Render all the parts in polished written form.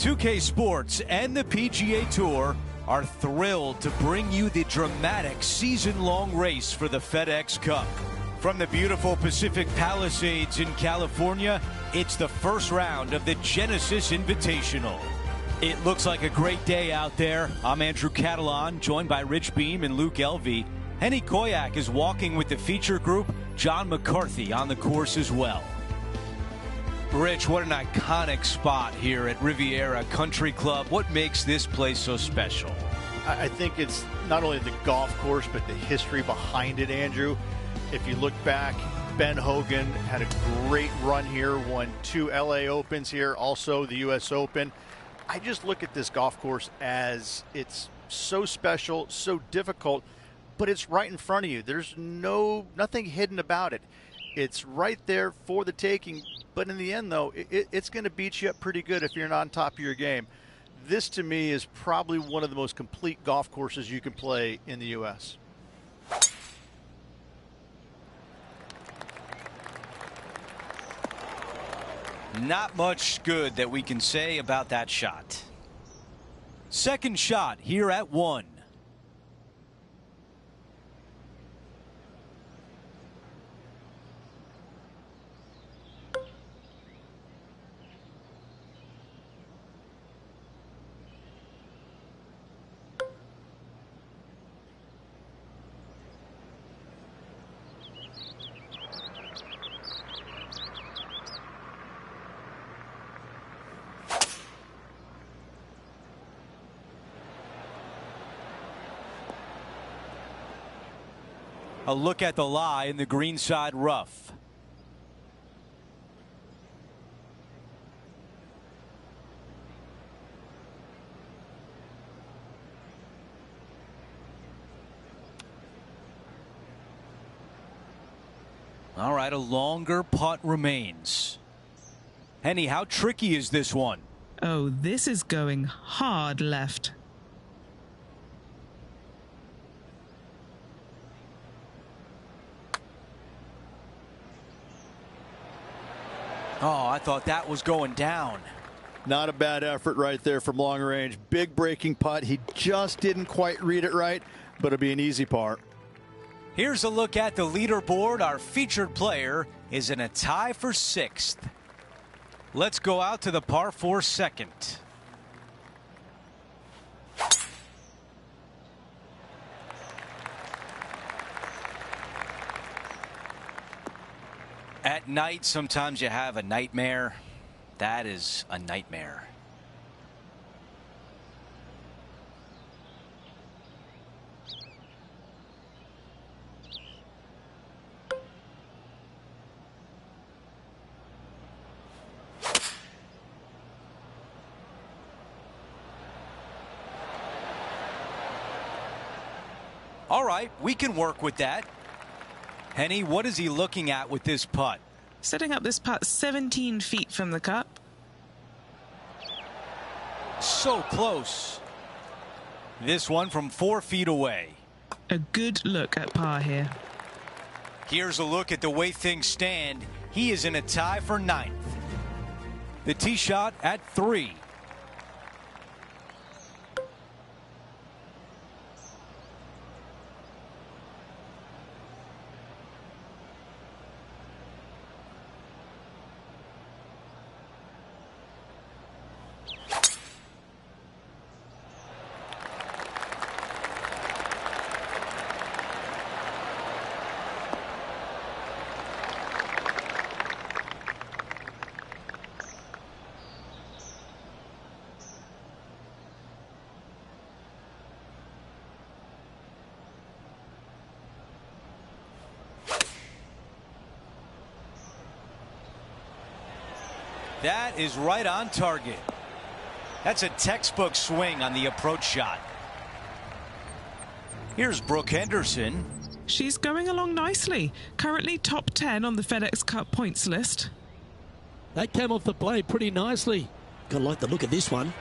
2K Sports and the PGA Tour are thrilled to bring you the dramatic season-long race for the FedEx Cup. From the beautiful Pacific Palisades in California, it's the first round of the Genesis Invitational. It looks like a great day out there. I'm Andrew Catalan, joined by Rich Beam and Luke Elvey. Henny Koyak is walking with the feature group. John McCarthy on the course as well. Rich, what an iconic spot here at Riviera Country Club. What makes this place so special? I think it's not only the golf course, but the history behind it, Andrew. If you look back, Ben Hogan had a great run here, won 2 LA Opens here, also the US Open. I just look at this golf course as it's so special, so difficult, but it's right in front of you. There's nothing hidden about it. It's right there for the taking, but in the end, though, it's going to beat you up pretty good if you're not on top of your game. This, to me, is probably one of the most complete golf courses you can play in the U.S. Not much good that we can say about that shot. Second shot here at 1. A look at the lie in the greenside rough. All right, a longer putt remains. Henny, how tricky is this one? Oh, this is going hard left. Oh, I thought that was going down. Not a bad effort right there from long range. Big breaking putt. He just didn't quite read it right, but it'll be an easy par. Here's a look at the leaderboard. Our featured player is in a tie for 6th. Let's go out to the par 4 second. At night, sometimes you have a nightmare. That is a nightmare. All right, we can work with that. Henny, what is he looking at with this putt? Setting up this putt 17 feet from the cup. So close. This one from 4 feet away. A good look at par here. Here's a look at the way things stand. He is in a tie for 9th. The tee shot at 3. That is right on target. That's a textbook swing on the approach shot. Here's Brooke Henderson. She's going along nicely. Currently top 10 on the FedEx Cup points list. That came off the blade pretty nicely. Gotta like the look of this one.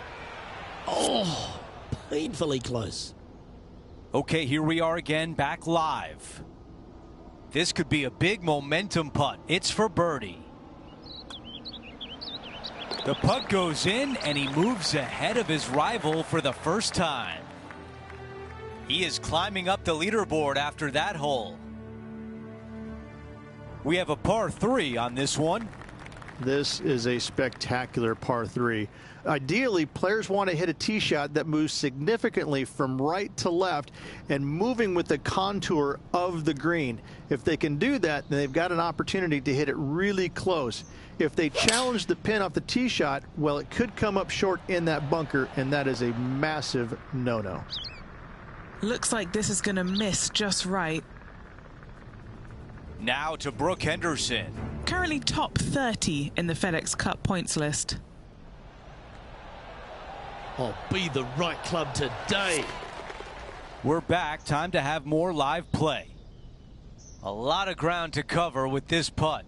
Oh, painfully close. Okay, here we are again, back live. This could be a big momentum putt. It's for birdie. The putt goes in, and he moves ahead of his rival for the first time. He is climbing up the leaderboard after that hole. We have a par 3 on this one. This is a spectacular par 3. Ideally, players want to hit a tee shot that moves significantly from right to left and moving with the contour of the green. If they can do that, then they've got an opportunity to hit it really close. If they challenge the pin off the tee shot, well, it could come up short in that bunker, and that is a massive no-no. Looks like this is going to miss just right. Now to Brooke Henderson. Currently top 30 in the FedEx Cup points list. Oh, be the right club today. We're back. Time to have more live play. A lot of ground to cover with this putt.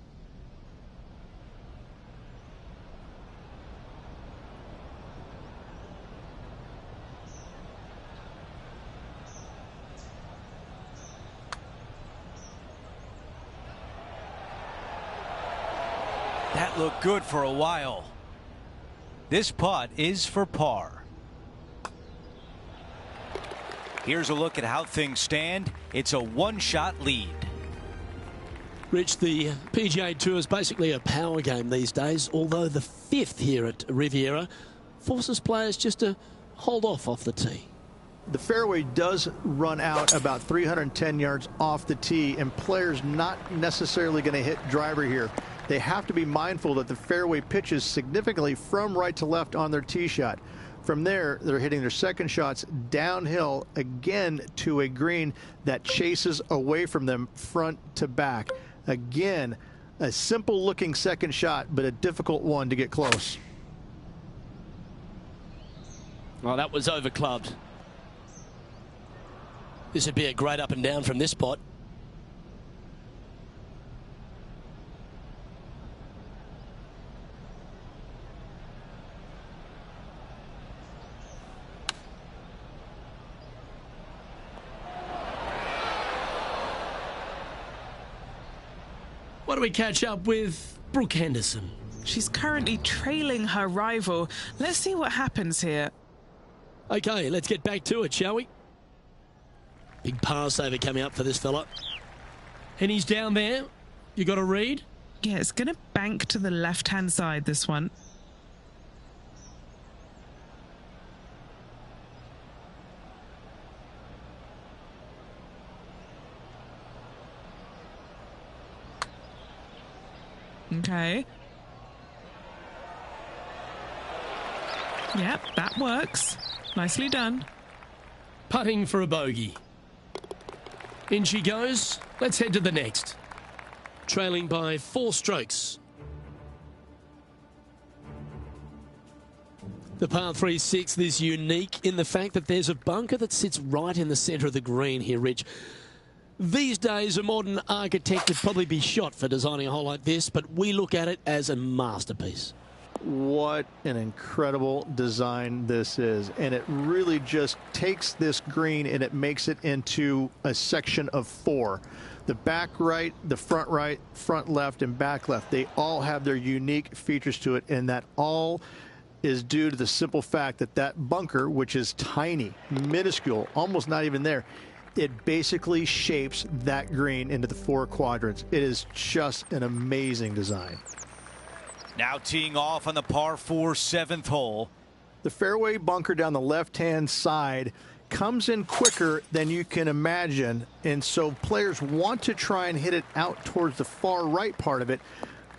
That looked good for a while. This putt is for par. Here's a look at how things stand. It's a one-shot lead. Rich, the PGA Tour is basically a power game these days, although the 5th here at Riviera forces players just to hold off the tee. The fairway does run out about 310 yards off the tee, and players not necessarily going to hit driver here. They have to be mindful that the fairway pitches significantly from right to left on their tee shot. From there, they're hitting their second shots downhill again to a green that chases away from them front to back. Again, a simple looking second shot, but a difficult one to get close. Well, that was over clubbed. This would be a great up and down from this spot. Why don't we catch up with Brooke Henderson? She's currently trailing her rival. Let's see what happens here. Okay, let's get back to it, shall we? Big par saver coming up for this fella. And he's down there. You got a read? Yeah, it's going to bank to the left-hand side, this one. Okay. Yep, that works. Nicely done. Putting for a bogey. In she goes. Let's head to the next. Trailing by 4 strokes. The par 3/6 is unique in the fact that there's a bunker that sits right in the centre of the green here, Rich. These days, a modern architect would probably be shot for designing a hole like this, but we look at it as a masterpiece. What an incredible design this is. And it really just takes this green and it makes it into a section of 4. The back right, the front left, and back left, they all have their unique features to it, and that all is due to the simple fact that that bunker, which is tiny, minuscule, almost not even there, it basically shapes that green into the 4 quadrants. It is just an amazing design. Now teeing off on the par 4 7th hole. The fairway bunker down the left-hand side comes in quicker than you can imagine, and so players want to try and hit it out towards the far right part of it,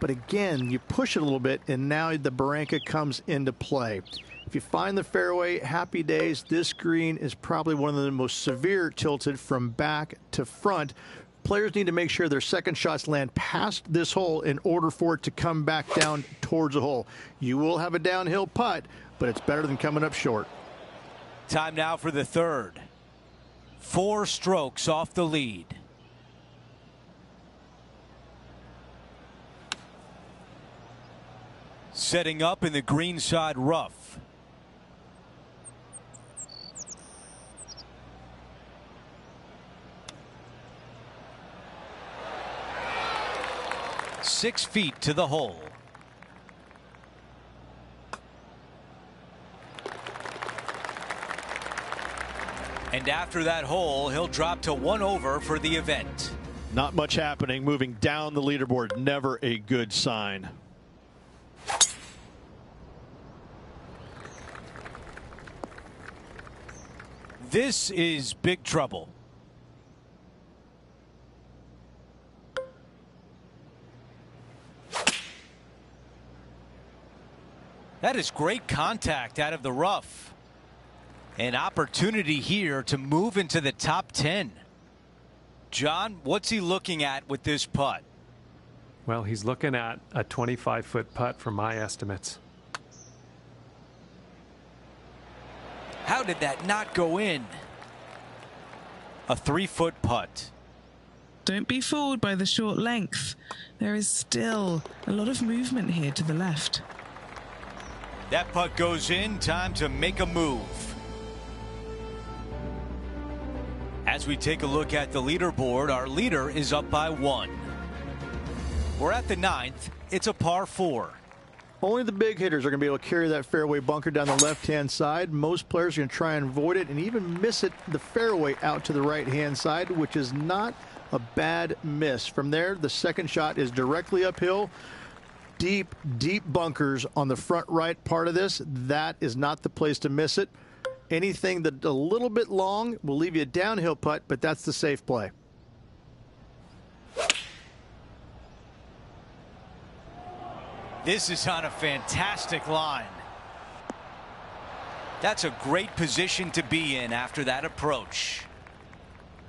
but again, you push it a little bit, and now the barranca comes into play. If you find the fairway, happy days. This green is probably one of the most severe tilted from back to front. Players need to make sure their second shots land past this hole in order for it to come back down towards the hole. You will have a downhill putt, but it's better than coming up short. Time now for the 3rd. 4 strokes off the lead. Setting up in the greenside rough. .6 feet to the hole. And after that hole, he'll drop to 1 over for the event. Not much happening. Moving down the leaderboard, never a good sign. This is big trouble. That is great contact out of the rough. An opportunity here to move into the top 10. John, what's he looking at with this putt? Well, he's looking at a 25-foot putt from my estimates. How did that not go in? A 3-foot putt. Don't be fooled by the short length. There is still a lot of movement here to the left. That putt goes in. Time to make a move. As we take a look at the leaderboard, our leader is up by 1. We're at the 9th. It's a par 4. Only the big hitters are going to be able to carry that fairway bunker down the left-hand side. Most players are going to try and avoid it and even miss it the fairway out to the right-hand side, which is not a bad miss. From there, the second shot is directly uphill. Deep, deep bunkers on the front right part of this. That is not the place to miss it. Anything that a little bit long will leave you a downhill putt, but that's the safe play. This is on a fantastic line. That's a great position to be in after that approach.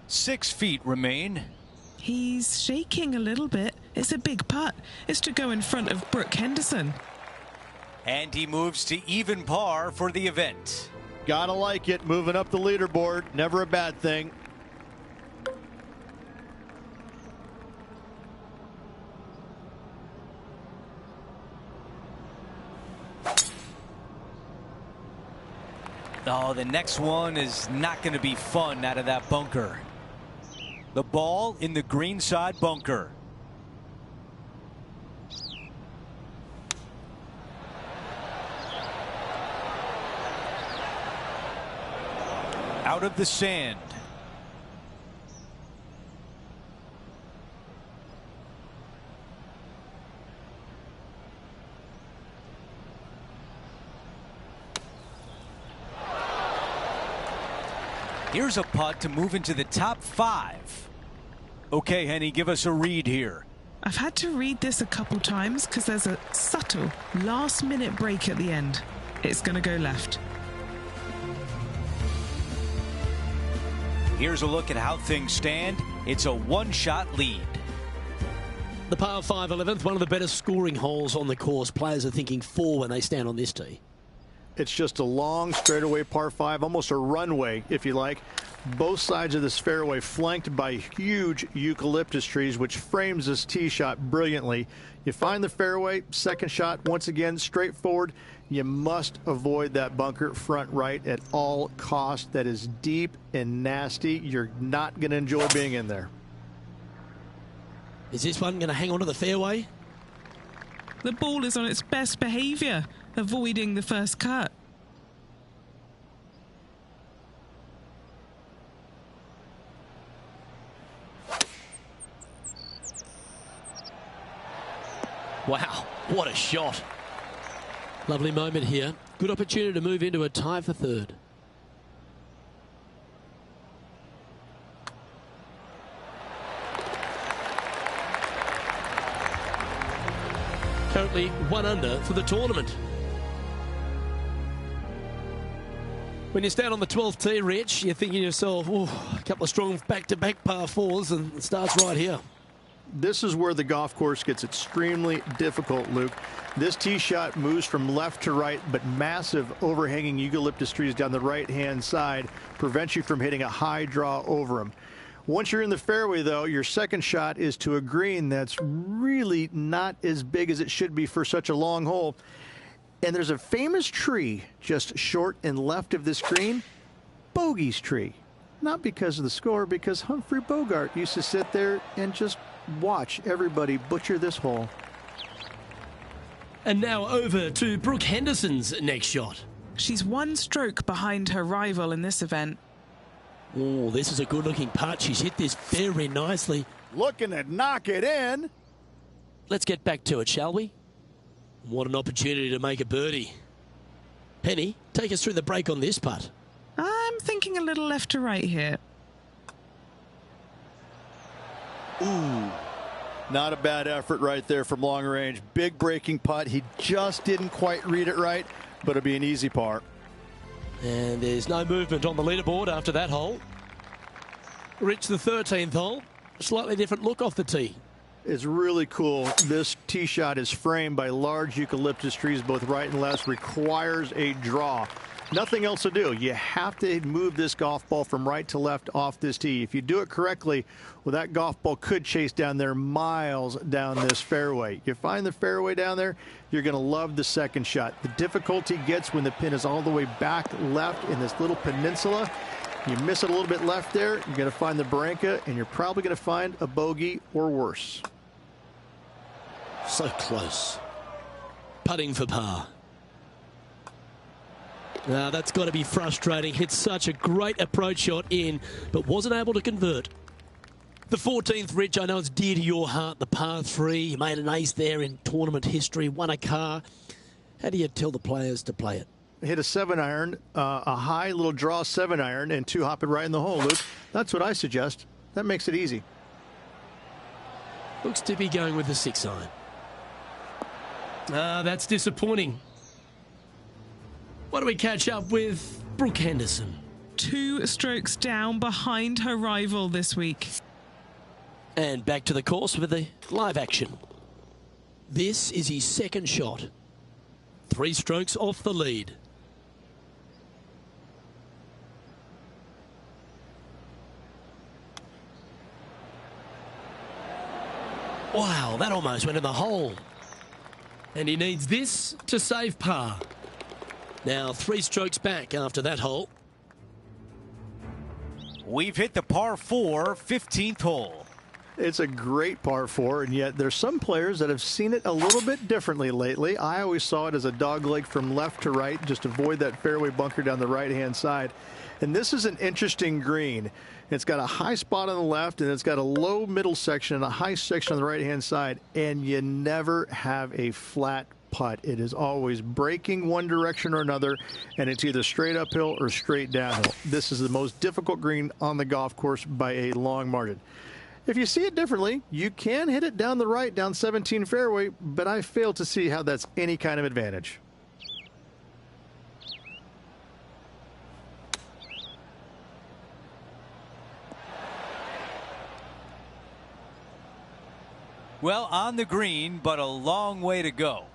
6 feet remain. He's shaking a little bit. It's a big putt. It's to go in front of Brooke Henderson. And he moves to even par for the event. Gotta like it. Moving up the leaderboard. Never a bad thing. Oh, the next one is not going to be fun out of that bunker. The ball in the greenside bunker. Out of the sand. Here's a putt to move into the top 5. Okay, Henny, give us a read here. I've had to read this a couple times because there's a subtle last-minute break at the end. It's going to go left. Here's a look at how things stand. It's a 1-shot lead. The par 5 11th, one of the better scoring holes on the course. Players are thinking 4 when they stand on this tee. It's just a long straightaway par 5, almost a runway, if you like. Both sides of this fairway flanked by huge eucalyptus trees, which frames this tee shot brilliantly. You find the fairway, second shot, once again, straightforward. You must avoid that bunker front right at all costs. That is deep and nasty. You're not going to enjoy being in there. Is this one going to hang on to the fairway? The ball is on its best behaviour, avoiding the first cut. Wow, what a shot. Lovely moment here. Good opportunity to move into a tie for third. Currently 1 under for the tournament. When you stand on the 12th tee, Rich, you're thinking to yourself, oh, a couple of strong back-to-back par 4s, and it starts right here. This is where the golf course gets extremely difficult, Luke. This tee shot moves from left to right, but massive overhanging eucalyptus trees down the right-hand side prevents you from hitting a high draw over them. Once you're in the fairway, though, your second shot is to a green that's really not as big as it should be for such a long hole. And there's a famous tree just short and left of this green, Bogey's tree. Not because of the score, because Humphrey Bogart used to sit there and just watch everybody butcher this hole. And now over to Brooke Henderson's next shot. She's 1 stroke behind her rival in this event. Oh, this is a good-looking putt. She's hit this very nicely. Looking to knock it in. Let's get back to it, shall we? What an opportunity to make a birdie. Penny, take us through the break on this putt. I'm thinking a little left to right here. Ooh. Not a bad effort right there from long range. Big breaking putt. He just didn't quite read it right, but it'll be an easy par. And there's no movement on the leaderboard after that hole. Rich, the 13th hole. Slightly different look off the tee. It's really cool. This tee shot is framed by large eucalyptus trees, both right and left. Requires a draw. Nothing else to do. You have to move this golf ball from right to left off this tee. If you do it correctly, well, that golf ball could chase down there miles down this fairway. You find the fairway down there, you're going to love the second shot. The difficulty gets when the pin is all the way back left in this little peninsula. You miss it a little bit left there, you're going to find the barranca, and you're probably going to find a bogey or worse. So close. Putting for par. Now that's got to be frustrating. Hit such a great approach shot in, but wasn't able to convert. The 14th, Rich, I know it's dear to your heart, the par 3. You made an ace there in tournament history, won a car. How do you tell the players to play it? Hit a 7-iron, a high little draw 7-iron, and 2 hop it right in the hole, Luke. That's what I suggest. That makes it easy. Looks to be going with the 6-iron. That's disappointing. What do we catch up with Brooke Henderson? 2 strokes down behind her rival this week. And back to the course with the live action. This is his second shot. 3 strokes off the lead. Wow, that almost went in the hole. And he needs this to save par. Now 3 strokes back after that hole. We've hit the par 4, 15th hole. It's a great par 4, and yet there's some players that have seen it a little bit differently lately. I always saw it as a dogleg from left to right, just avoid that fairway bunker down the right-hand side. And this is an interesting green. It's got a high spot on the left, and it's got a low middle section and a high section on the right-hand side, and you never have a flat putt. It is always breaking one direction or another, and it's either straight uphill or straight downhill. This is the most difficult green on the golf course by a long margin. If you see it differently, you can hit it down the right, down 17 fairway, but I fail to see how that's any kind of advantage. Well, on the green, but a long way to go.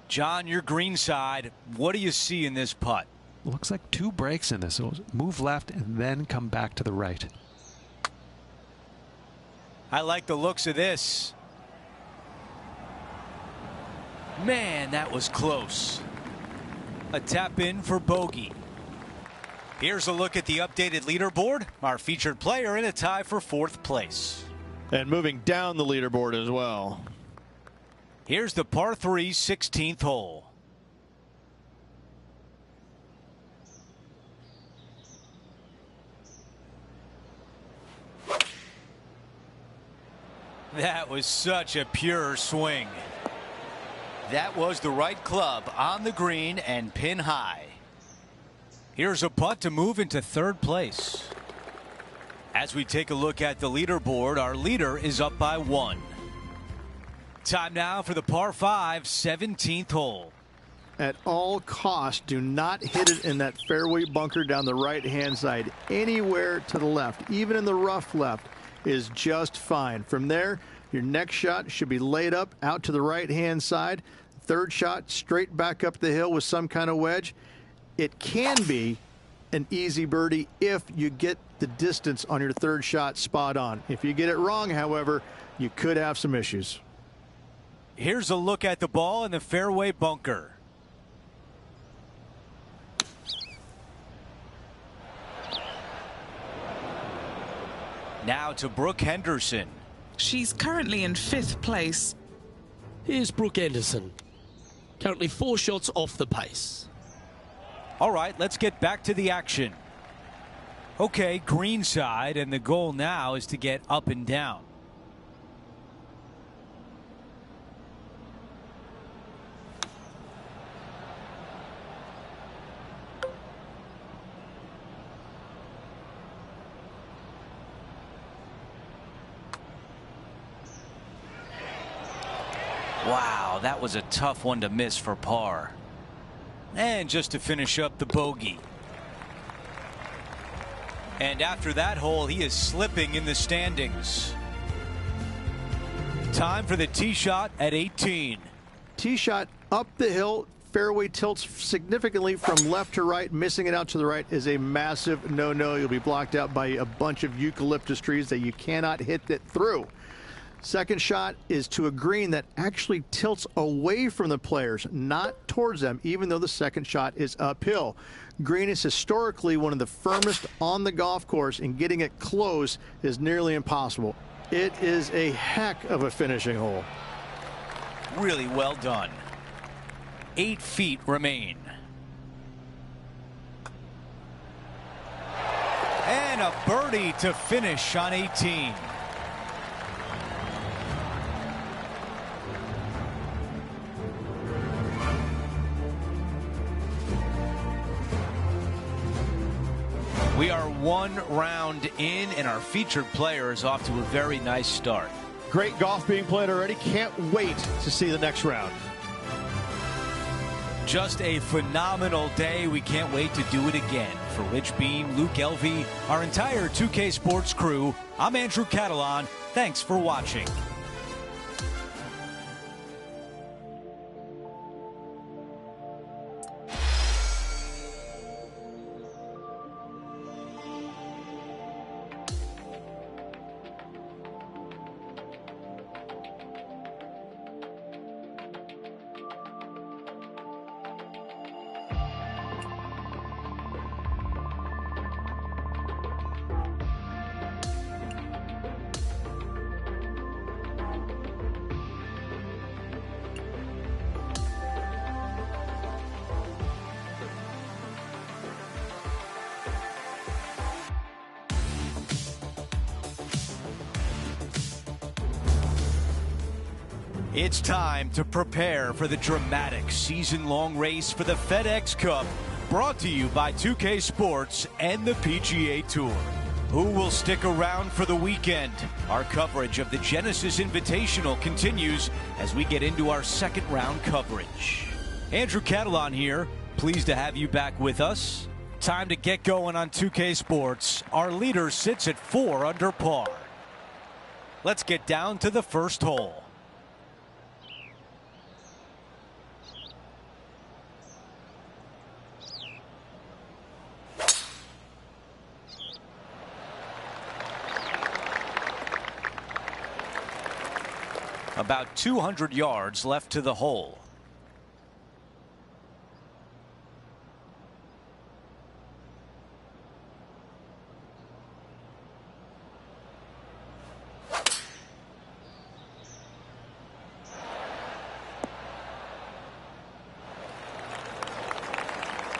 John, your green side, what do you see in this putt? Looks like 2 breaks in this. So move left and then come back to the right. I like the looks of this. Man, that was close. A tap in for bogey. Here's a look at the updated leaderboard. Our featured player in a tie for 4th place. And moving down the leaderboard as well. Here's the par 3, 16th hole. That was such a pure swing. That was the right club on the green and pin high. Here's a putt to move into 3rd place. As we take a look at the leaderboard, our leader is up by 1. Time now for the par 5, 17th hole. At all costs, do not hit it in that fairway bunker down the right-hand side. Anywhere to the left, even in the rough left, is just fine. From there, your next shot should be laid up out to the right-hand side. 3rd shot, straight back up the hill with some kind of wedge. It can be an easy birdie if you get the distance on your 3rd shot spot on. If you get it wrong, however, you could have some issues. Here's a look at the ball in the fairway bunker. Now to Brooke Henderson. She's currently in 5th place. Here's Brooke Henderson. Currently 4 shots off the pace. All right, let's get back to the action. Okay, green side, and the goal now is to get up and down. Wow, that was a tough one to miss for par. And just to finish up the bogey. And after that hole, he is slipping in the standings. Time for the tee shot at 18. Tee shot up the hill. Fairway tilts significantly from left to right. Missing it out to the right is a massive no-no. You'll be blocked out by a bunch of eucalyptus trees that you cannot hit it through. Second shot is to a green that actually tilts away from the players, not towards them, even though the second shot is uphill. Green is historically one of the firmest on the golf course, and getting it close is nearly impossible. It is a heck of a finishing hole. Really well done. 8 feet remain. And a birdie to finish on 18. We are one round in, and our featured player is off to a very nice start. Great golf being played already. Can't wait to see the next round. Just a phenomenal day. We can't wait to do it again. For Rich Beam, Luke Elvey, our entire 2K Sports crew, I'm Andrew Catalan. Thanks for watching. It's time to prepare for the dramatic season-long race for the FedEx Cup, brought to you by 2K Sports and the PGA Tour. Who will stick around for the weekend? Our coverage of the Genesis Invitational continues as we get into our second round coverage. Andrew Catalan here, pleased to have you back with us. Time to get going on 2K Sports. Our leader sits at 4 under par. Let's get down to the first hole. About 200 yards left to the hole.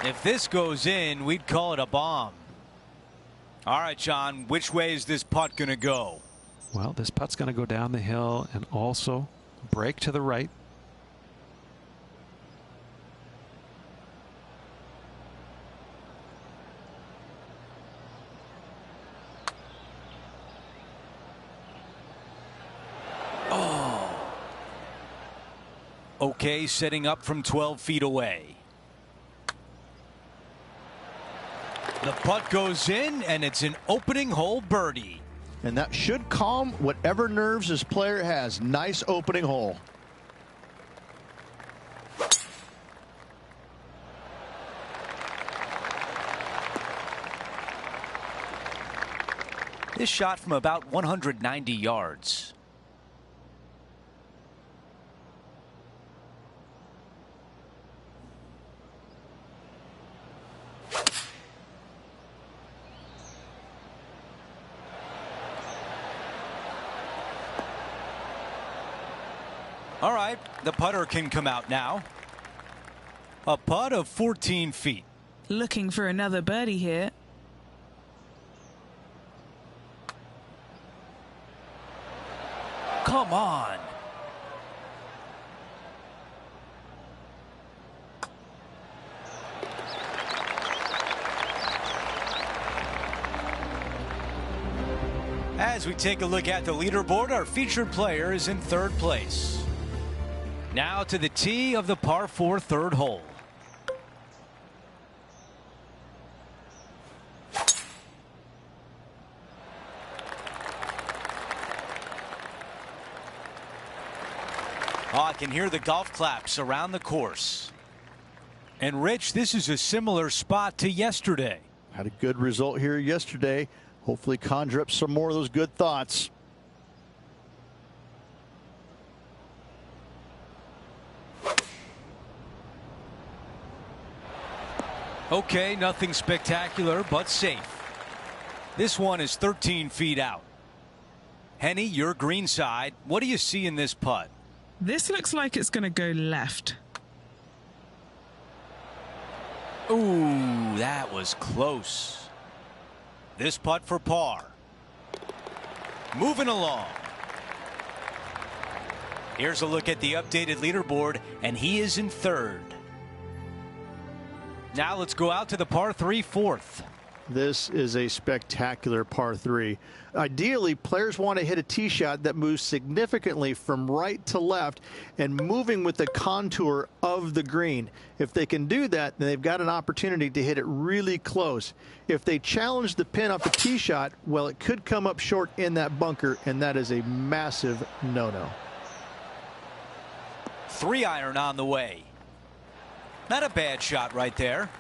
If this goes in, we'd call it a bomb. All right, John, which way is this putt going to go? Well, this putt's going to go down the hill and also break to the right. Oh. Okay, setting up from 12 feet away. The putt goes in, and it's an opening hole birdie. And that should calm whatever nerves this player has. Nice opening hole. This shot from about 190 yards. All right, the putter can come out now. A putt of 14 feet. Looking for another birdie here. Come on. As we take a look at the leaderboard, our featured player is in third place. Now to the tee of the par 4 third hole. Oh, I can hear the golf claps around the course. And Rich, this is a similar spot to yesterday. Had a good result here yesterday. Hopefully conjure up some more of those good thoughts. Okay, nothing spectacular, but safe. This one is 13 feet out. Henny, your green side. What do you see in this putt? This looks like it's going to go left. Ooh, that was close. This putt for par. Moving along. Here's a look at the updated leaderboard, and he is in third. Now let's go out to the par 3 fourth. This is a spectacular par 3. Ideally, players want to hit a tee shot that moves significantly from right to left and moving with the contour of the green. If they can do that, then they've got an opportunity to hit it really close. If they challenge the pin off the tee shot, well, it could come up short in that bunker, and that is a massive no-no. 3-iron on the way. Not a bad shot right there.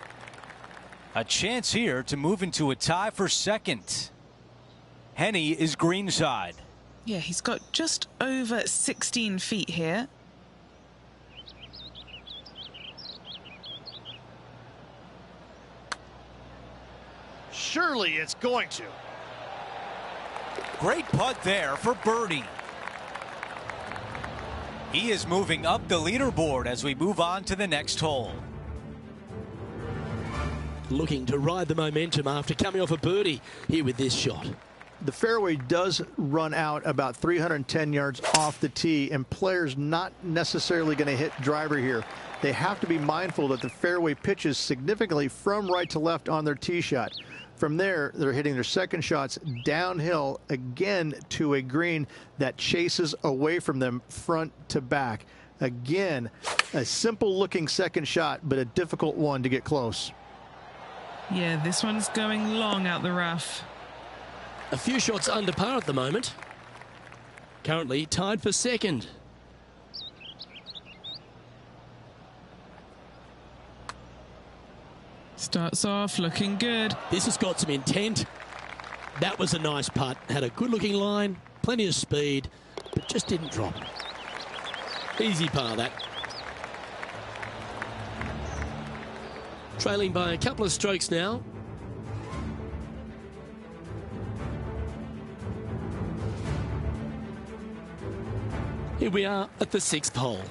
A chance here to move into a tie for second. Henny is greenside. Yeah, he's got just over 16 feet here. Surely it's going to. Great putt there for birdie. He is moving up the leaderboard as we move on to the next hole. Looking to ride the momentum after coming off a birdie here with this shot. The fairway does run out about 310 yards off the tee, and players not necessarily going to hit driver here. They have to be mindful that the fairway pitches significantly from right to left on their tee shot. From there, they're hitting their second shots downhill again to a green that chases away from them front to back. Again, a simple looking second shot, but a difficult one to get close. Yeah, this one's going long out the rough. A few shots under par at the moment. Currently tied for second. Starts off looking good. This has got some intent. That was a nice putt. Had a good looking line, plenty of speed, but just didn't drop. Easy par that. Trailing by a couple of strokes now. Here we are at the 6th hole.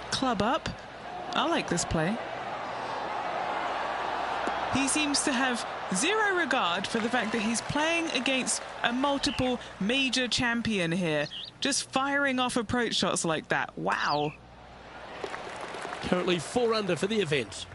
Club up. I like this play. He seems to have zero regard for the fact that he's playing against a multiple major champion here. Just firing off approach shots like that. Wow. Currently 4 under for the event.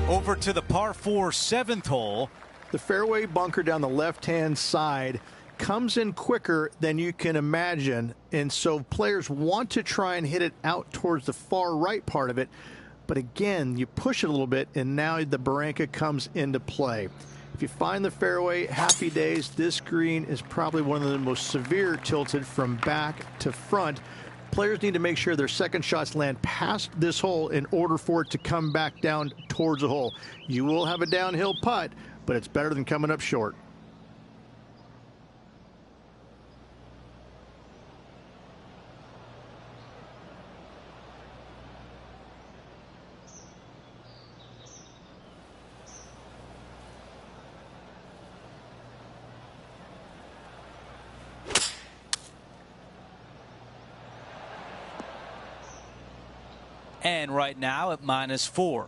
Over to the par 4 7th hole. The fairway bunker down the left-hand side comes in quicker than you can imagine, and so players want to try and hit it out towards the far right part of it, but again, you push it a little bit, and now the barranca comes into play. If you find the fairway, happy days. This green is probably one of the most severe tilted from back to front. Players need to make sure their second shots land past this hole in order for it to come back down towards the hole. You will have a downhill putt, but it's better than coming up short. and right now at -4.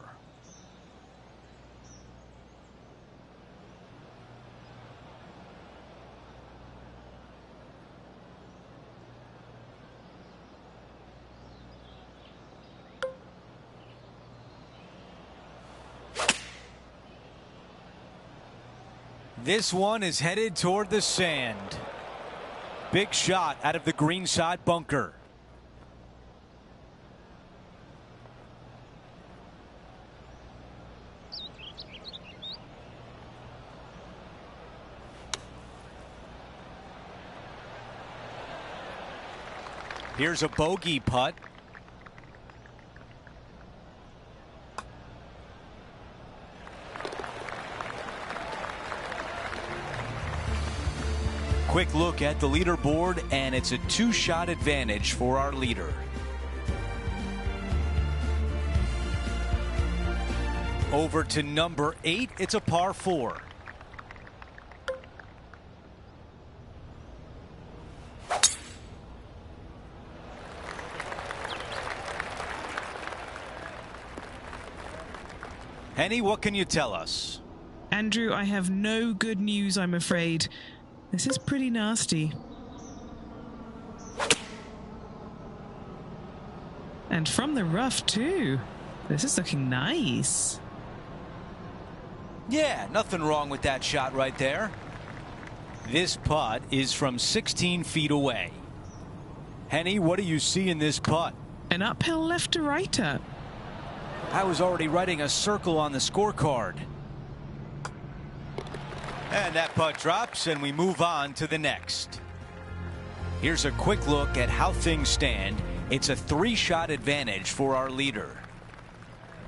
This one is headed toward the sand. Big shot out of the green side bunker. Here's a bogey putt. Quick look at the leaderboard, and it's a 2-shot advantage for our leader. Over to number 8, it's a par 4. Henny, what can you tell us? Andrew, I have no good news, I'm afraid. This is pretty nasty. And from the rough, too. This is looking nice. Yeah, nothing wrong with that shot right there. This putt is from 16 feet away. Henny, what do you see in this putt? An uphill left to righter. I was already writing a circle on the scorecard. And that putt drops, and we move on to the next. Here's a quick look at how things stand. It's a 3-shot advantage for our leader.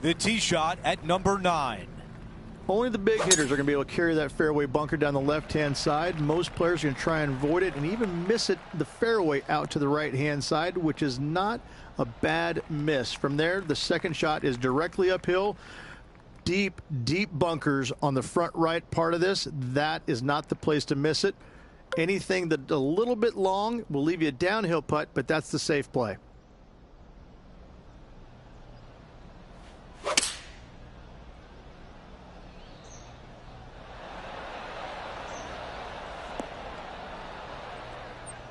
The tee shot at number 9. Only the big hitters are going to be able to carry that fairway bunker down the left-hand side. Most players are going to try and avoid it and even miss it the fairway out to the right-hand side, which is not a bad miss. From there, the second shot is directly uphill. Deep, deep bunkers on the front right part of this. That is not the place to miss it. Anything that a little bit long will leave you a downhill putt, but that's the safe play.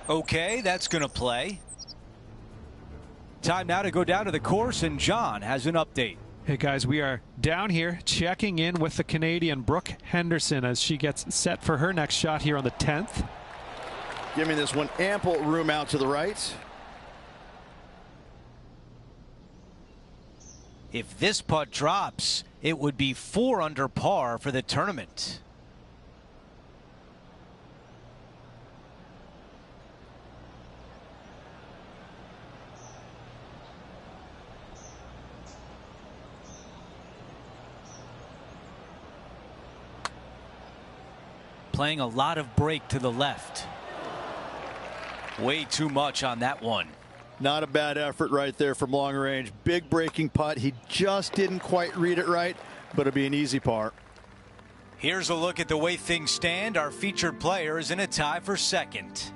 Okay, that's going to play. Time now to go down to the course, and John has an update. Hey guys, we are down here checking in with the Canadian Brooke Henderson as she gets set for her next shot here on the 10th. Giving this one ample room out to the right. If this putt drops, it would be 4 under par for the tournament. Playing a lot of break to the left. Way too much on that one. Not a bad effort right there from long range. Big breaking putt. He just didn't quite read it right, but it'll be an easy par. Here's a look at the way things stand. Our featured player is in a tie for second.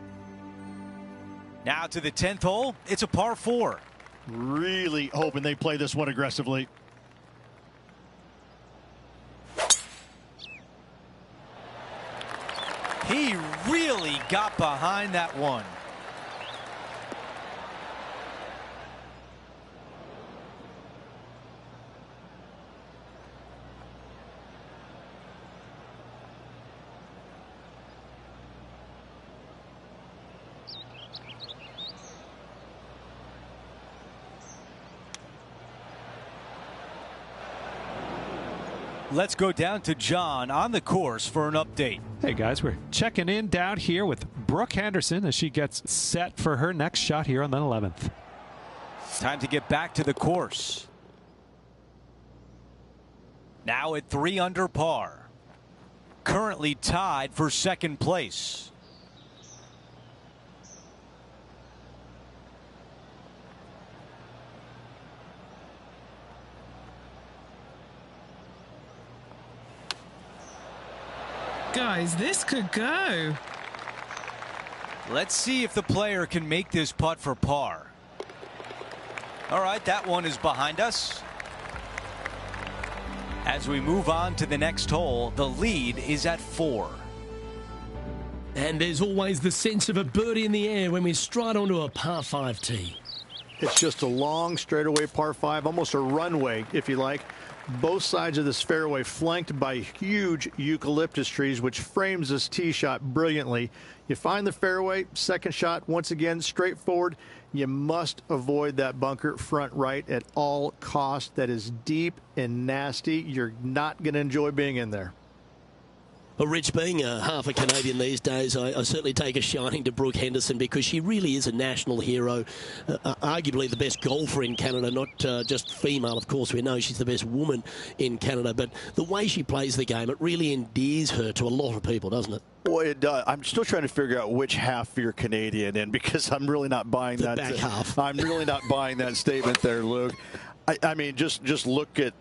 Now to the 10th hole. It's a par 4. Really hoping they play this one aggressively. He really got behind that one. Let's go down to John on the course for an update. Hey guys, we're checking in down here with Brooke Henderson as she gets set for her next shot here on the 11th. Time to get back to the course. Now at 3 under par. Currently tied for second place. Guys, this could go. Let's see if the player can make this putt for par. All right, that one is behind us. As we move on to the next hole, the lead is at 4. And there's always the sense of a birdie in the air when we stride onto a par 5 tee. It's just a long straightaway par 5, almost a runway, if you like. Both sides of this fairway flanked by huge eucalyptus trees, which frames this tee shot brilliantly. You find the fairway, second shot, once again, straightforward. You must avoid that bunker front right at all costs. That is deep and nasty. You're not going to enjoy being in there. Well, Rich, being half a Canadian these days, I certainly take a shining to Brooke Henderson because she really is a national hero, arguably the best golfer in Canada, not just female. Of course, we know she's the best woman in Canada, but the way she plays the game, it really endears her to a lot of people, doesn't it? Well, it does. I'm still trying to figure out which half you're Canadian in because I'm really not buying the that. Back half. I'm really not buying that statement there, Luke. I mean, just look at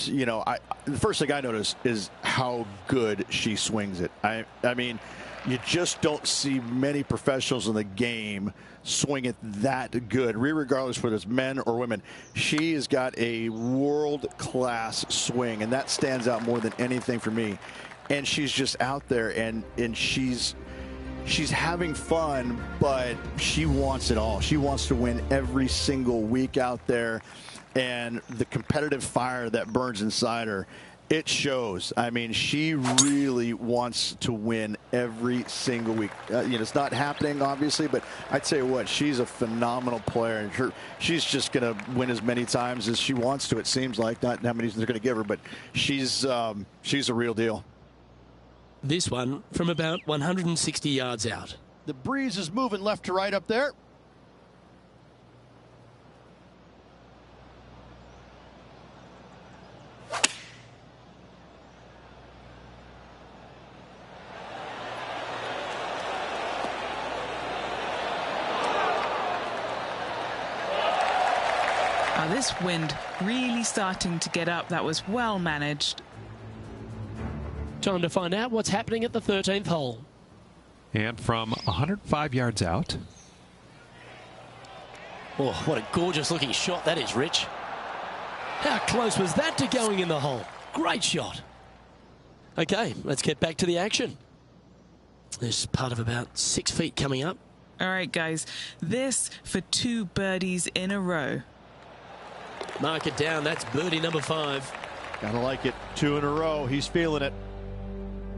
you know, the first thing I notice is how good she swings it. I mean, you just don't see many professionals in the game swing it that good, regardless whether it's men or women. She has got a world-class swing, and that stands out more than anything for me. And she's just out there, and she's having fun, but she wants it all. She wants to win every single week out there. And the competitive fire that burns inside her, it shows. I mean, she really wants to win every single week. You know, it's not happening, obviously, but I tell you what, she's a phenomenal player. And she's just going to win as many times as she wants to, it seems like. Not how many they're going to give her, but she's a real deal. This one from about 160 yards out. The breeze is moving left to right up there. This wind really starting to get up. That was well managed. Time to find out what's happening at the 13th hole. And from 105 yards out. Oh, what a gorgeous looking shot that is, Rich. How close was that to going in the hole? Great shot. Okay, let's get back to the action. There's part of about 6 feet coming up. All right, guys, this for 2 birdies in a row. Mark it down. That's birdie number 5. Gotta like it. 2 in a row. He's feeling it.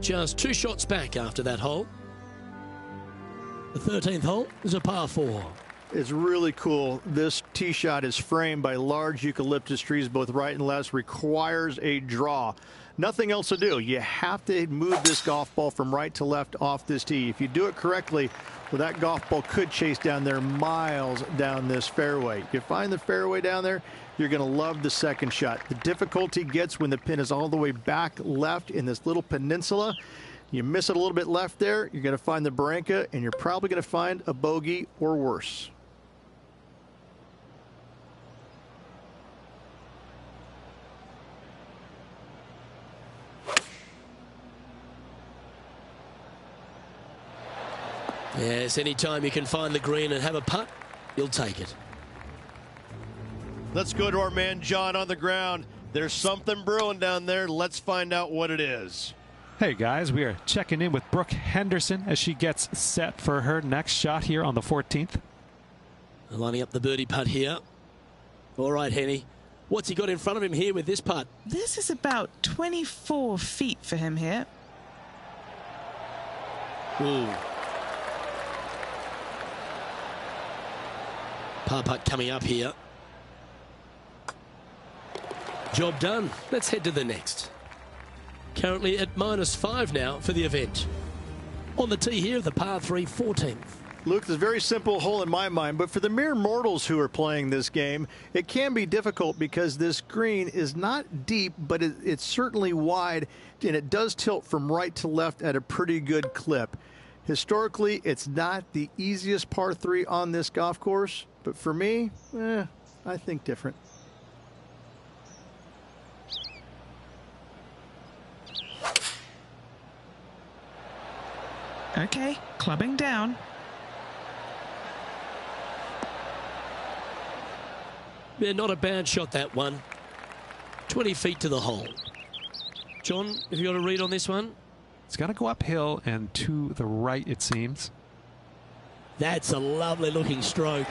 Just 2 shots back after that hole. The 13th hole is a par 4. It's really cool. This tee shot is framed by large eucalyptus trees, both right and left. Requires a draw. Nothing else to do. You have to move this golf ball from right to left off this tee. If you do it correctly, well, that golf ball could chase down there miles down this fairway. You find the fairway down there, you're going to love the second shot. The difficulty gets when the pin is all the way back left in this little peninsula. You miss it a little bit left there, you're going to find the barranca, and you're probably going to find a bogey or worse. Yes, anytime you can find the green and have a putt, you'll take it. Let's go to our man John on the ground. There's something brewing down there. Let's find out what it is. Hey guys, we are checking in with Brooke Henderson as she gets set for her next shot here on the 14th. Lining up the birdie putt here. All right, Henny. What's he got in front of him here with this putt? This is about 24 feet for him here. Ooh. Par putt coming up here. Job done. Let's head to the next. Currently at -5 now for the event. On the tee here, the par 3 14th. Luke, this is a very simple hole in my mind, but for the mere mortals who are playing this game, it can be difficult because this green is not deep, but it's certainly wide, and it does tilt from right to left at a pretty good clip. Historically, it's not the easiest par 3 on this golf course, but for me, I think different. Okay, clubbing down. Yeah, not a bad shot, that one. 20 feet to the hole. John, have you got a read on this one? It's got to go uphill and to the right, it seems. That's a lovely looking stroke.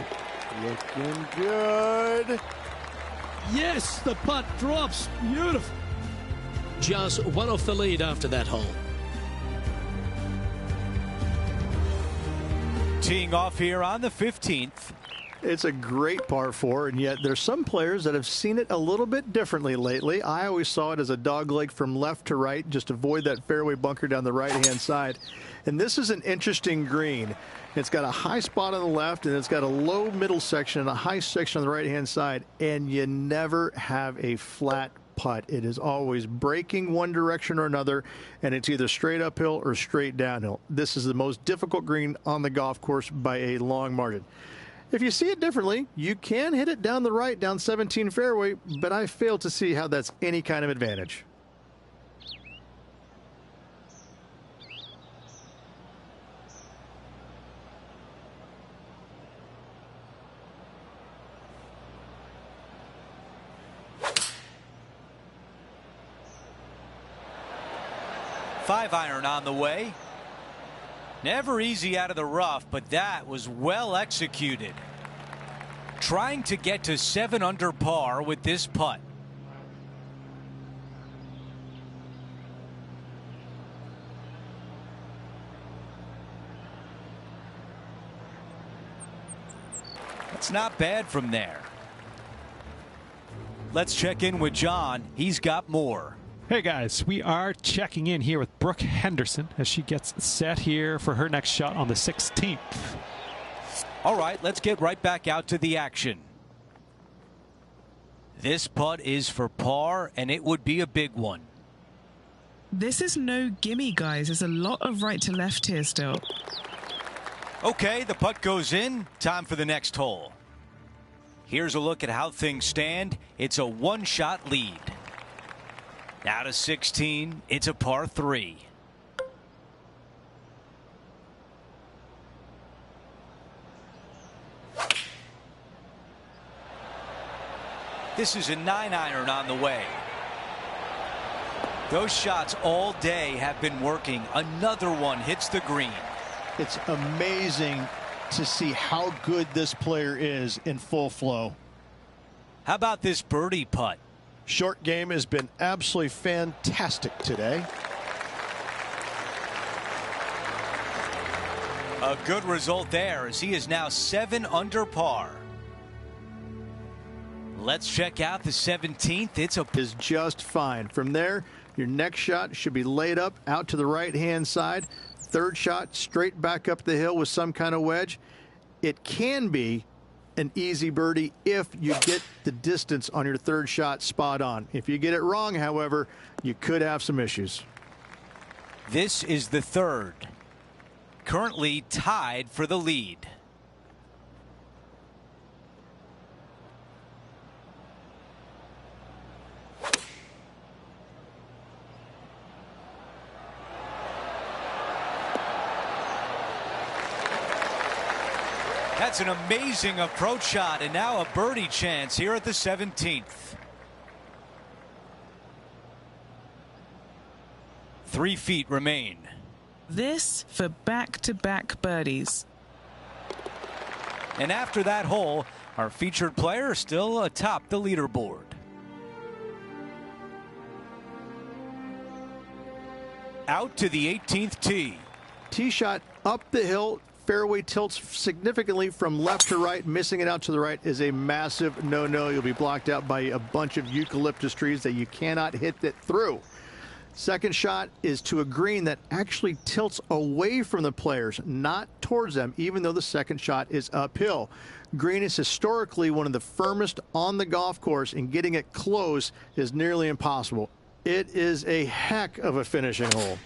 Looking good. Yes, the putt drops. Beautiful. Just one off the lead after that hole. Teeing off here on the 15th. It's a great par 4, and yet there's some players that have seen it a little bit differently lately. I always saw it as a dogleg from left to right, just avoid that fairway bunker down the right-hand side. And this is an interesting green. It's got a high spot on the left, and it's got a low middle section and a high section on the right-hand side, and you never have a flat putt. It is always breaking one direction or another, and it's either straight uphill or straight downhill. This is the most difficult green on the golf course by a long margin. If you see it differently, you can hit it down the right, down 17 fairway, but I fail to see how that's any kind of advantage. Five iron on the way. Never easy out of the rough, but that was well executed. Trying to get to 7 under par with this putt. That's not bad from there. Let's check in with John. He's got more. Hey guys, we are checking in here with Brooke Henderson as she gets set here for her next shot on the 16th. All right, let's get right back out to the action. This putt is for par, and it would be a big one. This is no gimme, guys. There's a lot of right to left here still. Okay, the putt goes in. Time for the next hole. Here's a look at how things stand. It's a one-shot lead. Now to 16, it's a par 3. This is a 9-iron on the way. Those shots all day have been working. Another one hits the green. It's amazing to see how good this player is in full flow. How about this birdie putt? Short game has been absolutely fantastic today. A good result there as he is now 7 under par. Let's check out the 17th. Is just fine. From there, your next shot should be laid up out to the right-hand side. Third shot straight back up the hill with some kind of wedge. It can be an easy birdie if you get the distance on your third shot spot on. If you get it wrong, however, you could have some issues. This is the third. Currently tied for the lead. That's an amazing approach shot, and now a birdie chance here at the 17th. 3 feet remain. This for back-to-back birdies. And after that hole, our featured player still atop the leaderboard. Out to the 18th tee. Tee shot up the hill. Fairway tilts significantly from left to right. Missing it out to the right is a massive no-no. You'll be blocked out by a bunch of eucalyptus trees that you cannot hit it through. Second shot is to a green that actually tilts away from the players, not towards them, even though the second shot is uphill. Green is historically one of the firmest on the golf course, and getting it close is nearly impossible. It is a heck of a finishing hole.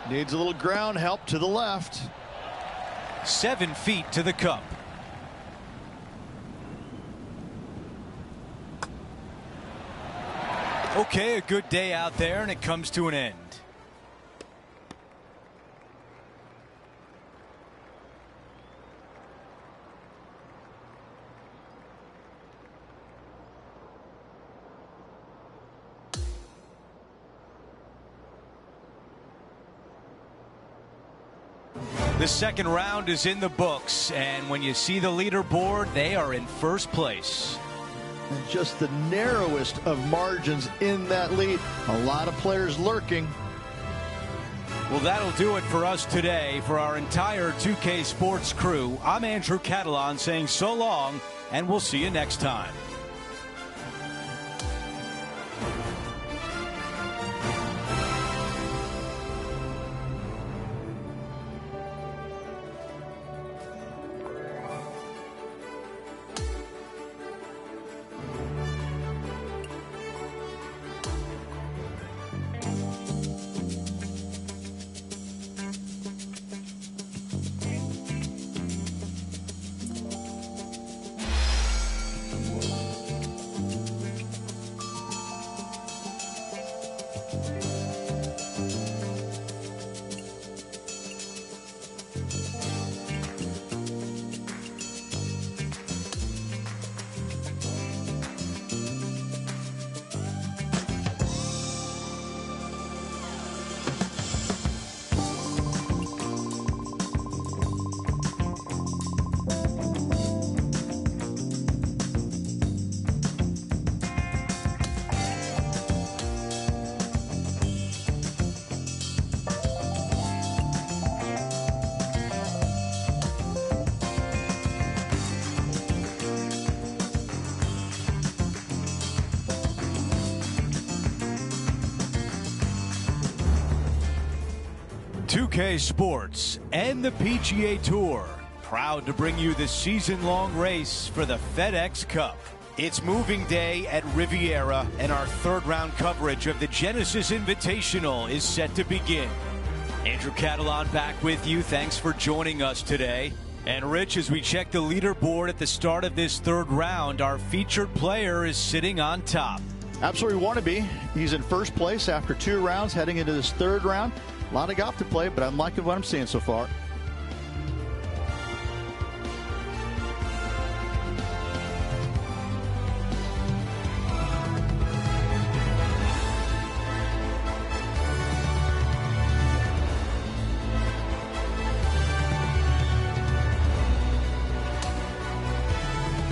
Needs a little ground help to the left. 7 feet to the cup. Okay, a good day out there, and it comes to an end. The second round is in the books, and when you see the leaderboard, they are in first place. And just the narrowest of margins in that lead. A lot of players lurking. Well, that'll do it for us today. For our entire 2K Sports crew, I'm Andrew Catalan saying so long, and we'll see you next time. Sports and the PGA Tour, proud to bring you the season-long race for the FedEx Cup. It's moving day at Riviera, and our third-round coverage of the Genesis Invitational is set to begin. Andrew Catalan back with you. Thanks for joining us today. And Rich, as we check the leaderboard at the start of this third round, our featured player is sitting on top. Absolutely want to be. He's in first place after 2 rounds, heading into this third round. A lot of golf to play, but I'm liking what I'm seeing so far.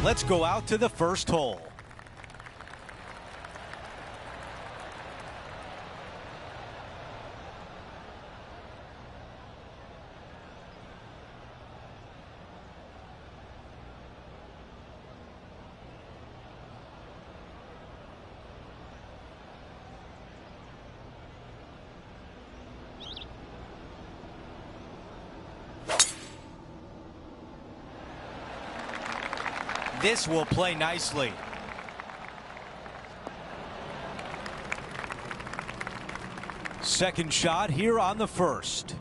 Let's go out to the first hole. This will play nicely. Second shot here on the first.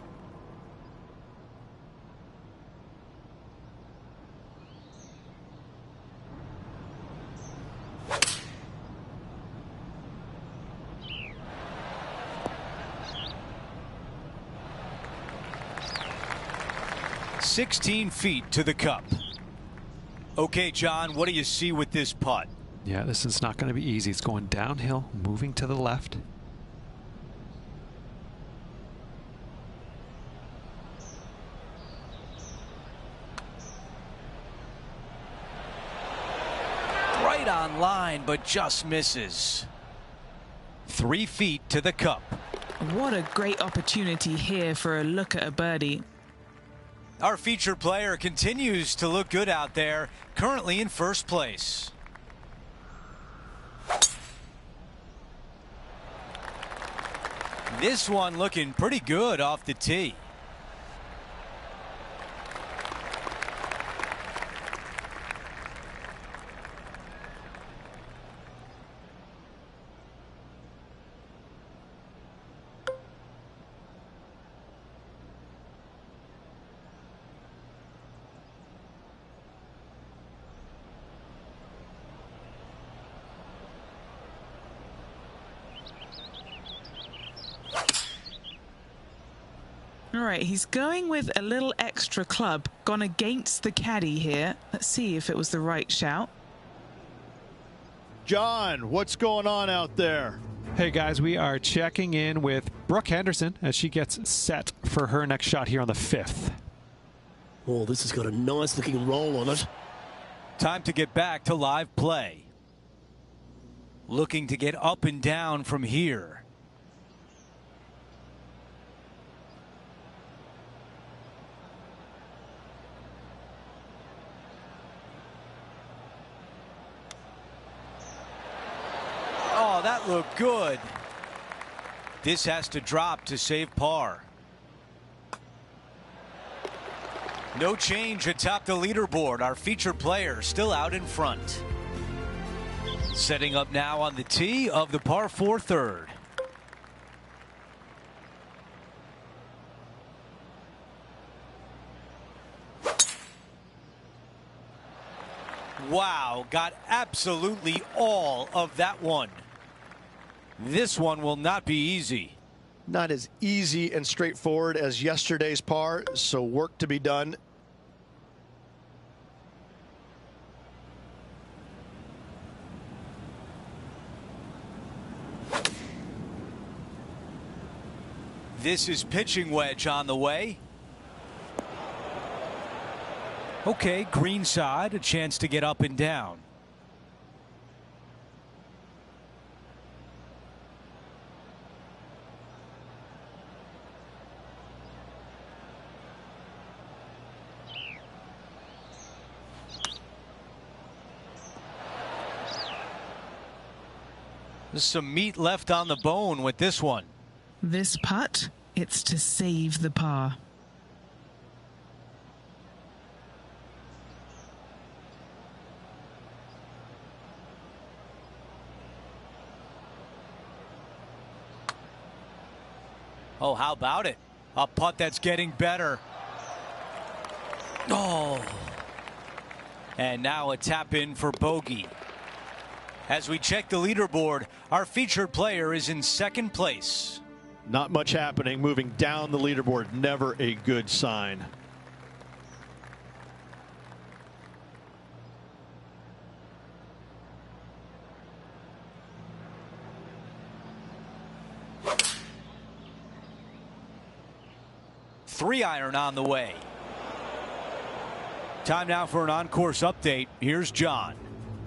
"16 feet to the cup." Okay, John, what do you see with this putt? Yeah, this is not going to be easy. It's going downhill, moving to the left. Right on line, but just misses. 3 feet to the cup. What a great opportunity here for a look at a birdie. Our featured player continues to look good out there, currently in first place. This one looking pretty good off the tee. All right, he's going with a little extra club, gone against the caddy here. Let's see if it was the right shout. John, what's going on out there? Hey guys, we are checking in with Brooke Henderson as she gets set for her next shot here on the 5th. Oh, this has got a nice looking roll on it. Time to get back to live play. Looking to get up and down from here. Oh, that looked good. This has to drop to save par. No change atop the leaderboard. Our featured player still out in front. Setting up now on the tee of the par 4 third. Wow, got absolutely all of that one. This one will not be easy. Not as easy and straightforward as yesterday's par, so work to be done. This is pitching wedge on the way. Okay, green side, a chance to get up and down. There's some meat left on the bone with this one. This putt, it's to save the par. Oh, how about it? A putt that's getting better. Oh. And now a tap in for bogey. As we check the leaderboard, our featured player is in second place. Not much happening moving down the leaderboard. Never a good sign. Three iron on the way. Time now for an on-course update. Here's John.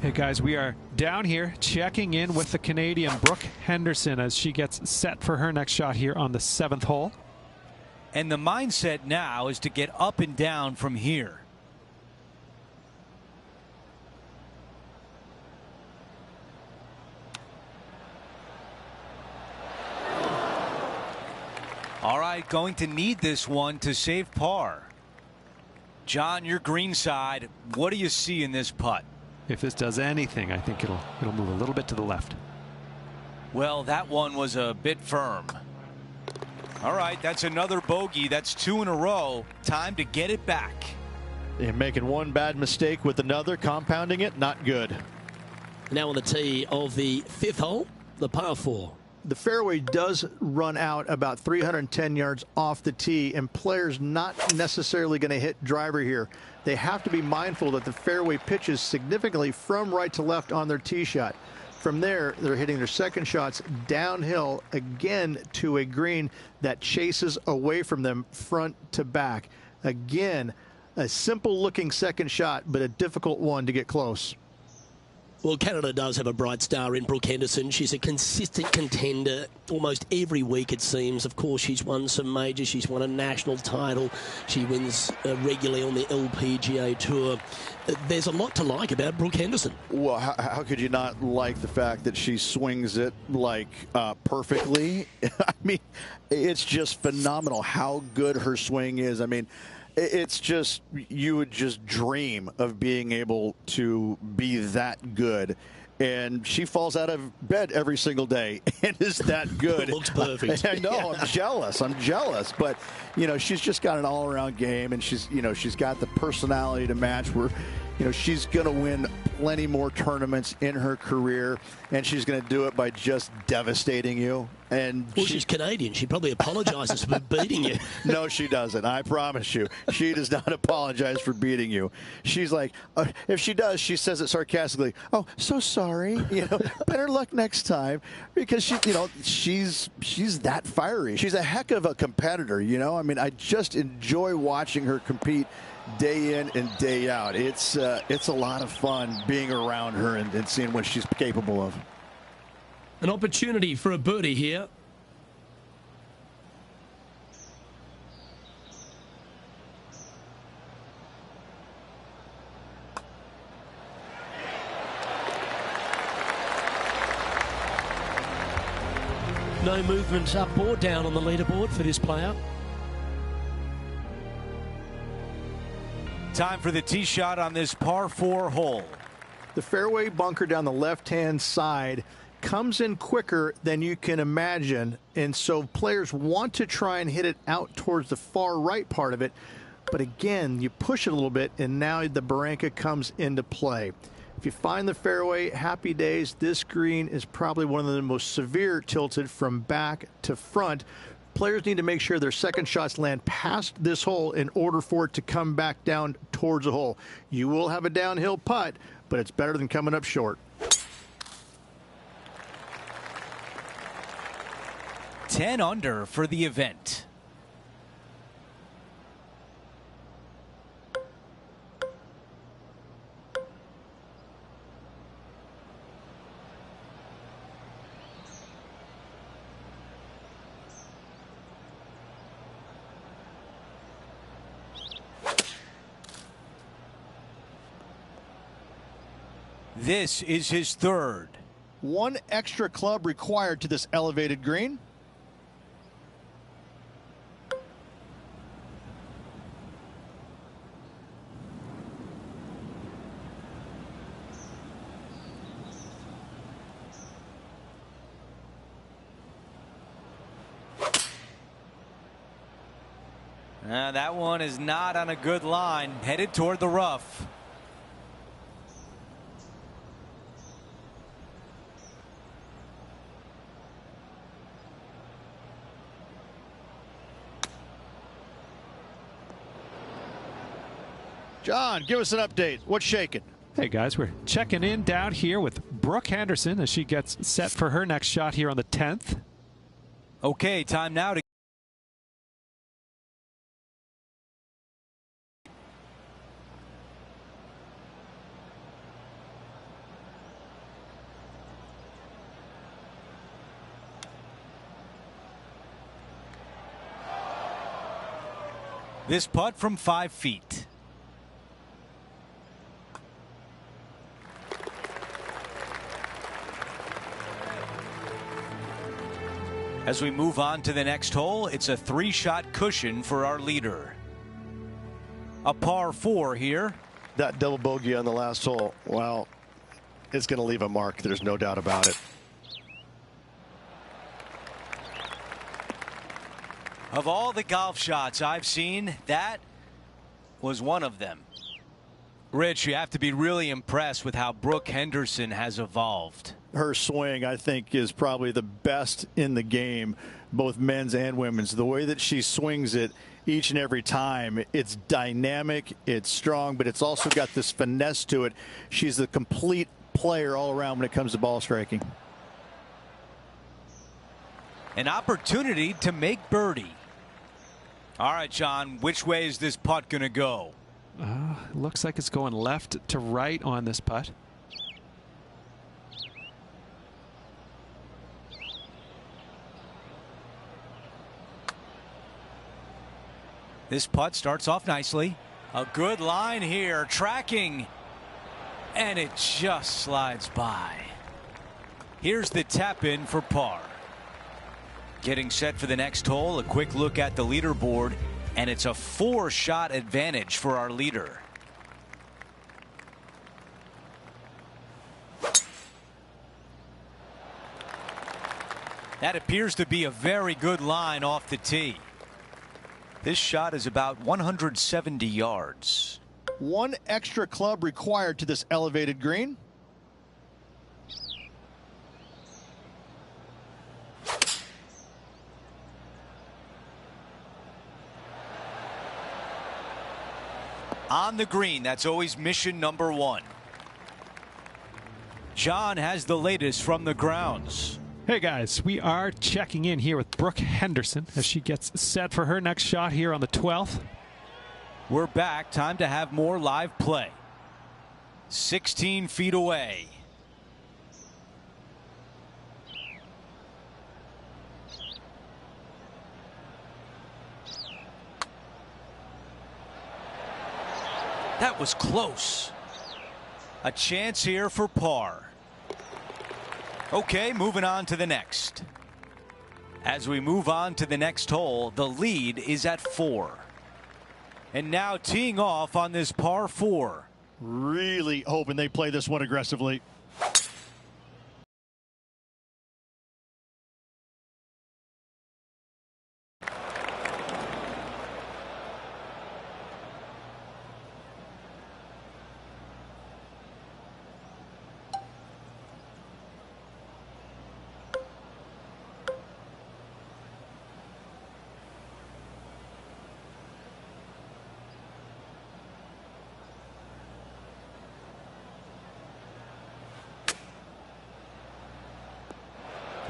Hey guys, we are down here checking in with the Canadian Brooke Henderson as she gets set for her next shot here on the 7th hole. And the mindset now is to get up and down from here. All right, going to need this one to save par. John, your green side, what do you see in this putt? If this does anything, I think it'll move a little bit to the left. Well, that one was a bit firm. All right, that's another bogey. That's 2 in a row. Time to get it back. And making one bad mistake with another, compounding it, not good. Now on the tee of the 5th hole, the par 4. The fairway does run out about 310 yards off the tee, and players not necessarily going to hit driver here. They have to be mindful that the fairway pitches significantly from right to left on their tee shot. From there, they're hitting their second shots downhill again to a green that chases away from them front to back. Again, a simple looking second shot, but a difficult one to get close. Well, Canada does have a bright star in Brooke Henderson. She's a consistent contender almost every week, it seems. Of course, she's won some majors. She's won a national title. She wins regularly on the LPGA Tour. There's a lot to like about Brooke Henderson. Well, how could you not like the fact that she swings it like perfectly? I mean, it's just phenomenal how good her swing is. I mean, it's just, you would just dream of being able to be that good. And she falls out of bed every single day and is that good. Looks perfect. I know. Yeah. I'm jealous. But, you know, she's just got an all-around game, and she's got the personality to match where, you know, she's going to win plenty more tournaments in her career, and she's going to do it by just devastating you. And well, she's Canadian. She probably apologizes for beating you. No, she doesn't. I promise you. She does not apologize for beating you. She's like, if she does, she says it sarcastically. Oh, so sorry. Better luck next time. Because she's that fiery. She's a heck of a competitor. I mean, I just enjoy watching her compete day in and day out. It's a lot of fun being around her and seeing what she's capable of. An opportunity for a birdie here. No movement up or down on the leaderboard for this player. Time for the tee shot on this par 4 hole. The fairway bunker down the left-hand side comes in quicker than you can imagine, and so players want to try and hit it out towards the far right part of it, but again, you push it a little bit, and now the barranca comes into play. If you find the fairway, happy days. This green is probably one of the most severe tilted from back to front. Players need to make sure their second shots land past this hole in order for it to come back down towards the hole. You will have a downhill putt, but it's better than coming up short. 10 under for the event. This is his third. One extra club required to this elevated green. That one is not on a good line, headed toward the rough. John, give us an update. What's shaking? Hey guys, we're checking in down here with Brooke Henderson as she gets set for her next shot here on the 10th. Okay, time now to this putt from 5 feet. As we move on to the next hole, it's a 3-shot cushion for our leader. A par 4 here. That double bogey on the last hole, well, it's going to leave a mark. There's no doubt about it. Of all the golf shots I've seen, that was one of them. Rich, you have to be really impressed with how Brooke Henderson has evolved. Her swing, I think, is probably the best in the game, both men's and women's. The way that she swings it each and every time, it's dynamic, it's strong, but it's also got this finesse to it. She's a complete player all around when it comes to ball striking. An opportunity to make birdie. All right, John, which way is this putt going to go? Looks like it's going left to right on this putt. This putt starts off nicely. A good line here, tracking, and it just slides by. Here's the tap in for par. Getting set for the next hole, a quick look at the leaderboard, and it's a 4-shot advantage for our leader. That appears to be a very good line off the tee. This shot is about 170 yards. One extra club required to this elevated green. On the green, that's always mission number one. John has the latest from the grounds. Hey guys, we are checking in here with Brooke Henderson as she gets set for her next shot here on the 12th. We're back. Time to have more live play. 16 feet away. That was close. A chance here for par. Okay, moving on to the next. As we move on to the next hole, the lead is at 4. And now teeing off on this par 4. Really hoping they play this one aggressively.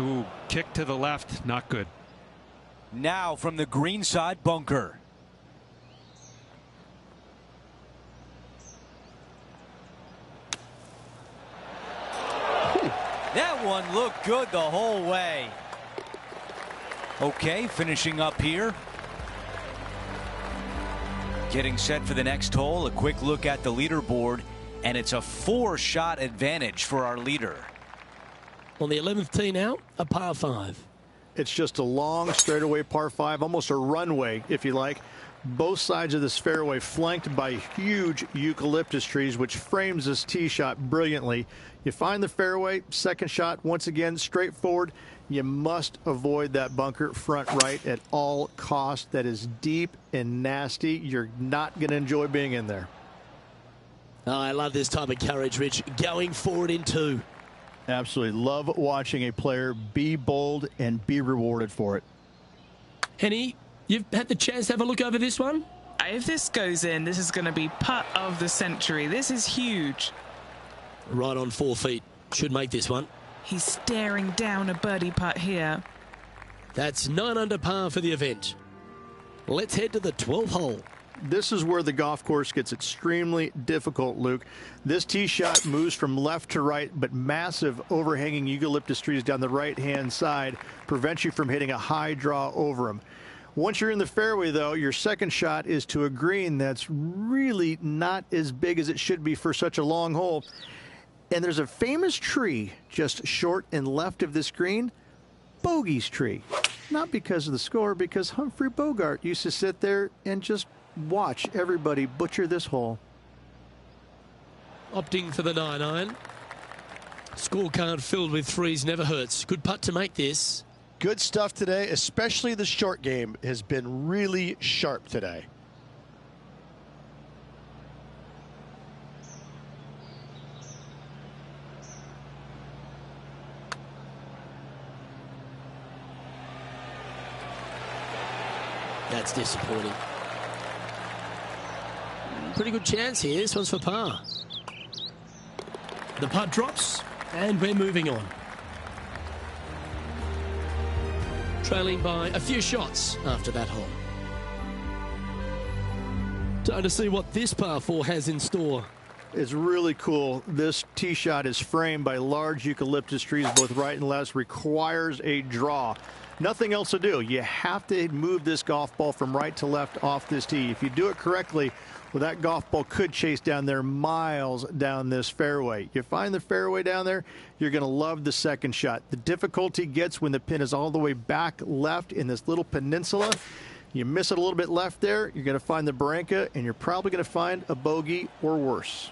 Ooh, kick to the left, not good. Now from the greenside bunker. That one looked good the whole way. Okay, finishing up here. Getting set for the next hole. A quick look at the leaderboard, and it's a 4-shot advantage for our leader. On the 11th tee now, a par 5. It's just a long straightaway par 5, almost a runway, if you like. Both sides of this fairway flanked by huge eucalyptus trees, which frames this tee shot brilliantly. You find the fairway, second shot, once again, straightforward. You must avoid that bunker front right at all costs. That is deep and nasty. You're not going to enjoy being in there. Oh, I love this type of courage, Rich. Going forward in 2. Absolutely love watching a player be bold and be rewarded for it. Henny, you've had the chance to have a look over this one? If this goes in, this is going to be putt of the century. This is huge. Right on 4 feet. Should make this one. He's staring down a birdie putt here. That's 9 under par for the event. Let's head to the 12th hole. This is where the golf course gets extremely difficult, Luke. This tee shot moves from left to right, but massive overhanging eucalyptus trees down the right-hand side prevent you from hitting a high draw over them. Once you're in the fairway, though, your second shot is to a green that's really not as big as it should be for such a long hole. And there's a famous tree just short and left of this green, Bogey's tree. Not because of the score, because Humphrey Bogart used to sit there and just watch everybody butcher this hole. Opting for the 9-iron. Scorecard filled with 3s never hurts. Good putt to make this. Good stuff today, especially the short game has been really sharp today. That's disappointing. Pretty good chance here. This one's for par. The putt drops, and we're moving on. Trailing by a few shots after that hole. Time to see what this par 4 has in store. It's really cool. This tee shot is framed by large eucalyptus trees, both right and left. Requires a draw. Nothing else to do. You have to move this golf ball from right to left off this tee. If you do it correctly, well, that golf ball could chase down there miles down this fairway. You find the fairway down there, you're going to love the second shot. The difficulty gets when the pin is all the way back left in this little peninsula. You miss it a little bit left there, you're going to find the barranca, and you're probably going to find a bogey or worse.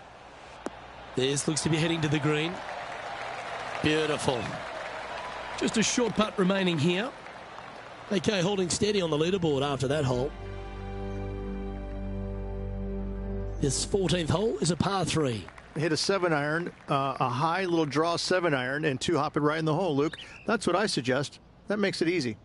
This looks to be heading to the green. Beautiful. Just a short putt remaining here. Okay, holding steady on the leaderboard after that hole. This 14th hole is a par 3. Hit a 7-iron, a high little draw 7-iron, and 2 hop it right in the hole, Luke. That's what I suggest. That makes it easy.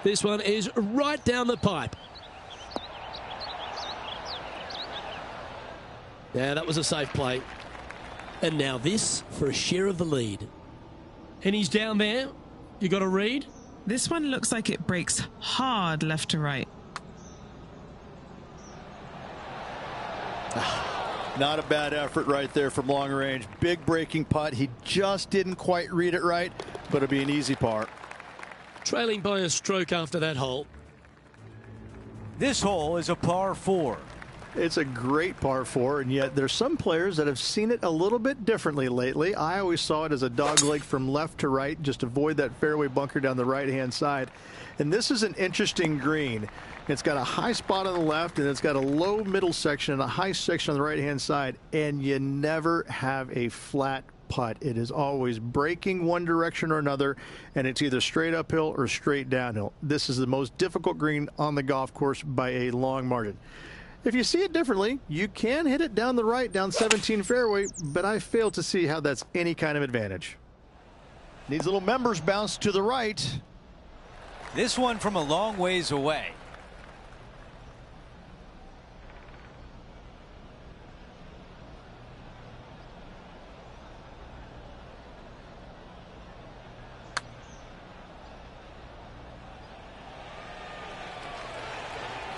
This one is right down the pipe. Yeah, that was a safe play. And now this for a share of the lead. And he's down there. You got a read? This one looks like it breaks hard left to right. Not a bad effort right there from long range. Big breaking putt. He just didn't quite read it right, but it'll be an easy par. Trailing by a stroke after that hole. This hole is a par 4. It's a great par 4, and yet there's some players that have seen it a little bit differently lately. I always saw it as a dogleg from left to right. Just avoid that fairway bunker down the right-hand side. And this is an interesting green. It's got a high spot on the left, and it's got a low middle section and a high section on the right-hand side, and you never have a flat putt. It is always breaking one direction or another, and it's either straight uphill or straight downhill. This is the most difficult green on the golf course by a long margin. If you see it differently, you can hit it down the right, down 17 fairway, but I fail to see how that's any kind of advantage. Needs a little members bounce to the right. This one from a long ways away.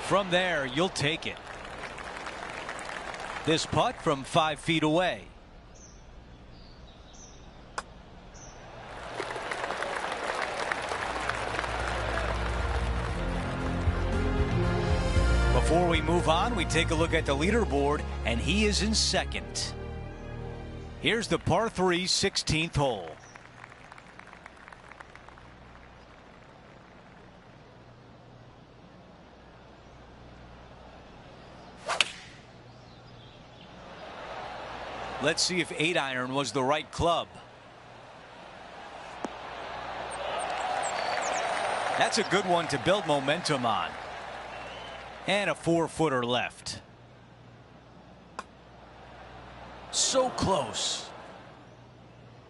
From there, you'll take it. This putt from 5 feet away. Before we move on, we take a look at the leaderboard, and he is in second. Here's the par 3 16th hole. Let's see if 8-iron was the right club. That's a good one to build momentum on. And a 4-footer left. So close.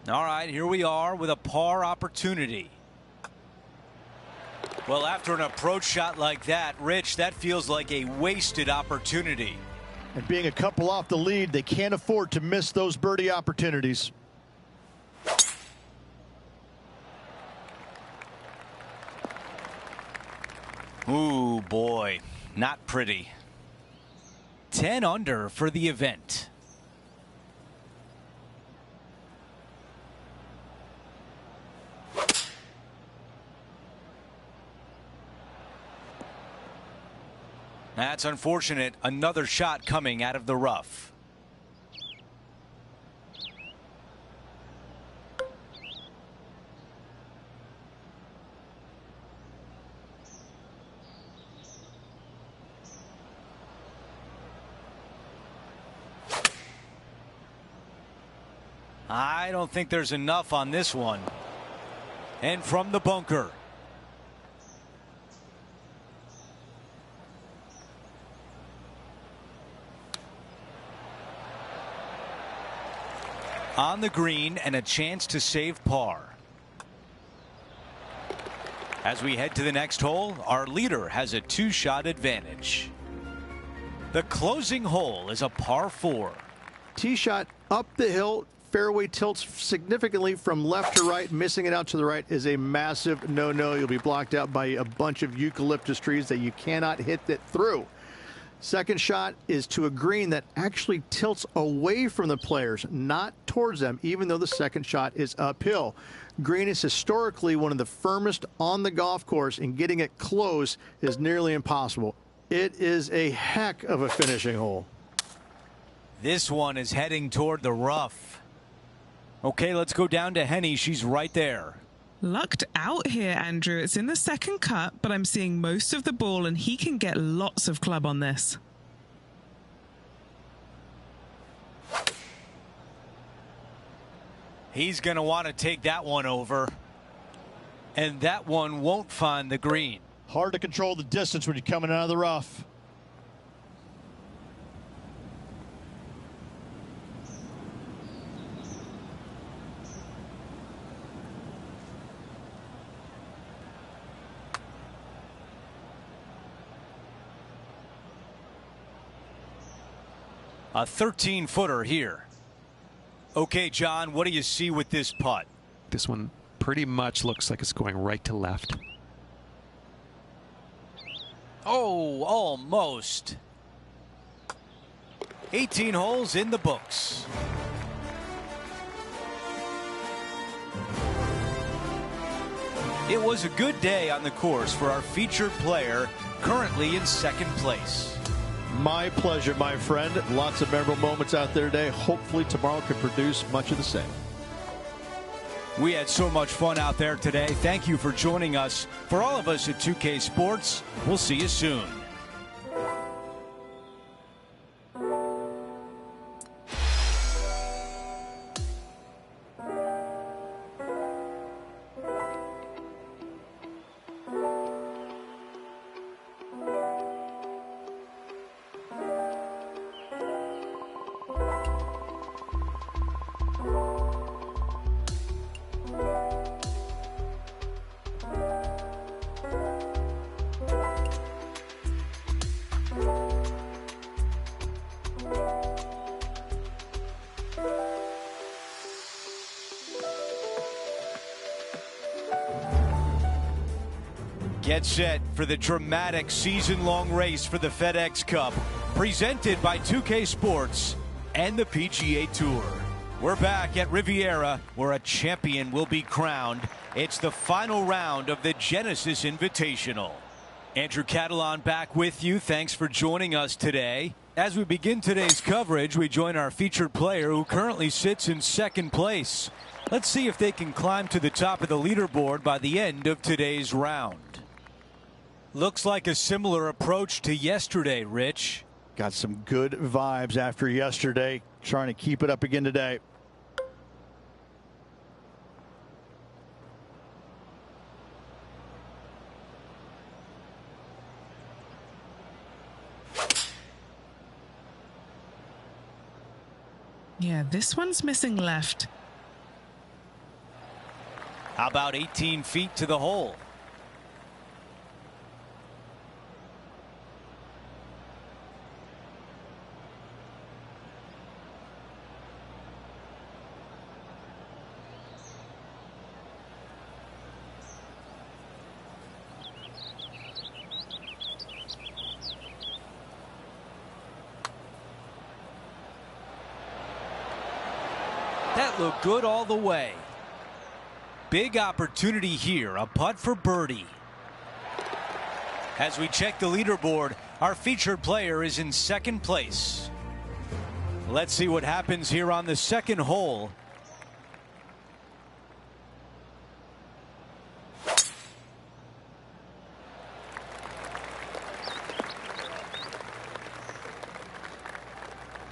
All right, here we are with a par opportunity. Well, after an approach shot like that, Rich, that feels like a wasted opportunity. And being a couple off the lead, they can't afford to miss those birdie opportunities. Ooh, boy, not pretty. 10 under for the event. That's unfortunate. Another shot coming out of the rough. I don't think there's enough on this one. And from the bunker. On the green and a chance to save par. As we head to the next hole, our leader has a 2-shot advantage. The closing hole is a par 4. Tee shot up the hill. Fairway tilts significantly from left to right. Missing it out to the right is a massive no-no. You'll be blocked out by a bunch of eucalyptus trees that you cannot hit it through. Second shot is to a green that actually tilts away from the players, not towards them, even though the second shot is uphill. Green is historically one of the firmest on the golf course, and getting it close is nearly impossible. It is a heck of a finishing hole. This one is heading toward the rough. Okay, let's go down to Henny. She's right there. Lucked out here, Andrew. It's in the second cut, but I'm seeing most of the ball, and he can get lots of club on this. He's going to want to take that one over. And that one won't find the green. Hard to control the distance when you're coming out of the rough. A 13-footer here. Okay, John, what do you see with this putt? This one pretty much looks like it's going right to left. Oh, almost. 18 holes in the books. It was a good day on the course for our featured player, currently in second place. My pleasure, my friend. Lots of memorable moments out there today. Hopefully tomorrow can produce much of the same. We had so much fun out there today. Thank you for joining us. For all of us at 2K Sports, we'll see you soon. Get set for the dramatic season-long race for the FedEx Cup, presented by 2K Sports and the PGA Tour. We're back at Riviera, where a champion will be crowned. It's the final round of the Genesis Invitational. Andrew Catalan back with you. Thanks for joining us today. As we begin today's coverage, we join our featured player who currently sits in second place. Let's see if they can climb to the top of the leaderboard by the end of today's round. Looks like a similar approach to yesterday, Rich. Got some good vibes after yesterday. Trying to keep it up again today. Yeah, this one's missing left. How about 18 feet to the hole? That looked good all the way. Big opportunity here, a putt for birdie. As we check the leaderboard, our featured player is in second place. Let's see what happens here on the second hole.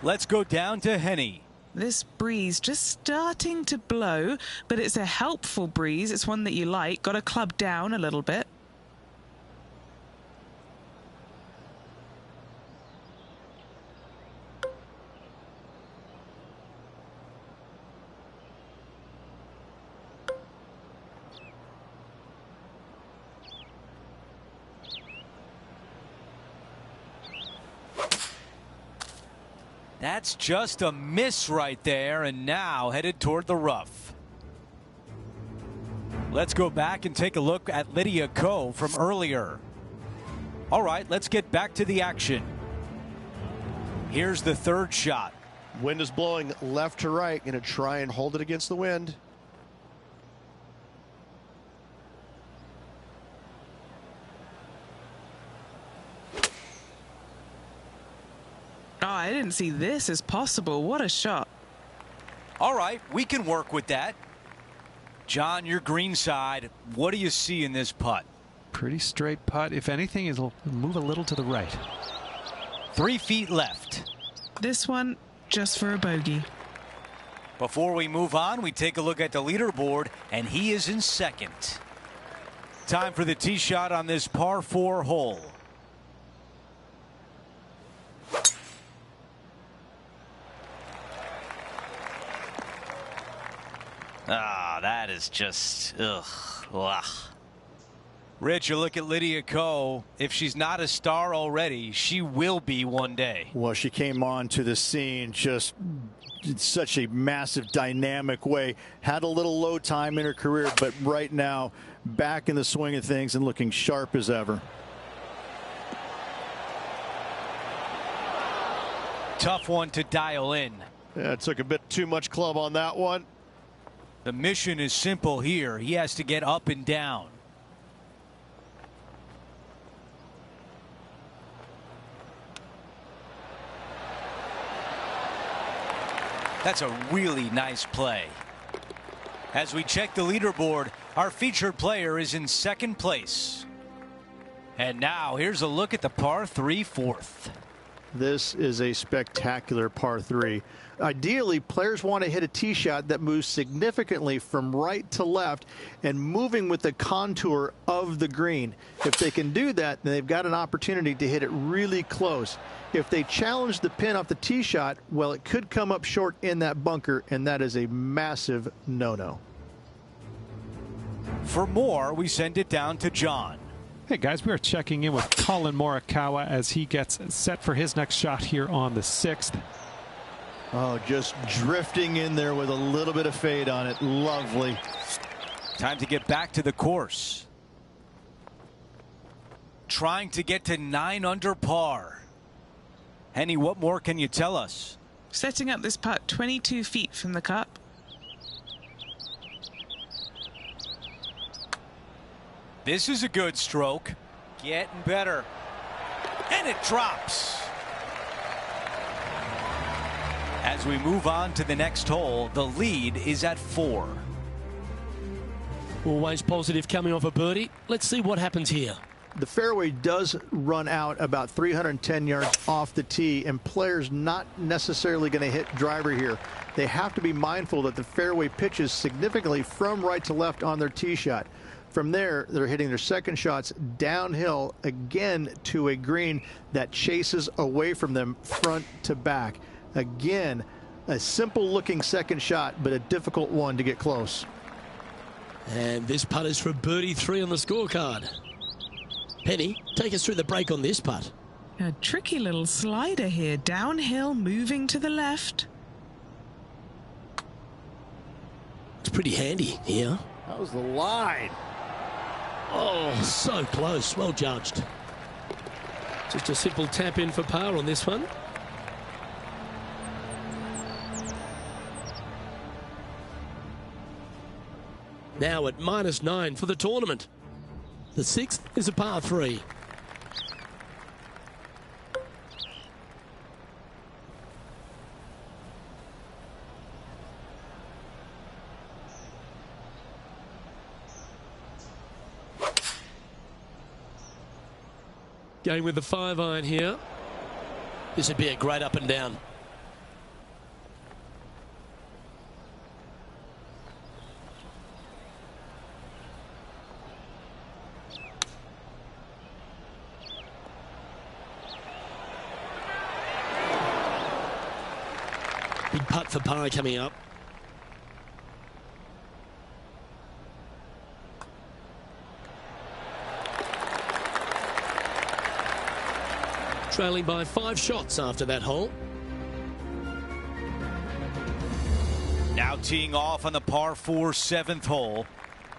Let's go down to Henny. This breeze just starting to blow, but it's a helpful breeze. It's one that you like. Got to club down a little bit. That's just a miss right there, and now headed toward the rough. Let's go back and take a look at Lydia Ko from earlier. All right, let's get back to the action. Here's the third shot. Wind is blowing left to right. Going to try and hold it against the wind. Oh, I didn't see this as possible. What a shot. All right, we can work with that. John, your green side, what do you see in this putt? Pretty straight putt. If anything, it'll move a little to the right. 3 feet left. This one just for a bogey. Before we move on, we take a look at the leaderboard, and he is in second. Time for the tee shot on this par 4 hole. Ah, that is just, ugh. Ugh. Rich, you look at Lydia Ko. If she's not a star already, she will be one day. Well, she came on to the scene just in such a massive, dynamic way. Had a little low time in her career, but right now, back in the swing of things and looking sharp as ever. Tough one to dial in. Yeah, it took a bit too much club on that one. The mission is simple here. He has to get up and down. That's a really nice play. As we check the leaderboard, our featured player is in second place. And now here's a look at the par 3 fourth. This is a spectacular par 3. Ideally, players want to hit a tee shot that moves significantly from right to left and moving with the contour of the green. If they can do that, then they've got an opportunity to hit it really close. If they challenge the pin off the tee shot, well, it could come up short in that bunker, and that is a massive no-no. For more, we send it down to John. Hey guys, we are checking in with Colin Morikawa as he gets set for his next shot here on the 6th. Oh, just drifting in there with a little bit of fade on it. Lovely. Time to get back to the course. Trying to get to 9 under par. Henny, what more can you tell us? Setting up this putt 22 feet from the cup. This is a good stroke. Getting better. And it drops. As we move on to the next hole, the lead is at 4. Always positive coming off a birdie. Let's see what happens here. The fairway does run out about 310 yards off the tee, and players not necessarily going to hit driver here. They have to be mindful that the fairway pitches significantly from right to left on their tee shot. From there, they're hitting their second shots downhill again to a green that chases away from them front to back. Again, a simple looking second shot, but a difficult one to get close. And this putt is for birdie 3 on the scorecard. Penny, take us through the break on this putt. A tricky little slider here, downhill, moving to the left. It's pretty handy here. That was the line. Oh, so close. Well judged. Just a simple tap in for par on this one. Now at -9 for the tournament. The 6th is a par 3. Going with the 5-iron here. This would be a great up and down. Big putt for par coming up. Trailing by 5 shots after that hole. Now teeing off on the par 4 7th hole.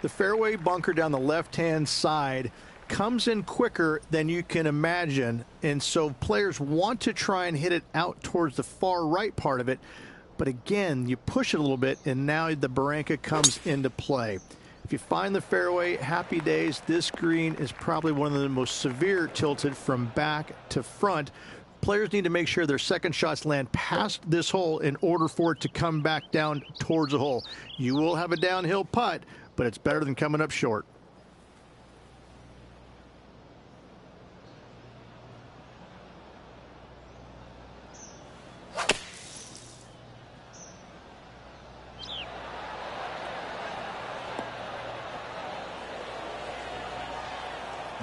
The fairway bunker down the left-hand side comes in quicker than you can imagine, and so players want to try and hit it out towards the far right part of it, but again, you push it a little bit, and now the barranca comes into play. If you find the fairway, happy days. This green is probably one of the most severe tilted from back to front. Players need to make sure their second shots land past this hole in order for it to come back down towards the hole. You will have a downhill putt, but it's better than coming up short.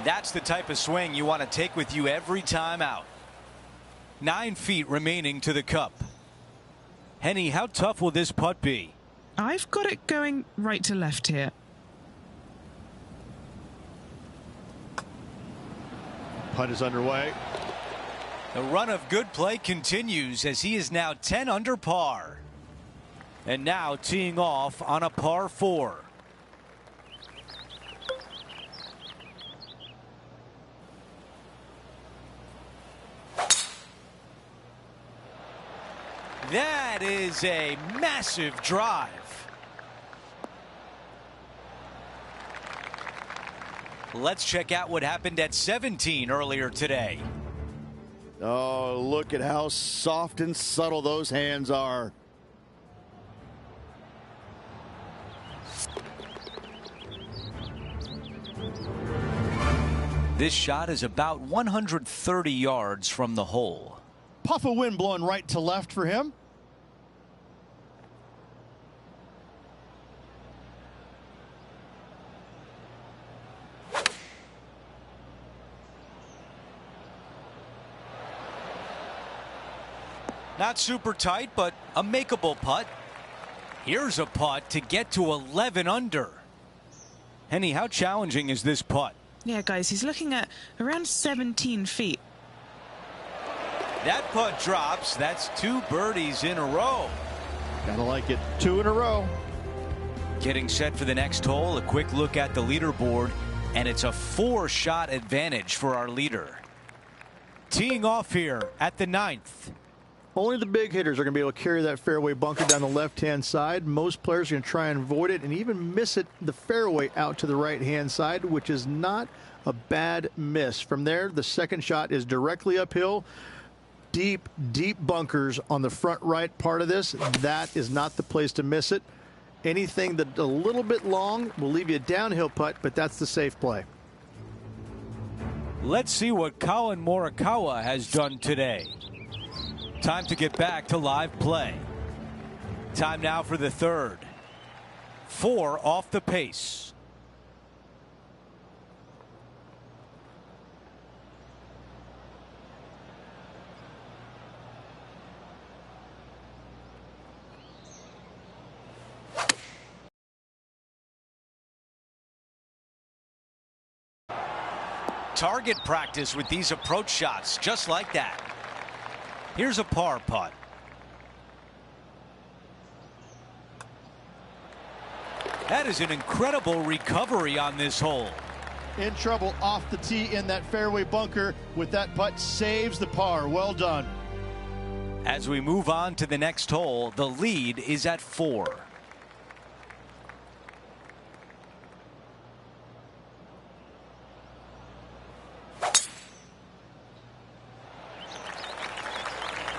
That's the type of swing you want to take with you every time out. 9 feet remaining to the cup. Henny, how tough will this putt be? I've got it going right to left here. Putt is underway. The run of good play continues as he is now 10 under par. And now teeing off on a par 4. That is a massive drive. Let's check out what happened at 17 earlier today. Oh, look at how soft and subtle those hands are. This shot is about 130 yards from the hole. Puff of wind blowing right to left for him. Not super tight, but a makeable putt. Here's a putt to get to 11 under. Henny, how challenging is this putt? Yeah, guys, he's looking at around 17 feet. That putt drops. That's 2 birdies in a row. Gotta like it. 2 in a row. Getting set for the next hole. A quick look at the leaderboard, and it's a 4-shot advantage for our leader. Teeing off here at the 9th. Only the big hitters are going to be able to carry that fairway bunker down the left-hand side. Most players are going to try and avoid it and even miss it the fairway out to the right-hand side, which is not a bad miss. From there, the second shot is directly uphill. Deep, deep bunkers on the front right part of this. That is not the place to miss it. Anything that a little bit long will leave you a downhill putt, but that's the safe play. Let's see what Colin Morikawa has done today. Time to get back to live play. Time now for the 3rd. 4 off the pace. Target practice with these approach shots, just like that. Here's a par putt. That is an incredible recovery on this hole. In trouble off the tee in that fairway bunker with that putt, saves the par. Well done. As we move on to the next hole, the lead is at 4.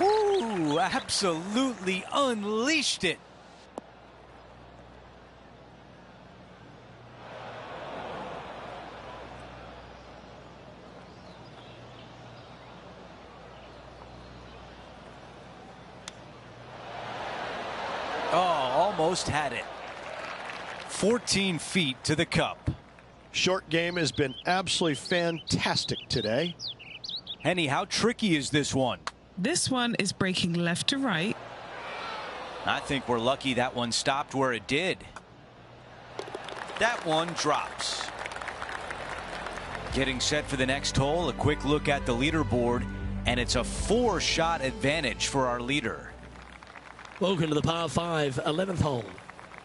Ooh, absolutely unleashed it. Oh, almost had it. 14 feet to the cup. Short game has been absolutely fantastic today. Henny, how tricky is this one? This one is breaking left to right. I think we're lucky that one stopped where it did. That one drops. Getting set for the next hole, a quick look at the leaderboard, and it's a 4-shot advantage for our leader. Welcome to the par 5, 11th hole.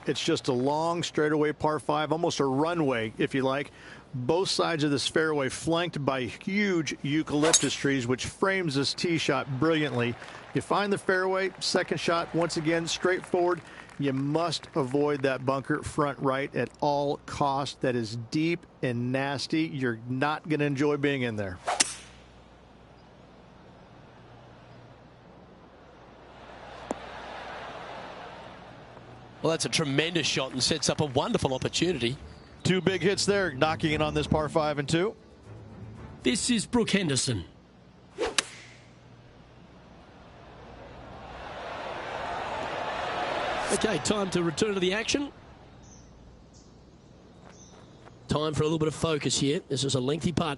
It's just a long straightaway par 5, almost a runway, if you like. Both sides of this fairway flanked by huge eucalyptus trees, which frames this tee shot brilliantly. You find the fairway, second shot, once again, straightforward. You must avoid that bunker front right at all costs. That is deep and nasty. You're not going to enjoy being in there. Well, that's a tremendous shot and sets up a wonderful opportunity. 2 big hits there, knocking in on this par 5 and 2. This is Brooke Henderson. Okay, time to return to the action. Time for a little bit of focus here. This is a lengthy putt.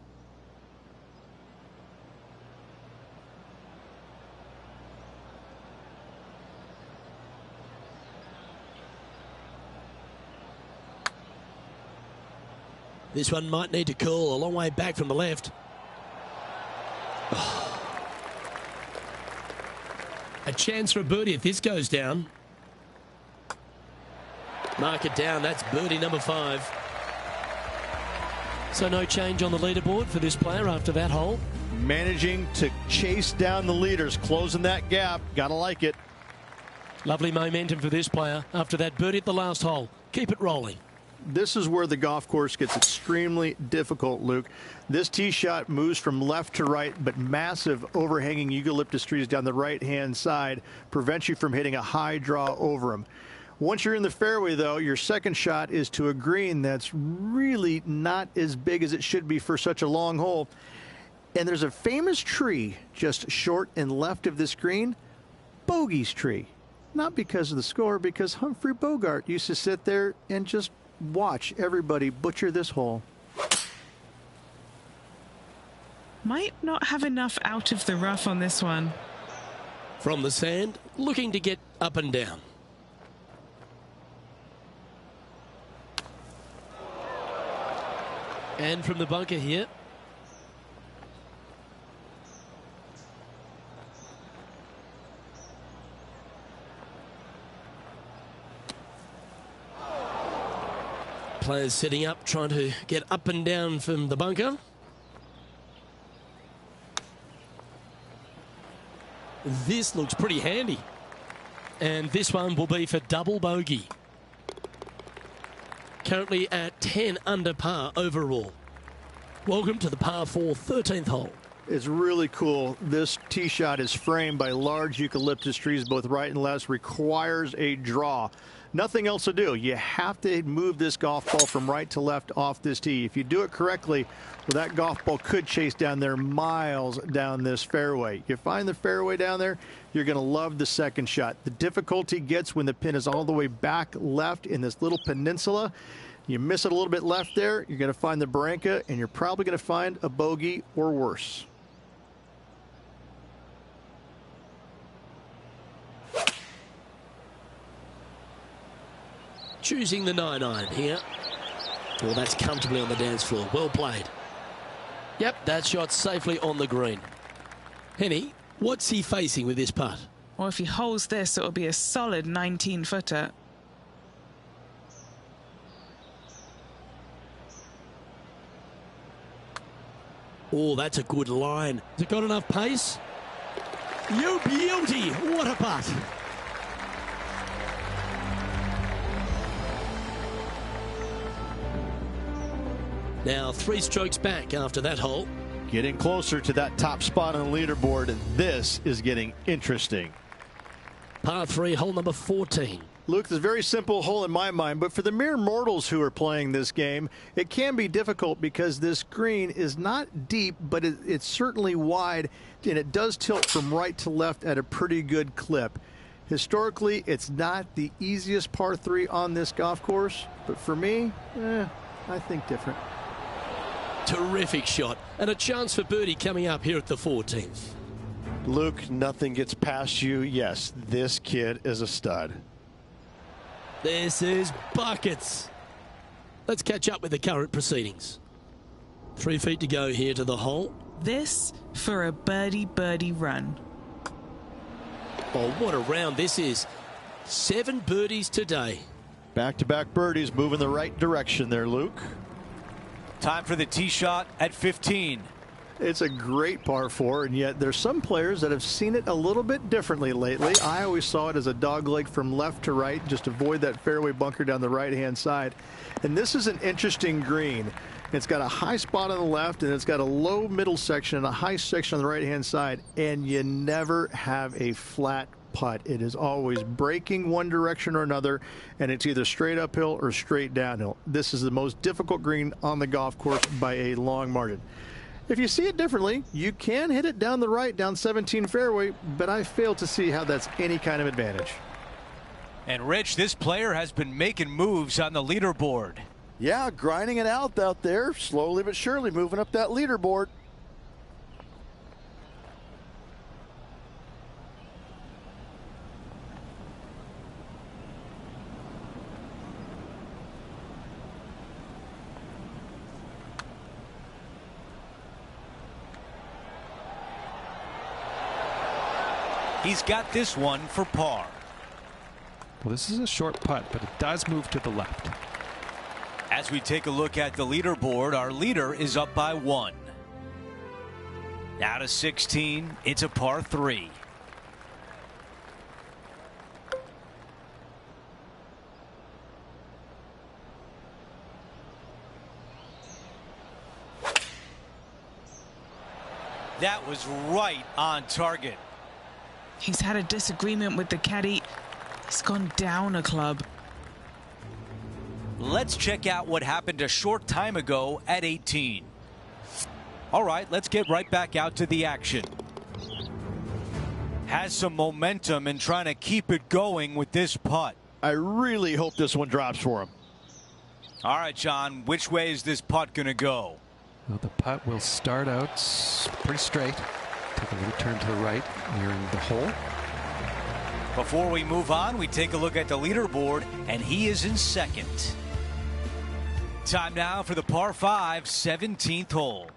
This one might need to curl a long way back from the left. Oh. A chance for a birdie if this goes down. Mark it down. That's birdie number 5. So no change on the leaderboard for this player after that hole. Managing to chase down the leaders, closing that gap. Gotta like it. Lovely momentum for this player after that birdie at the last hole. Keep it rolling. This is where the golf course gets extremely difficult, Luke. This tee shot moves from left to right, but massive overhanging eucalyptus trees down the right-hand side prevents you from hitting a high draw over them. Once you're in the fairway, though, your second shot is to a green that's really not as big as it should be for such a long hole. And there's a famous tree just short and left of this green, Bogey's tree. Not because of the score, because Humphrey Bogart used to sit there and just watch everybody butcher this hole. Might not have enough out of the rough on this one. From the sand, looking to get up and down. And from the bunker here. Players sitting up, trying to get up and down from the bunker. This looks pretty handy. And this one will be for double bogey. Currently at 10 under par overall. Welcome to the par 4 13th hole. It's really cool. This tee shot is framed by large eucalyptus trees, both right and left, requires a draw. Nothing else to do. You have to move this golf ball from right to left off this tee. If you do it correctly, well, that golf ball could chase down there miles down this fairway. You find the fairway down there, you're going to love the second shot. The difficulty gets when the pin is all the way back left in this little peninsula. You miss it a little bit left there, you're going to find the barranca, and you're probably going to find a bogey or worse. Choosing the 9-iron here. Well, that's comfortably on the dance floor. Well played. Yep, that shot safely on the green. Henny, what's he facing with this putt? Well, if he holds this, it'll be a solid 19-footer. Oh, that's a good line. Has it got enough pace? You beauty! What a putt! Now 3 strokes back after that hole. Getting closer to that top spot on the leaderboard, and this is getting interesting. Par 3, hole number 14. Luke, this is a very simple hole in my mind, but for the mere mortals who are playing this game, it can be difficult because this green is not deep, but it's certainly wide, and it does tilt from right to left at a pretty good clip. Historically, it's not the easiest par 3 on this golf course, but for me, I think different. Terrific shot, and a chance for birdie coming up here at the 14th. Luke, nothing gets past you. Yes, this kid is a stud. This is buckets. Let's catch up with the current proceedings. 3 feet to go here to the hole. This for a birdie run. Oh, what a round this is. 7 birdies today. Back-to-back birdies, moving the right direction there, Luke. Time for the tee shot at 15. It's a great par 4, and yet there's some players that have seen it a little bit differently lately. I always saw it as a dogleg from left to right, just avoid that fairway bunker down the right-hand side. And this is an interesting green. It's got a high spot on the left, and it's got a low middle section and a high section on the right-hand side, and you never have a flat putt. It is always breaking one direction or another, and it's either straight uphill or straight downhill. This is the most difficult green on the golf course by a long margin. If you see it differently, you can hit it down the right, down 17 fairway, but I fail to see how that's any kind of advantage. And Rich, this player has been making moves on the leaderboard. Yeah, grinding it out there, slowly but surely moving up that leaderboard. He's got this one for par. Well, this is a short putt, but it does move to the left. As we take a look at the leaderboard, our leader is up by 1. Out of 16, it's a par 3. That was right on target. He's had a disagreement with the caddy. He's gone down a club. Let's check out what happened a short time ago at 18. All right, let's get right back out to the action. Has some momentum and trying to keep it going with this putt. I really hope this one drops for him. All right, John, which way is this putt going to go? Well, the putt will start out pretty straight. Take a little turn to the right, nearing the hole. Before we move on, we take a look at the leaderboard, and he is in second. Time now for the par 5 17th hole.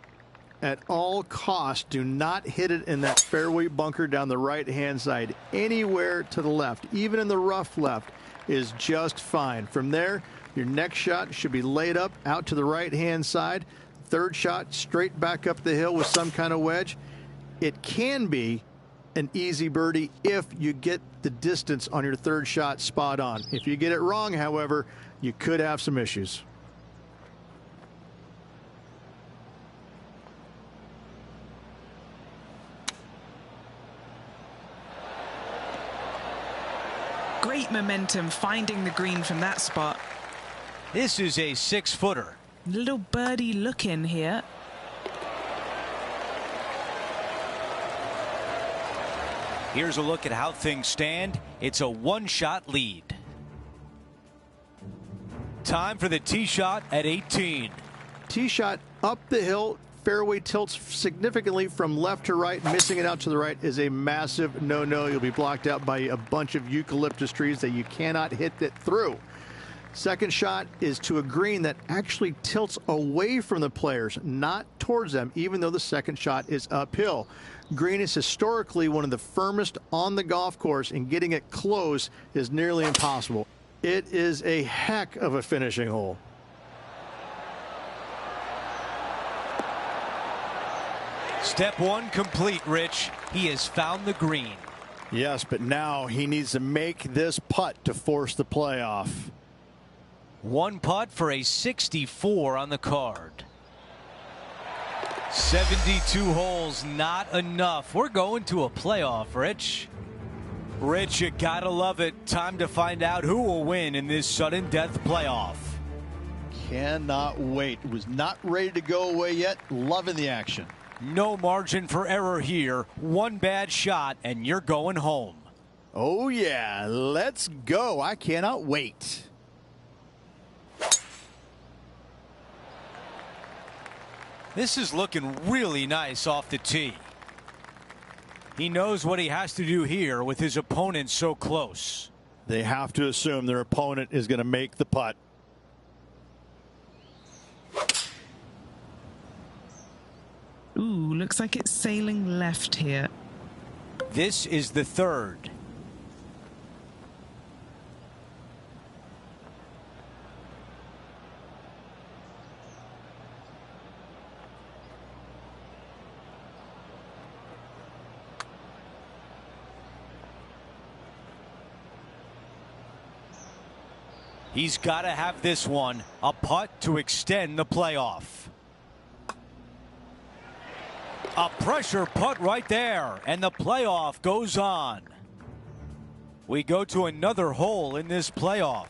At all costs, do not hit it in that fairway bunker down the right-hand side. Anywhere to the left, even in the rough left, is just fine. From there, your next shot should be laid up out to the right-hand side. Third shot, straight back up the hill with some kind of wedge. It can be an easy birdie if you get the distance on your third shot spot on. If you get it wrong, however, you could have some issues. Great momentum finding the green from that spot. This is a 6-footer. Little birdie look in here. Here's a look at how things stand. It's a 1-shot lead. Time for the tee shot at 18. Tee shot up the hill. Fairway tilts significantly from left to right. Missing it out to the right is a massive no-no. You'll be blocked out by a bunch of eucalyptus trees that you cannot hit it through. Second shot is to a green that actually tilts away from the players, not towards them, even though the second shot is uphill. Green is historically one of the firmest on the golf course, and getting it close is nearly impossible. It is a heck of a finishing hole. Step 1 complete, Rich. He has found the green. Yes, but now he needs to make this putt to force the playoff. One putt for a 64 on the card. 72 holes, not enough. We're going to a playoff, Rich. Rich, you gotta love it. Time to find out who will win in this sudden death playoff. Cannot wait. Was not ready to go away yet. Loving the action. No margin for error here. One bad shot and you're going home. Oh yeah, let's go. I cannot wait. This is looking really nice off the tee. He knows what he has to do here with his opponent so close. They have to assume their opponent is going to make the putt. Ooh, looks like it's sailing left here. This is the third. He's got to have this one, a putt to extend the playoff. A pressure putt right there, and the playoff goes on. We go to another hole in this playoff.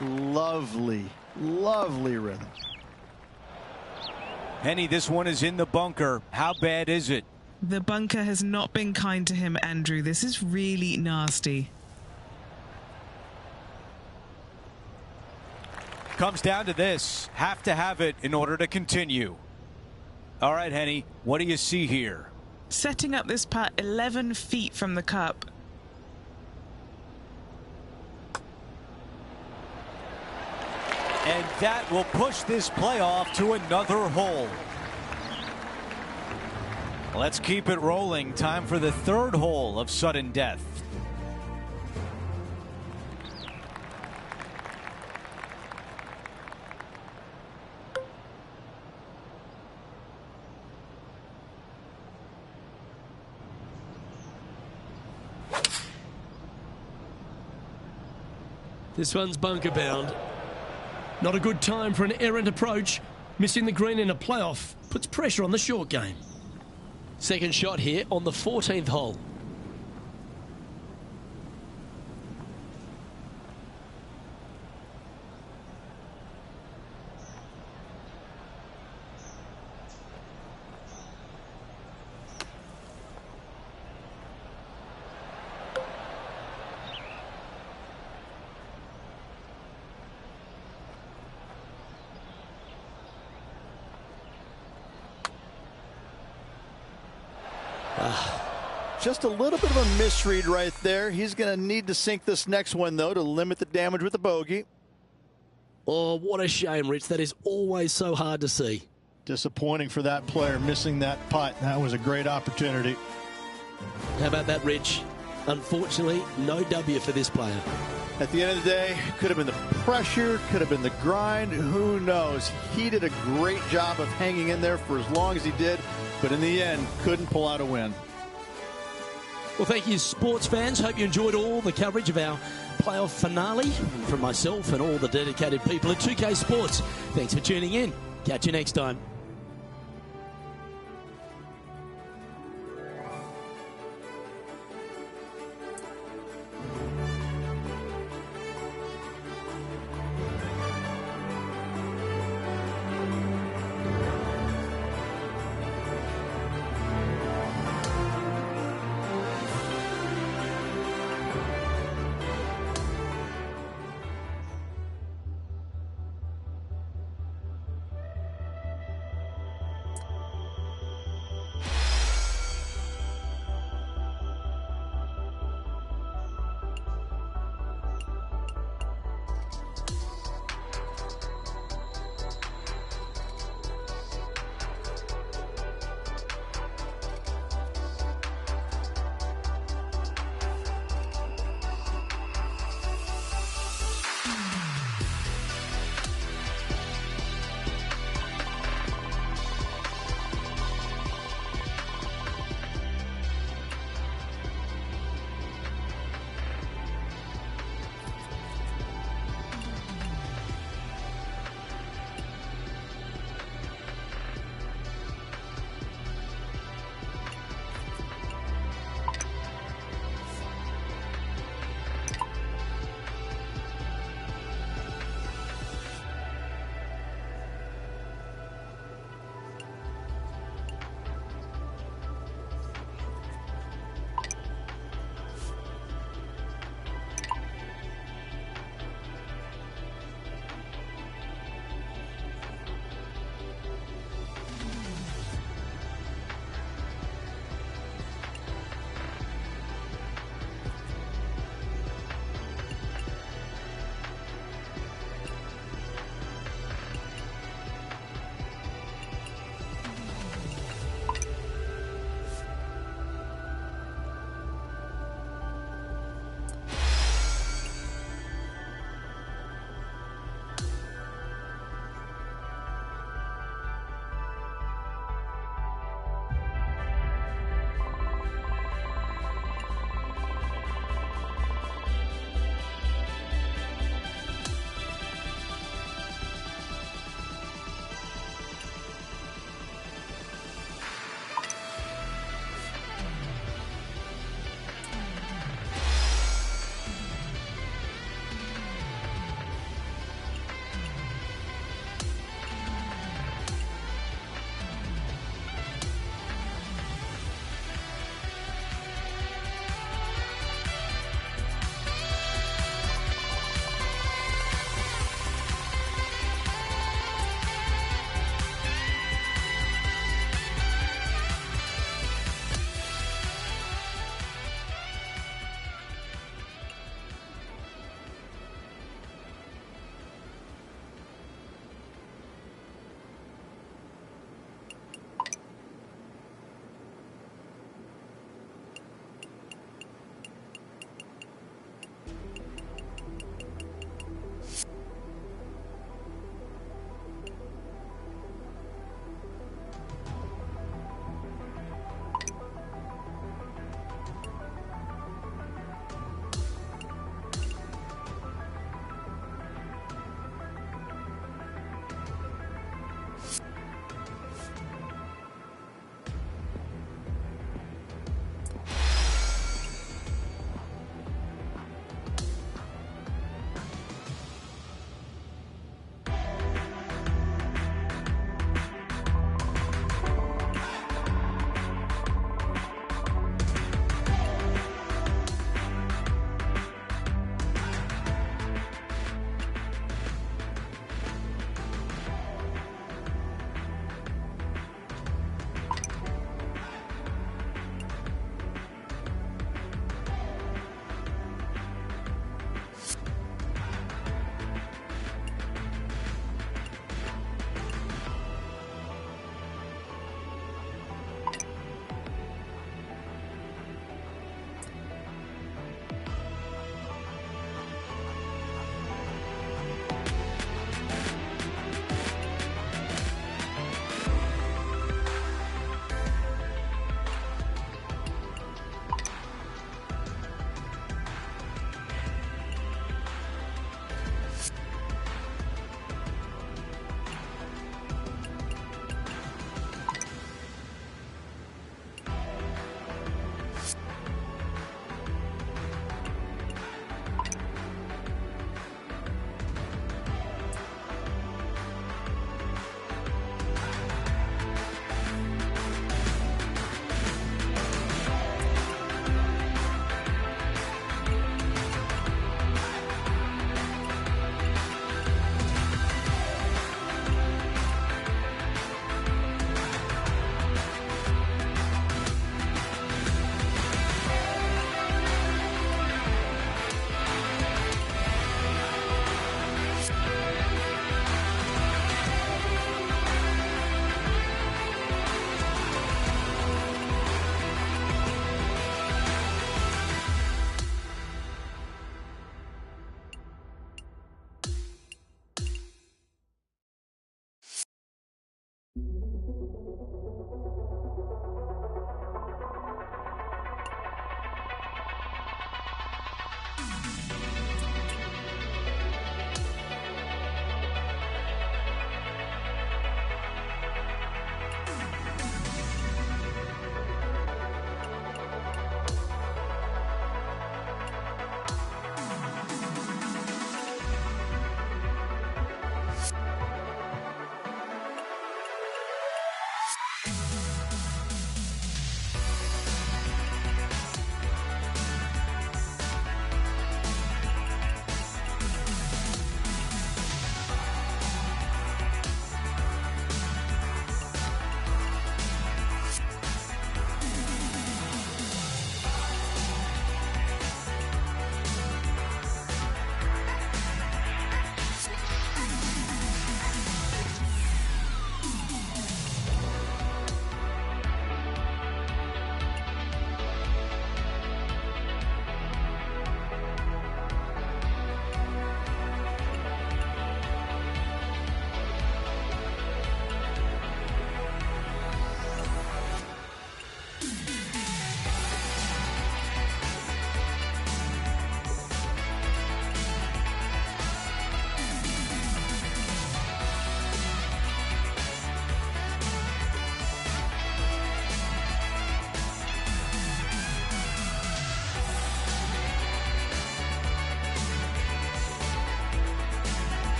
Lovely, lovely rhythm. Henny, this one is in the bunker. How bad is it? The bunker has not been kind to him, Andrew. This is really nasty. Comes down to this. Have to have it in order to continue. All right, Henny, what do you see here? Setting up this putt 11 feet from the cup. And that will push this playoff to another hole. Let's keep it rolling. Time for the third hole of sudden death. This one's bunker bound. Not a good time for an errant approach. Missing the green in a playoff puts pressure on the short game. Second shot here on the 14th hole. Just a little bit of a misread right there. He's going to need to sink this next one, though, to limit the damage with the bogey. Oh, what a shame, Rich. That is always so hard to see. Disappointing for that player missing that putt. That was a great opportunity. How about that, Rich? Unfortunately, no W for this player. At the end of the day, could have been the pressure, could have been the grind. Who knows? He did a great job of hanging in there for as long as he did, but in the end, couldn't pull out a win. Well, thank you, sports fans. Hope you enjoyed all the coverage of our playoff finale from myself and all the dedicated people at 2K Sports. Thanks for tuning in. Catch you next time.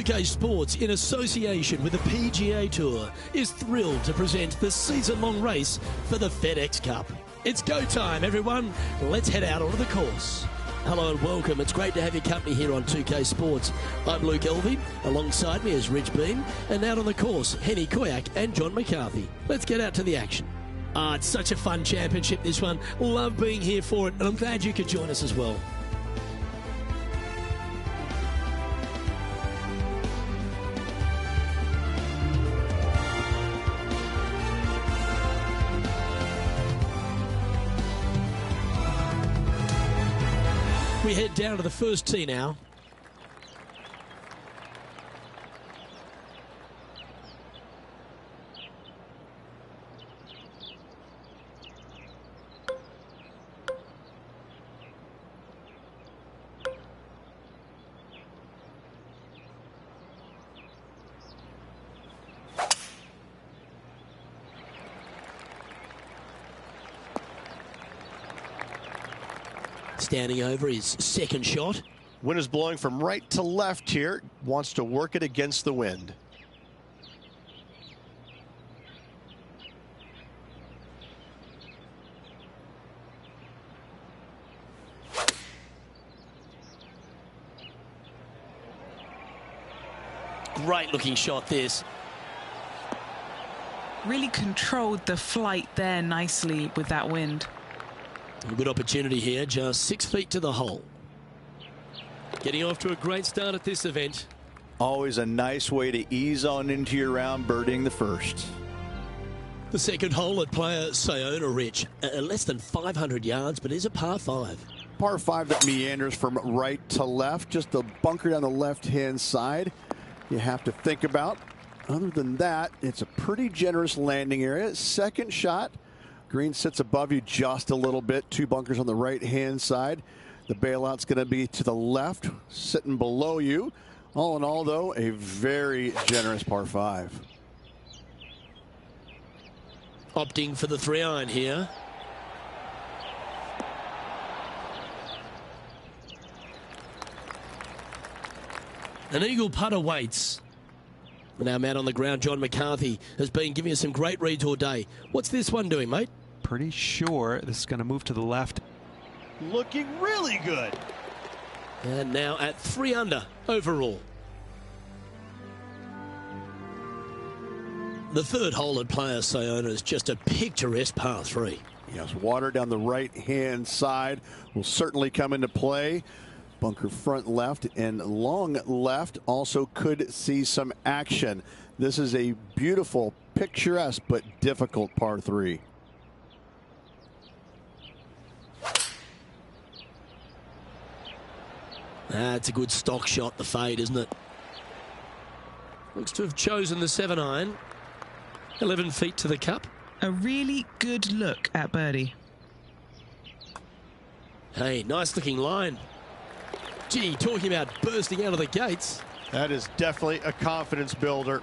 2K Sports, in association with the PGA Tour, is thrilled to present the season-long race for the FedEx Cup. It's go time, everyone. Let's head out onto the course. Hello and welcome. It's great to have your company here on 2K Sports. I'm Luke Elvey. Alongside me is Rich Beam. And out on the course, Henny Koyak and John McCarthy. Let's get out to the action. It's such a fun championship, this one. Love being here for it, and I'm glad you could join us as well. We head down to the first tee now. Standing over his second shot. Wind is blowing from right to left here. Wants to work it against the wind. Great looking shot this. Really controlled the flight there nicely with that wind. A good opportunity here, just 6 feet to the hole. Getting off to a great start at this event. Always a nice way to ease on into your round, birdieing the first. The second hole at Player Sayona, Rich. Less than 500 yards, but is a par 5. Par 5 that meanders from right to left. Just a bunker down the left-hand side you have to think about. Other than that, it's a pretty generous landing area. Second shot. Green sits above you just a little bit. 2 bunkers on the right-hand side. The bailout's going to be to the left, sitting below you. All in all, though, a very generous par 5. Opting for the 3-iron here. An eagle putt awaits. And our man on the ground, John McCarthy, has been giving us some great reads all day. What's this one doing, mate? Pretty sure this is going to move to the left. Looking really good. And now at 3 under overall. The third hole at Player Sayona is just a picturesque par 3. Yes, water down the right-hand side will certainly come into play. Bunker front left and long left also could see some action. This is a beautiful, picturesque, but difficult par 3. That's a good stock shot, the fade, isn't it? Looks to have chosen the 7-iron. 11 feet to the cup. A really good look at birdie. Hey, nice looking line. Gee, talking about bursting out of the gates. That is definitely a confidence builder.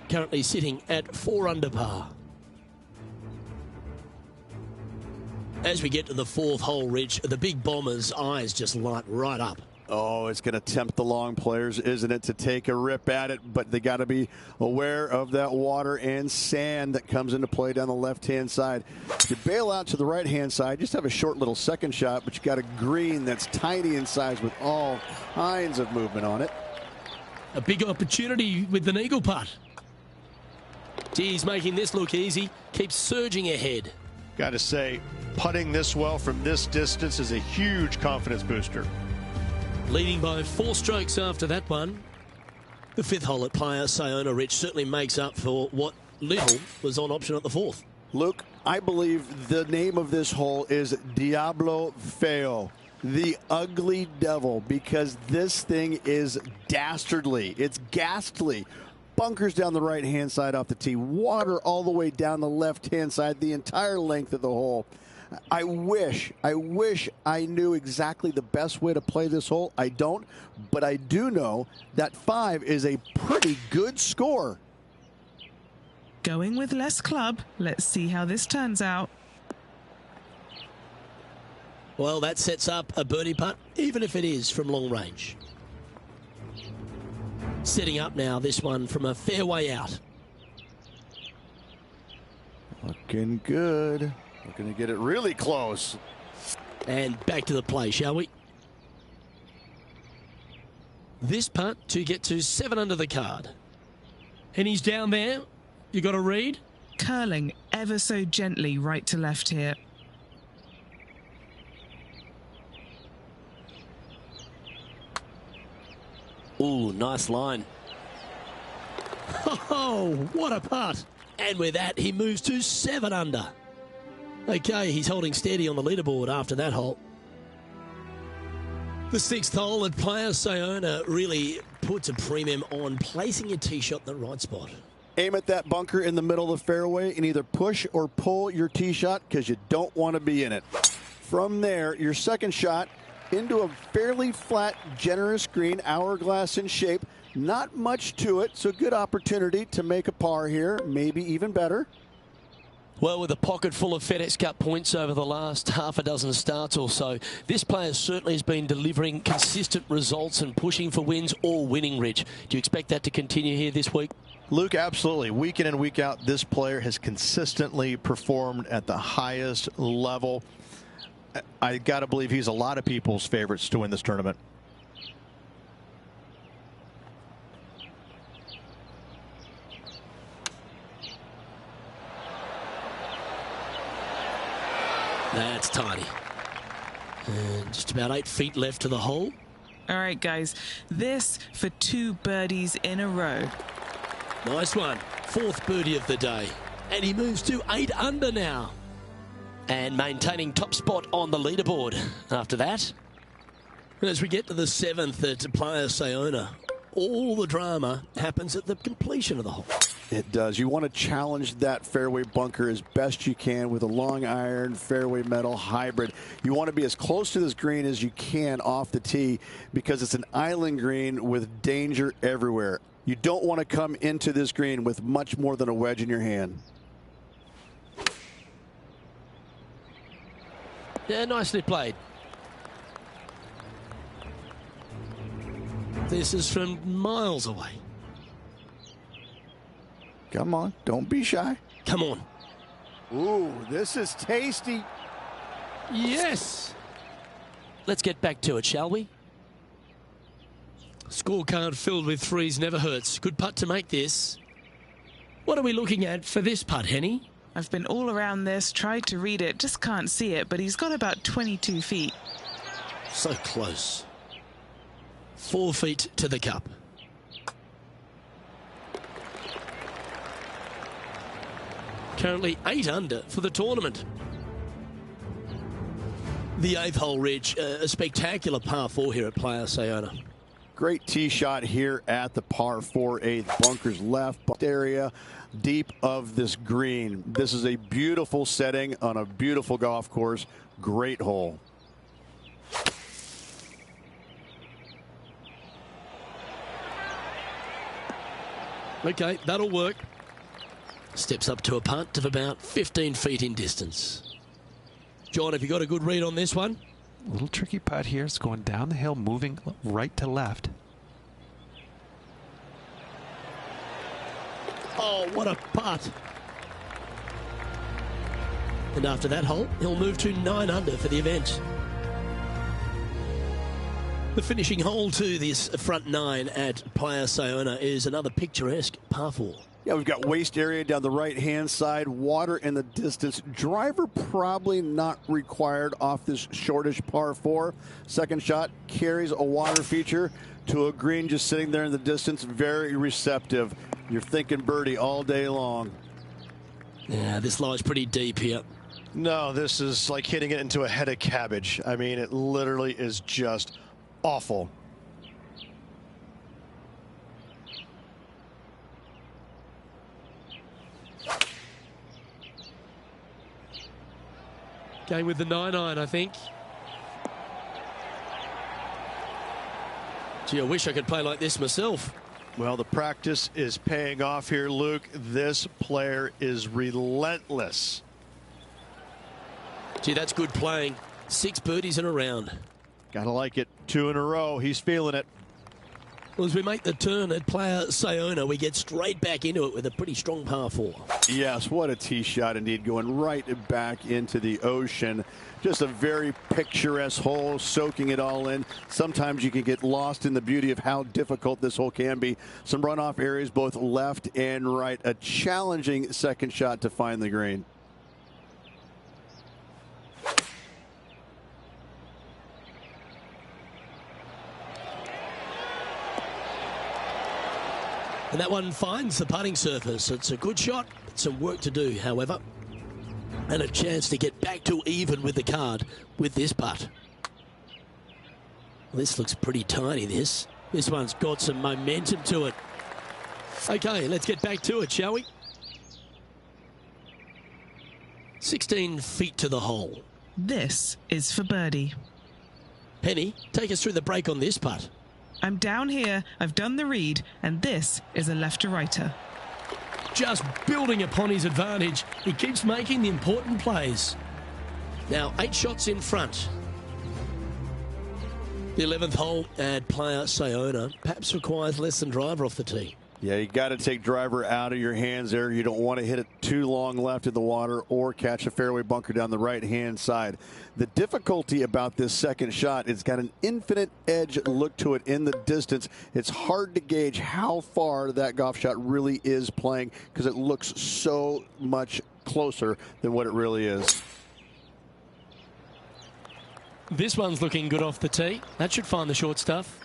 Currently sitting at 4 under par. As we get to the 4th hole, Rich, the big bomber's eyes just light right up. Oh, it's going to tempt the long players, isn't it, to take a rip at it? But they got to be aware of that water and sand that comes into play down the left-hand side. If you bail out to the right-hand side, just have a short little second shot, but you got a green that's tiny in size with all kinds of movement on it. A big opportunity with an eagle putt. Geez, making this look easy. Keeps surging ahead. Got to say, putting this well from this distance is a huge confidence booster. Leading by 4 strokes after that one. The 5th hole at Player Sayona, Rich, certainly makes up for what little was on option at the 4th. Luke, I believe the name of this hole is Diablo Feo, the ugly devil, because this thing is dastardly. It's ghastly. Bunkers down the right-hand side off the tee. Water all the way down the left-hand side, the entire length of the hole. I wish I knew exactly the best way to play this hole. I don't, but I do know that 5 is a pretty good score. Going with less club. Let's see how this turns out. Well, that sets up a birdie putt, even if it is from long range. Setting up now, this one from a fairway out. Looking good. Looking to get it really close. And back to the play, shall we? This putt to get to 7 under the card. And he's down there. You got a read? Curling ever so gently right to left here. Ooh, nice line. Oh, what a putt. And with that, he moves to 7 under. Okay, he's holding steady on the leaderboard after that hole. The 6th hole at Playa Sayona really puts a premium on placing your tee shot in the right spot. Aim at that bunker in the middle of the fairway and either push or pull your tee shot because you don't want to be in it. From there, your second shot into a fairly flat, generous green, hourglass in shape. Not much to it, so good opportunity to make a par here, maybe even better. Well, with a pocket full of FedEx Cup points over the last half a dozen starts or so, this player certainly has been delivering consistent results and pushing for wins or winning, Rich. Do you expect that to continue here this week? Luke, absolutely. Week in and week out, this player has consistently performed at the highest level. I got to believe he's a lot of people's favorites to win this tournament. That's tidy. And just about 8 feet left to the hole. All right, guys, this for 2 birdies in a row. Nice one. 4th birdie of the day. And he moves to 8 under now. And maintaining top spot on the leaderboard after that. And as we get to the 7th at Playa Sayona, all the drama happens at the completion of the hole. It does. You want to challenge that fairway bunker as best you can with a long iron fairway metal hybrid. You want to be as close to this green as you can off the tee because it's an island green with danger everywhere. You don't want to come into this green with much more than a wedge in your hand. Yeah, nicely played. This is from miles away. Come on, don't be shy. Come on. Ooh, this is tasty. Yes. Let's get back to it, shall we? Scorecard filled with threes never hurts. Good putt to make this. What are we looking at for this putt, Henny? I've been all around this, tried to read it, just can't see it, but he's got about 22 feet. So close. 4 feet to the cup. Currently 8 under for the tournament. The 8th hole, Ridge, a spectacular par 4 here at Playa Sayona. Great tee shot here at the par 4 8th. Bunkers left area deep of this green. This is a beautiful setting on a beautiful golf course. Great hole. Okay, that'll work. Steps up to a putt of about 15 feet in distance. John, have you got a good read on this one? A little tricky putt here. It's going down the hill, moving right to left. Oh, what a putt. And after that hole, he'll move to 9 under for the event. The finishing hole to this front 9 at Playa Sayona is another picturesque par 4. Yeah, we've got waist area down the right-hand side, water in the distance. Driver probably not required off this shortish par 4. Second shot carries a water feature to a green just sitting there in the distance. Very receptive. You're thinking birdie all day long. Yeah, this lies pretty deep here. No, this is like hitting it into a head of cabbage. I mean, it literally is just awful. Going with the 9-iron, I think. Gee, I wish I could play like this myself. Well, the practice is paying off here, Luke. This player is relentless. Gee, that's good playing. 6 birdies in a round. Gotta like it. 2 in a row. He's feeling it. Well, as we make the turn at Playa Sayona, we get straight back into it with a pretty strong par 4. Yes, what a tee shot indeed, going right back into the ocean. Just a very picturesque hole, soaking it all in. Sometimes you can get lost in the beauty of how difficult this hole can be. Some runoff areas both left and right. A challenging second shot to find the green. And that one finds the putting surface. It's a good shot, but some work to do, however. And a chance to get back to even with the card with this putt. Well, this looks pretty tiny, this. This one's got some momentum to it. Okay, let's get back to it, shall we? 16 feet to the hole. This is for birdie. Penny, take us through the break on this putt. I'm down here, I've done the read, and this is a left-to-righter. Just building upon his advantage. He keeps making the important plays. Now, 8 shots in front. The 11th hole at Playa Sayona perhaps requires less than driver off the tee. Yeah, you got to take driver out of your hands there. You don't want to hit it too long left in the water or catch a fairway bunker down the right-hand side. The difficulty about this second shot, it's got an infinite edge look to it in the distance. It's hard to gauge how far that golf shot really is playing because it looks so much closer than what it really is. This one's looking good off the tee. That should find the short stuff.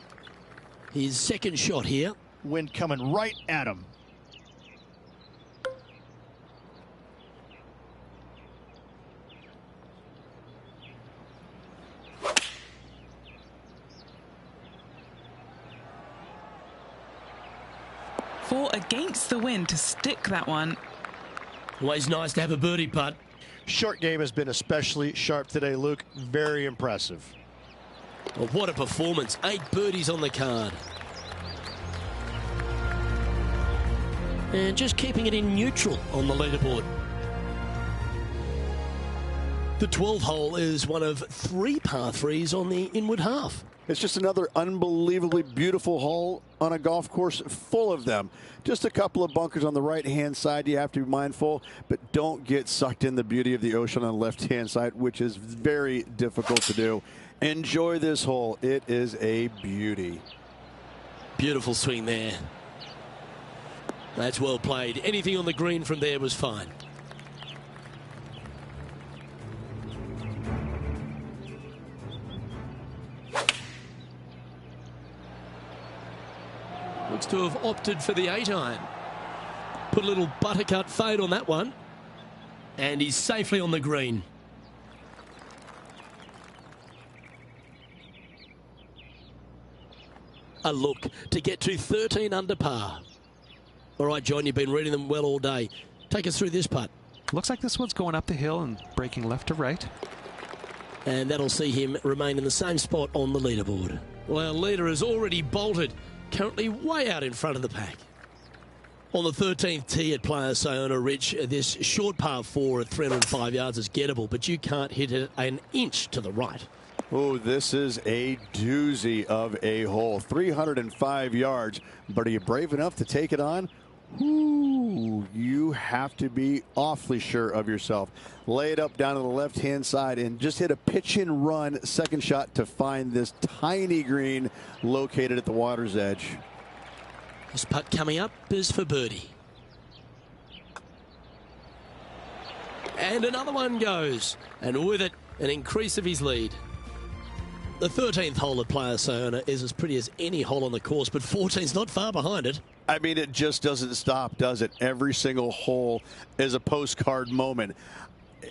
His second shot here. Wind coming right at him. Four against the wind to stick that one. Always nice to have a birdie putt. Short game has been especially sharp today, Luke. Very impressive. Well, what a performance. 8 birdies on the card. And just keeping it in neutral on the leaderboard. The 12th hole is one of 3 par 3s on the inward half. It's just another unbelievably beautiful hole on a golf course full of them. Just a couple of bunkers on the right-hand side. You have to be mindful, but don't get sucked in the beauty of the ocean on the left-hand side, which is very difficult to do. Enjoy this hole. It is a beauty. Beautiful swing there. That's well played. Anything on the green from there was fine. Looks to have opted for the 8-iron. Put a little buttercut fade on that one. And he's safely on the green. A look to get to 13 under par. All right, John, you've been reading them well all day. Take us through this putt. Looks like this one's going up the hill and breaking left to right. And that'll see him remain in the same spot on the leaderboard. Well, leader has already bolted, currently way out in front of the pack. On the 13th tee at Playa Sayona, Rich, this short par 4 at 305 yards is gettable, but you can't hit it an inch to the right. Oh, this is a doozy of a hole. 305 yards, but are you brave enough to take it on? Ooh, you have to be awfully sure of yourself. Lay it up down to the left-hand side and just hit a pitch-and run second shot to find this tiny green located at the water's edge. This putt coming up is for birdie. And another one goes. And with it, an increase of his lead. The 13th hole at Playa Sayona is as pretty as any hole on the course, but 14's not far behind it. I mean, it just doesn't stop, does it? Every single hole is a postcard moment.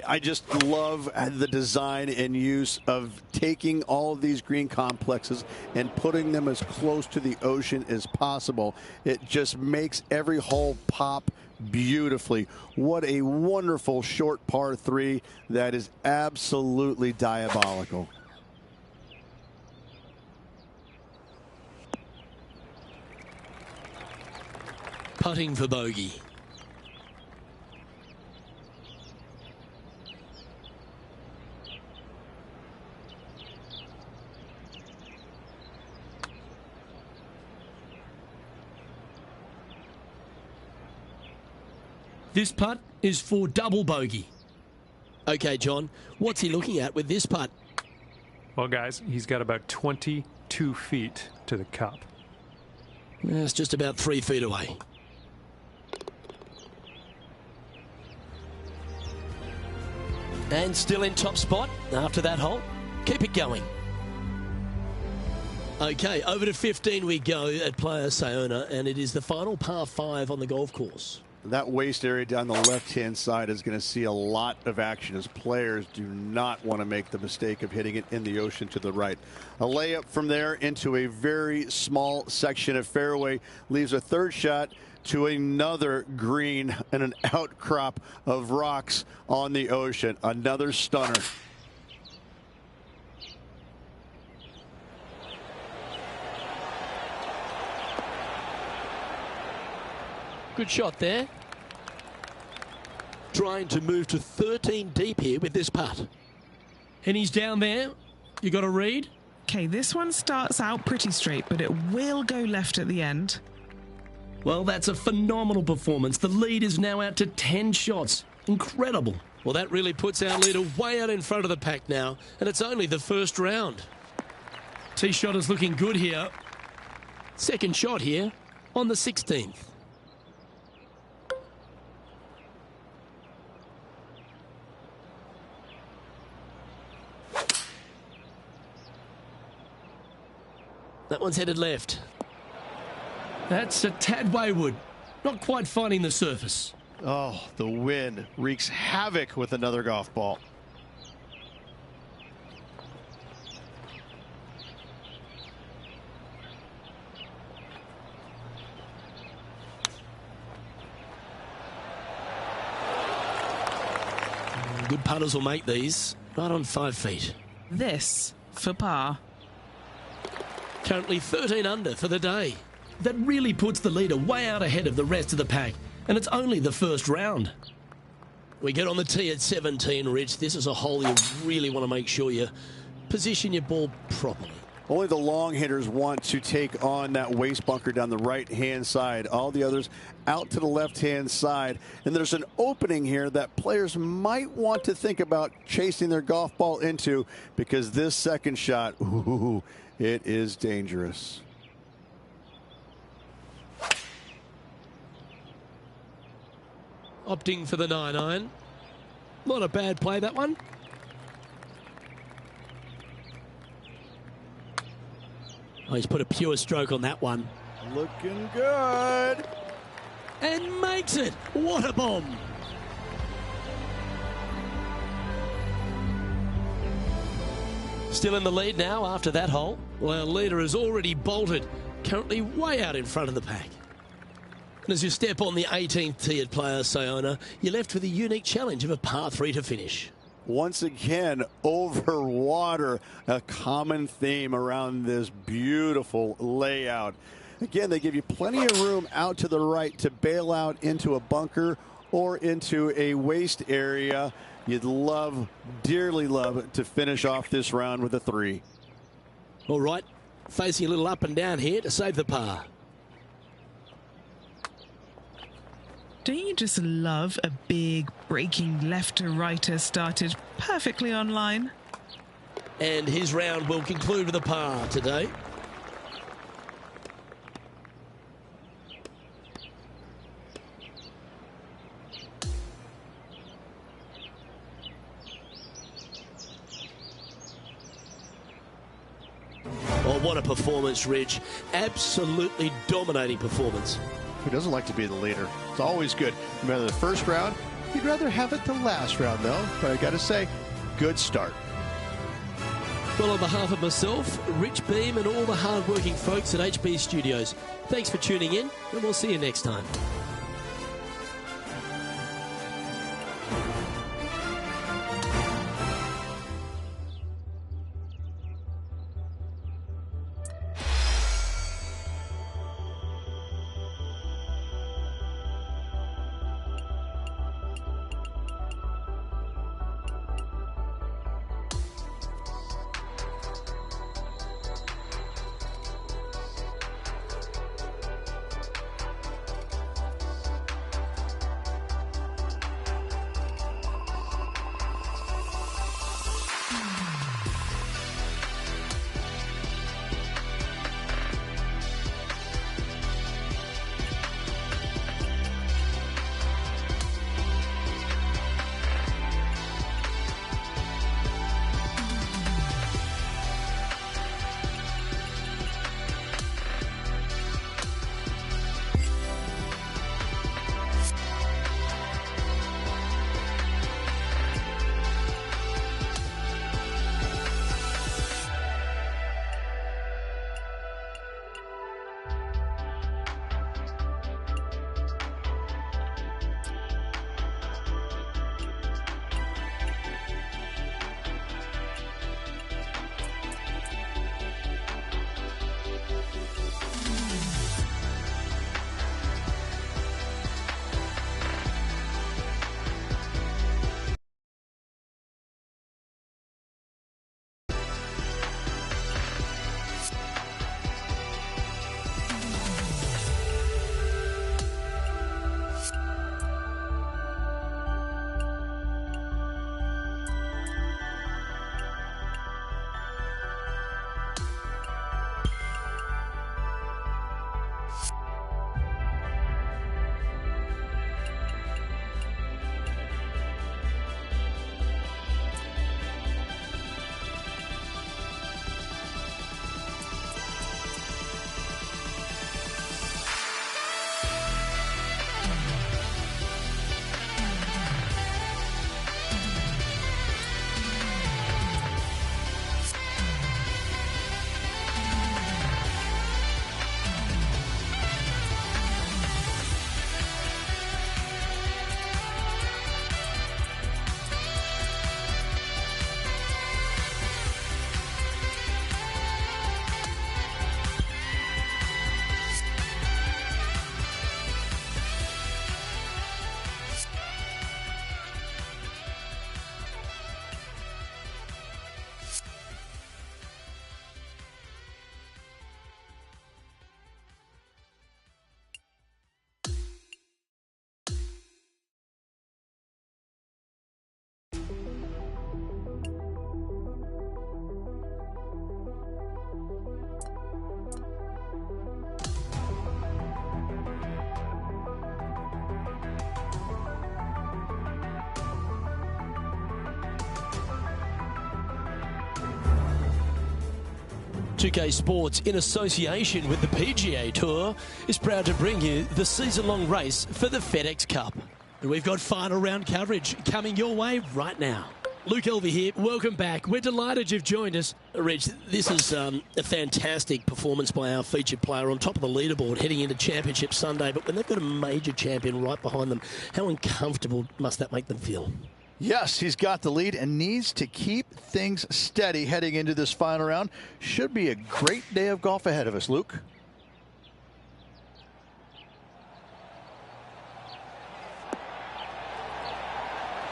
I just love the design and use of taking all of these green complexes and putting them as close to the ocean as possible. It just makes every hole pop beautifully. What a wonderful short par 3 that is absolutely diabolical. Putting for bogey. This putt is for double bogey. Okay, John, what's he looking at with this putt? Well, guys, he's got about 22 feet to the cup. That's just about 3 feet away. And still in top spot after that hole. Keep it going. Okay, over to 15 we go at Playa Sayona, and it is the final par 5 on the golf course. That waist area down the left-hand side is going to see a lot of action as players do not want to make the mistake of hitting it in the ocean to the right. A layup from there into a very small section of fairway leaves a third shot to another green and an outcrop of rocks on the ocean. Another stunner. Good shot there. Trying to move to 13 deep here with this putt. And he's down there. You got to read. Okay, this one starts out pretty straight, but it will go left at the end. Well, that's a phenomenal performance. The lead is now out to 10 shots. Incredible. Well, that really puts our leader way out in front of the pack now, and it's only the first round. Tee shot is looking good here. Second shot here on the 16th. That one's headed left. That's a tad wayward. Not quite finding the surface. Oh, the wind wreaks havoc with another golf ball. Good putters will make these. Right on 5 feet. This for par. Currently 13 under for the day. That really puts the leader way out ahead of the rest of the pack. And it's only the first round. We get on the tee at 17, Rich. This is a hole you really want to make sure you position your ball properly. Only the long hitters want to take on that waist bunker down the right-hand side. All the others out to the left-hand side. And there's an opening here that players might want to think about chasing their golf ball into, because this second shot, ooh, it is dangerous. Opting for the 9-iron. Not a bad play, that one. Oh, he's put a pure stroke on that one. Looking good. And makes it. What a bomb. Still in the lead now after that hole. Well, our leader has already bolted, currently way out in front of the pack. And as you step on the 18th tee at Playa Sayona, you're left with a unique challenge of a par 3 to finish. Once again, over water, a common theme around this beautiful layout. Again, they give you plenty of room out to the right to bail out into a bunker or into a waist area. You'd love, dearly love, to finish off this round with a 3. All right, facing a little up and down here to save the par. Don't you just love a big breaking left to righter started perfectly on line? And his round will conclude with a par today. Oh, what a performance, Rich. Absolutely dominating performance. Who doesn't like to be the leader? It's always good. No matter the first round, you'd rather have it the last round, though. But I got to say, good start. Well, on behalf of myself, Rich Beam, and all the hard-working folks at HB Studios, thanks for tuning in, and we'll see you next time. 2K Sports, in association with the PGA Tour, is proud to bring you the season-long race for the FedEx Cup. And we've got final round coverage coming your way right now. Luke Elvey here. Welcome back. We're delighted you've joined us. Rich, this is a fantastic performance by our featured player on top of the leaderboard heading into Championship Sunday. But when they've got a major champion right behind them, how uncomfortable must that make them feel? Yes, he's got the lead and needs to keep things steady heading into this final round. Should be a great day of golf ahead of us, Luke.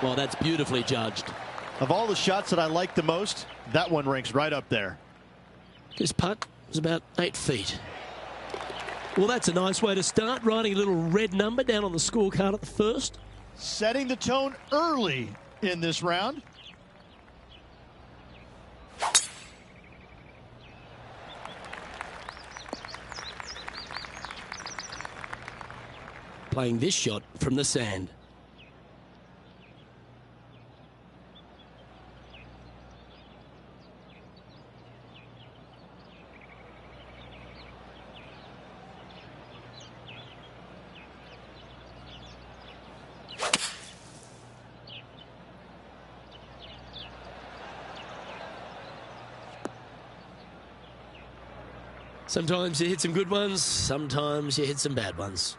Well, that's beautifully judged. Of all the shots that I like the most, that one ranks right up there. This putt was about 8 feet. Well, that's a nice way to start, writing a little red number down on the scorecard at the first. Setting the tone early in this round. Playing this shot from the sand. Sometimes you hit some good ones, sometimes you hit some bad ones.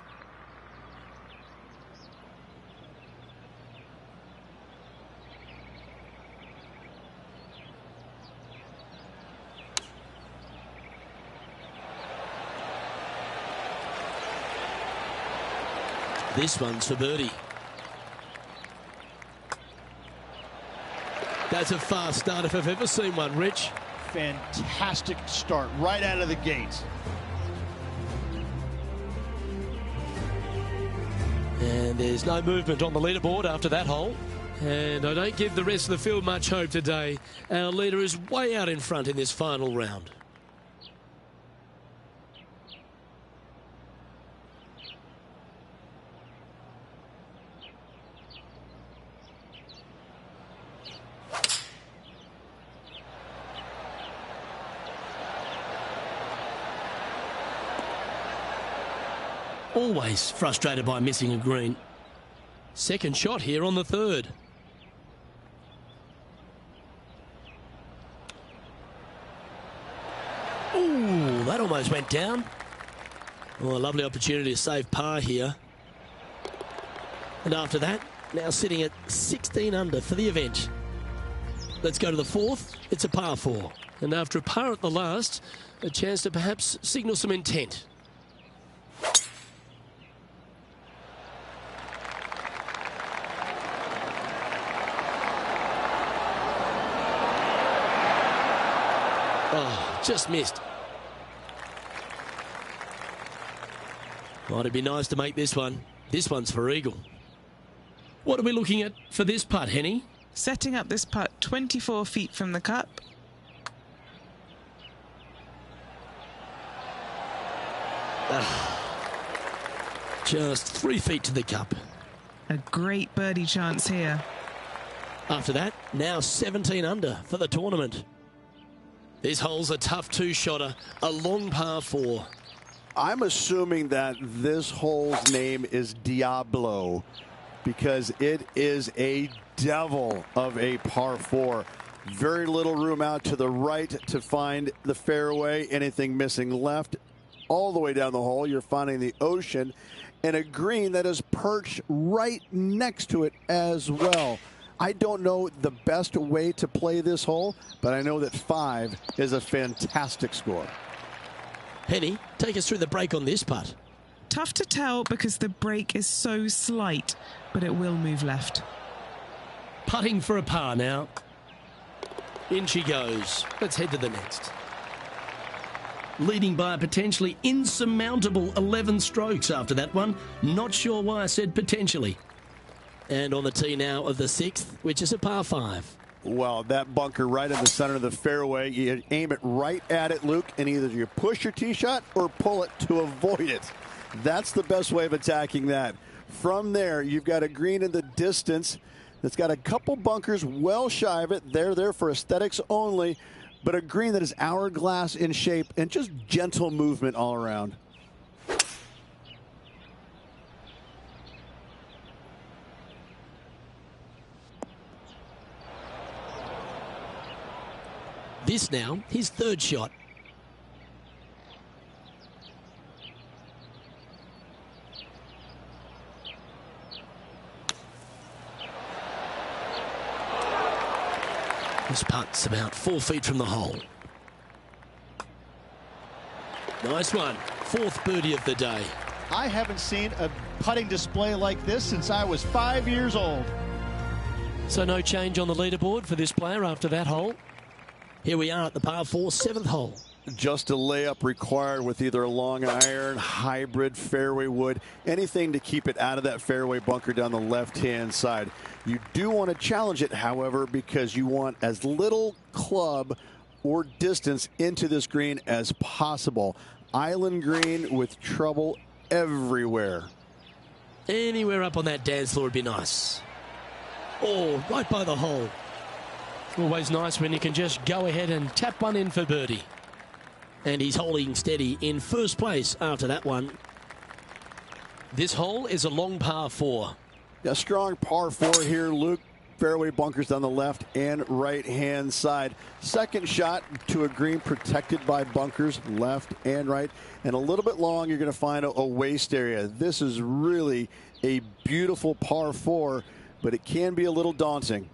This one's for birdie. That's a fast start if I've ever seen one, Rich. Fantastic start right out of the gates. And there's no movement on the leaderboard after that hole. And I don't give the rest of the field much hope today. Our leader is way out in front in this final round. Always frustrated by missing a green. Second shot here on the third. Ooh, that almost went down. Oh, a lovely opportunity to save par here. And after that, now sitting at 16 under for the event. Let's go to the fourth. It's a par 4. And after a par at the last, a chance to perhaps signal some intent. Oh, just missed. Might it'd be nice to make this one. This one's for eagle. What are we looking at for this putt, Henny? Setting up this putt 24 feet from the cup. Just 3 feet to the cup. A great birdie chance here. After that, now 17 under for the tournament. This hole's a tough two-shotter, a long par 4. I'm assuming that this hole's name is Diablo because it is a devil of a par 4. Very little room out to the right to find the fairway. Anything missing left, all the way down the hole, you're finding the ocean and a green that is perched right next to it as well. I don't know the best way to play this hole, but I know that 5 is a fantastic score. Henny, take us through the break on this putt. Tough to tell because the break is so slight, but it will move left. Putting for a par now. In she goes. Let's head to the next. Leading by a potentially insurmountable 11 strokes after that one. Not sure why I said potentially. And on the tee now of the 6th, which is a par 5. Well, that bunker right in the center of the fairway, you aim it right at it, Luke, and either you push your tee shot or pull it to avoid it. That's the best way of attacking that. From there, you've got a green in the distance that's got a couple bunkers well shy of it. They're there for aesthetics only, but a green that is hourglass in shape and just gentle movement all around. This now, his third shot. This putt's about 4 feet from the hole. Nice one. Fourth birdie of the day. I haven't seen a putting display like this since I was 5 years old. So no change on the leaderboard for this player after that hole. Here we are at the par 4, 7th hole. Just a layup required with either a long iron, hybrid, fairway wood, anything to keep it out of that fairway bunker down the left-hand side. You do want to challenge it, however, because you want as little club or distance into this green as possible. Island green with trouble everywhere. Anywhere up on that dance floor would be nice. Oh, right by the hole. Always nice when you can just go ahead and tap one in for birdie. And he's holding steady in first place after that one. This hole is a long par 4. A strong par 4 here, Luke. Fairway bunkers down the left and right-hand side. Second shot to a green protected by bunkers left and right. And a little bit long, you're going to find a waste area. This is really a beautiful par 4, but it can be a little daunting.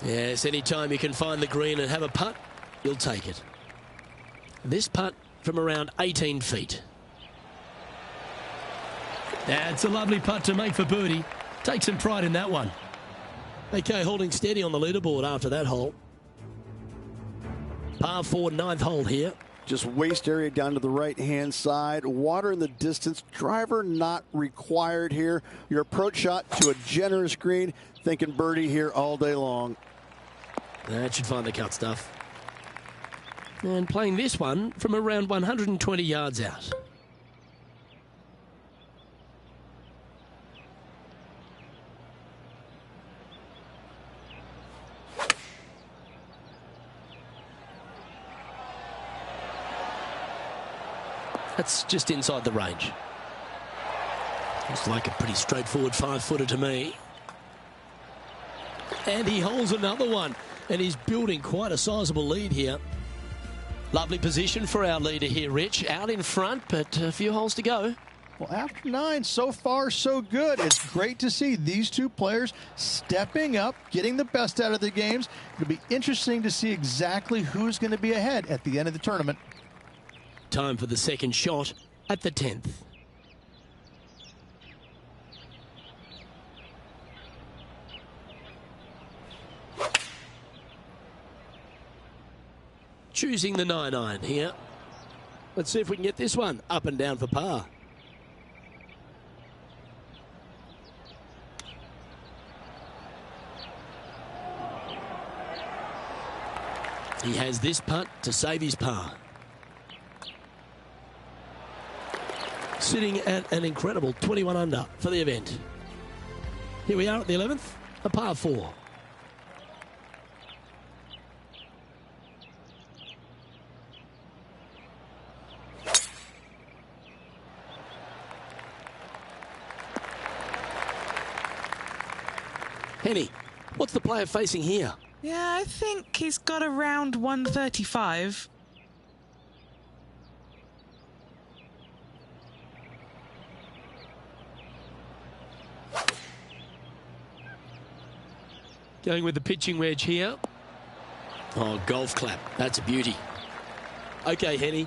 Yes, anytime you can find the green and have a putt, you'll take it. This putt from around 18 feet. That's a lovely putt to make for birdie. Take some pride in that one. Okay, holding steady on the leaderboard after that hole. Par 4, 9th hole here. Just waste area down to the right-hand side. Water in the distance. Driver not required here. Your approach shot to a generous green. Thinking birdie here all day long. That should find the cut stuff. And playing this one from around 120 yards out. That's just inside the range. Looks like a pretty straightforward 5-footer to me. And he holds another one. And he's building quite a sizable lead here. Lovely position for our leader here, Rich. Out in front, but a few holes to go. Well, after 9, so far so good. It's great to see these two players stepping up, getting the best out of the games. It'll be interesting to see exactly who's going to be ahead at the end of the tournament. Time for the second shot at the 10th. Choosing the 9-iron here. Let's see if we can get this one up and down for par. He has this putt to save his par. Sitting at an incredible 21 under for the event. Here we are at the 11th, a par 4. Henny, what's the player facing here? Yeah, I think he's got around 135. Going with the pitching wedge here. Oh, golf clap. That's a beauty. Okay, Henny,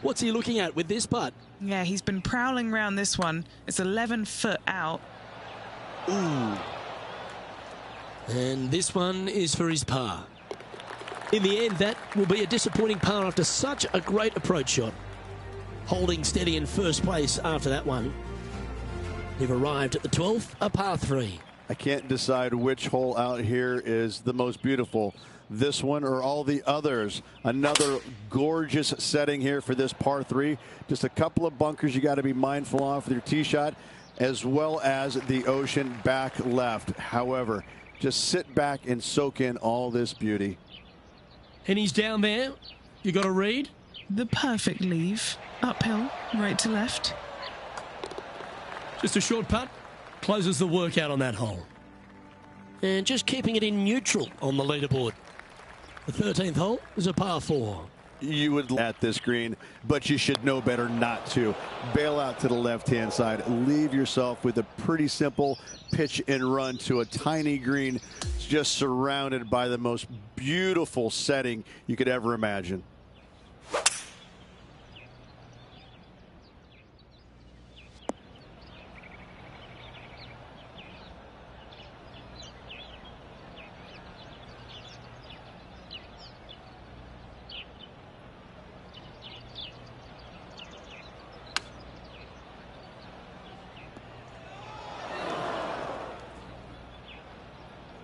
what's he looking at with this putt? Yeah, he's been prowling around this one. It's 11 foot out. Ooh. And this one is for his par. In the end, that will be a disappointing par after such a great approach shot. Holding steady in first place after that one. They've arrived at the 12th, a par 3. I can't decide which hole out here is the most beautiful. This one or all the others. Another gorgeous setting here for this par 3. Just a couple of bunkers you got to be mindful of with your tee shot, as well as the ocean back left. However, Just sit back and soak in all this beauty. And he's down there. You got to read. The perfect leave. Uphill, right to left. Just a short putt. Closes the workout on that hole. And just keeping it in neutral on the leaderboard. The 13th hole is a par 4. You would at this green, but you should know better not to. Bail out to the left-hand side. Leave yourself with a pretty simple pitch and run to a tiny green, just surrounded by the most beautiful setting you could ever imagine.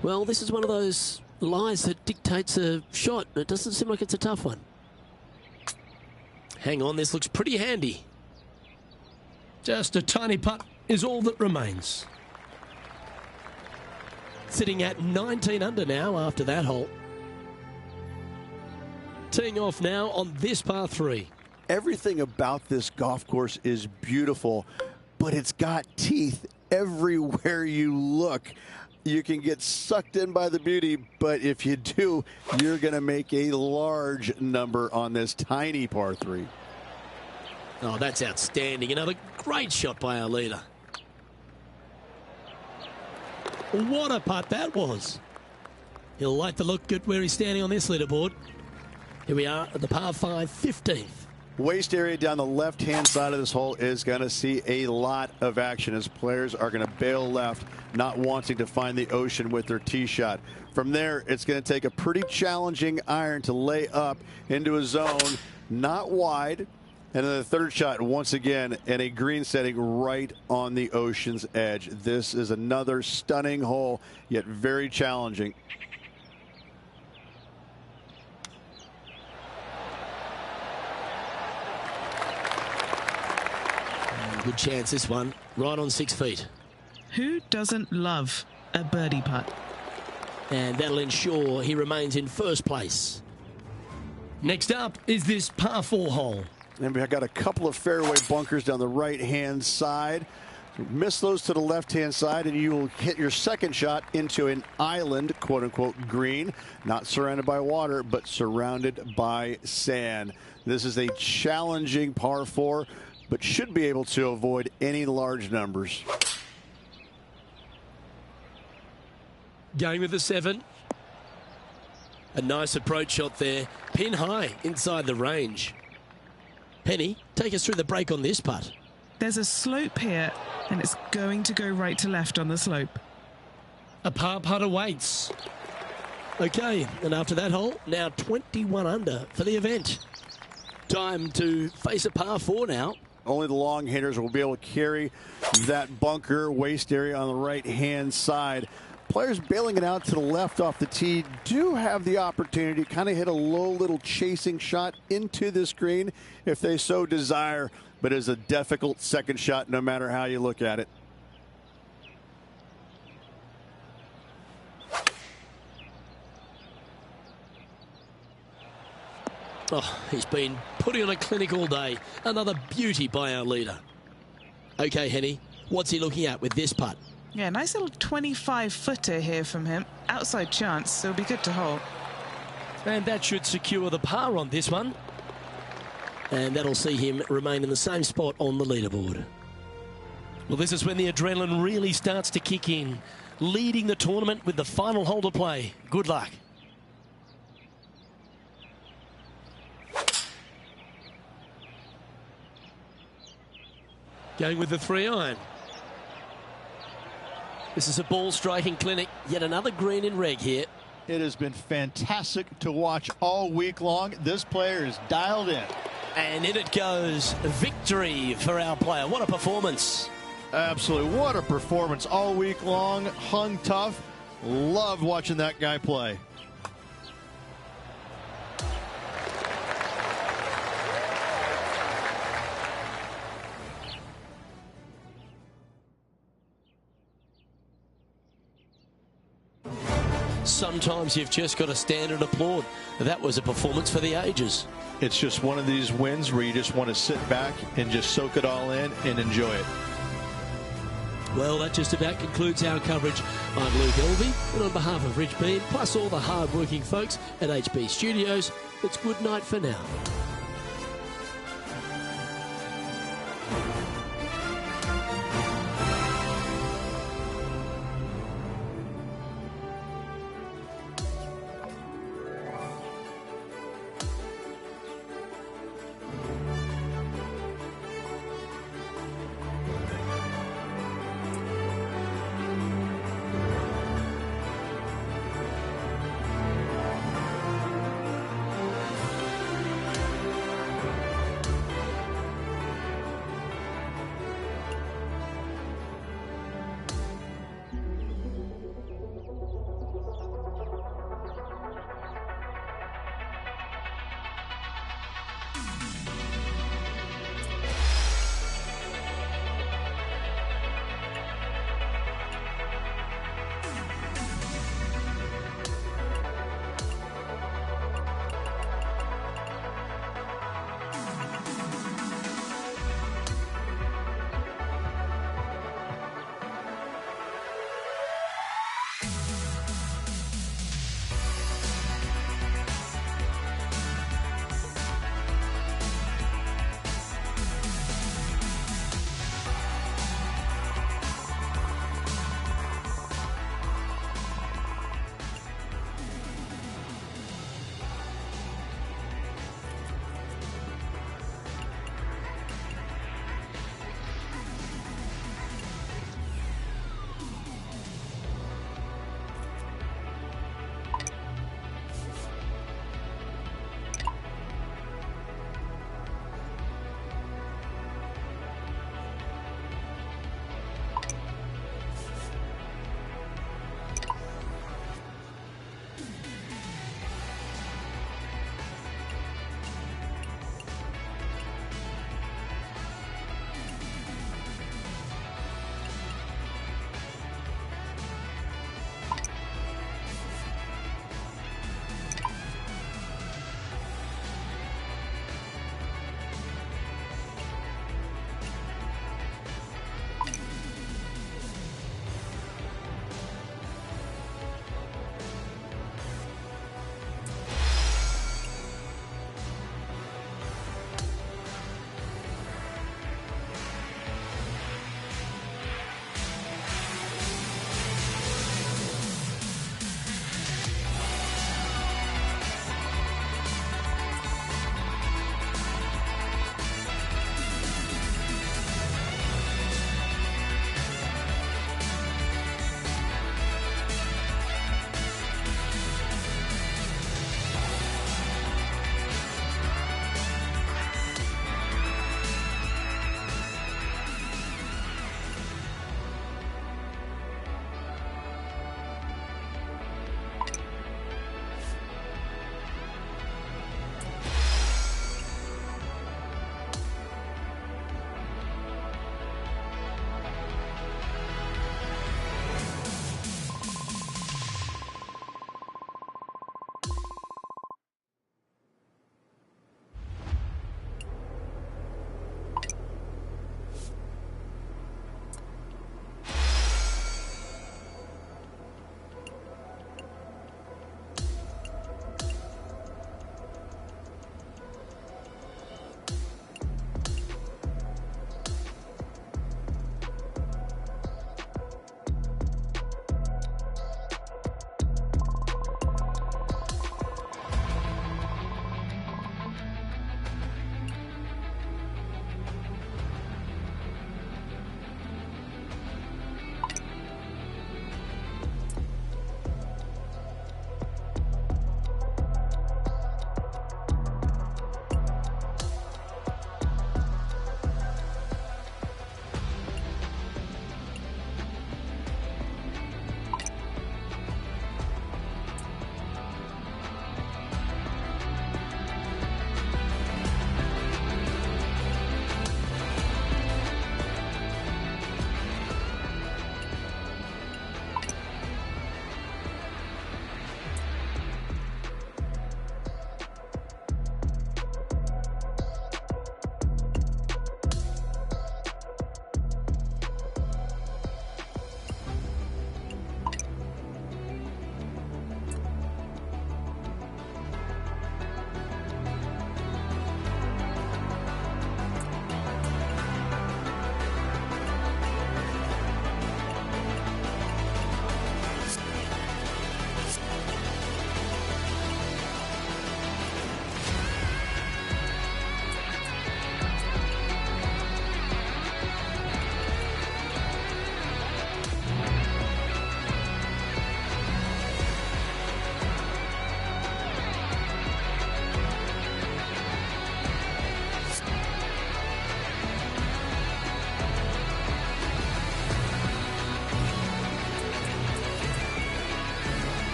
Well, this is one of those lies that dictates a shot. It doesn't seem like it's a tough one. Hang on, this looks pretty handy. Just a tiny putt is all that remains. Sitting at 19 under now after that hole. Teeing off now on this par 3. Everything about this golf course is beautiful, but it's got teeth everywhere you look. You can get sucked in by the beauty, but if you do, you're going to make a large number on this tiny par 3. Oh, that's outstanding. Another great shot by our leader. What a putt that was. He'll like the look at where he's standing on this leaderboard. Here we are at the par 5, 15th. Waist area down the left-hand side of this hole is going to see a lot of action as players are going to bail left, not wanting to find the ocean with their tee shot. From there, it's going to take a pretty challenging iron to lay up into a zone, not wide. And then the third shot, once again, in a green setting right on the ocean's edge. This is another stunning hole, yet very challenging. Good chance, this one. Right on 6 feet. Who doesn't love a birdie putt? And that'll ensure he remains in first place. Next up is this par 4 hole. And we've got a couple of fairway bunkers down the right-hand side. Miss those to the left-hand side, and you will hit your second shot into an island, quote-unquote, green. Not surrounded by water, but surrounded by sand. This is a challenging par 4, but should be able to avoid any large numbers. Going with the 7. A nice approach shot there. Pin high inside the range. Penny, take us through the break on this putt. There's a slope here, and it's going to go right to left on the slope. A par putt awaits. Okay, and after that hole, now 21 under for the event. Time to face a par 4 now. Only the long hitters will be able to carry that bunker waist area on the right-hand side. Players bailing it out to the left off the tee do have the opportunity to kind of hit a low little chasing shot into this green if they so desire, but it's a difficult second shot no matter how you look at it. Oh, he's been putting on a clinic all day. Another beauty by our leader. Okay, Henny, what's he looking at with this putt? Yeah, nice little 25-footer here from him. Outside chance, so it'll be good to hold. And that should secure the par on this one. And that'll see him remain in the same spot on the leaderboard. Well, this is when the adrenaline really starts to kick in. Leading the tournament with the final hole to play. Good luck. Going with the 3-iron. This is a ball striking clinic. Yet another green in reg here. It has been fantastic to watch all week long. This player is dialed in. And in it goes. Victory for our player. What a performance. Absolutely. What a performance all week long. Hung tough. Loved watching that guy play. sometimes you've just got to stand and applaud. That was a performance for the ages. It's just one of these wins where you just want to sit back and just soak it all in and enjoy it. Well, that just about concludes our coverage. I'm Luke Elvey, and on behalf of Rich Bean, plus all the hard-working folks at HB Studios, it's good night for now.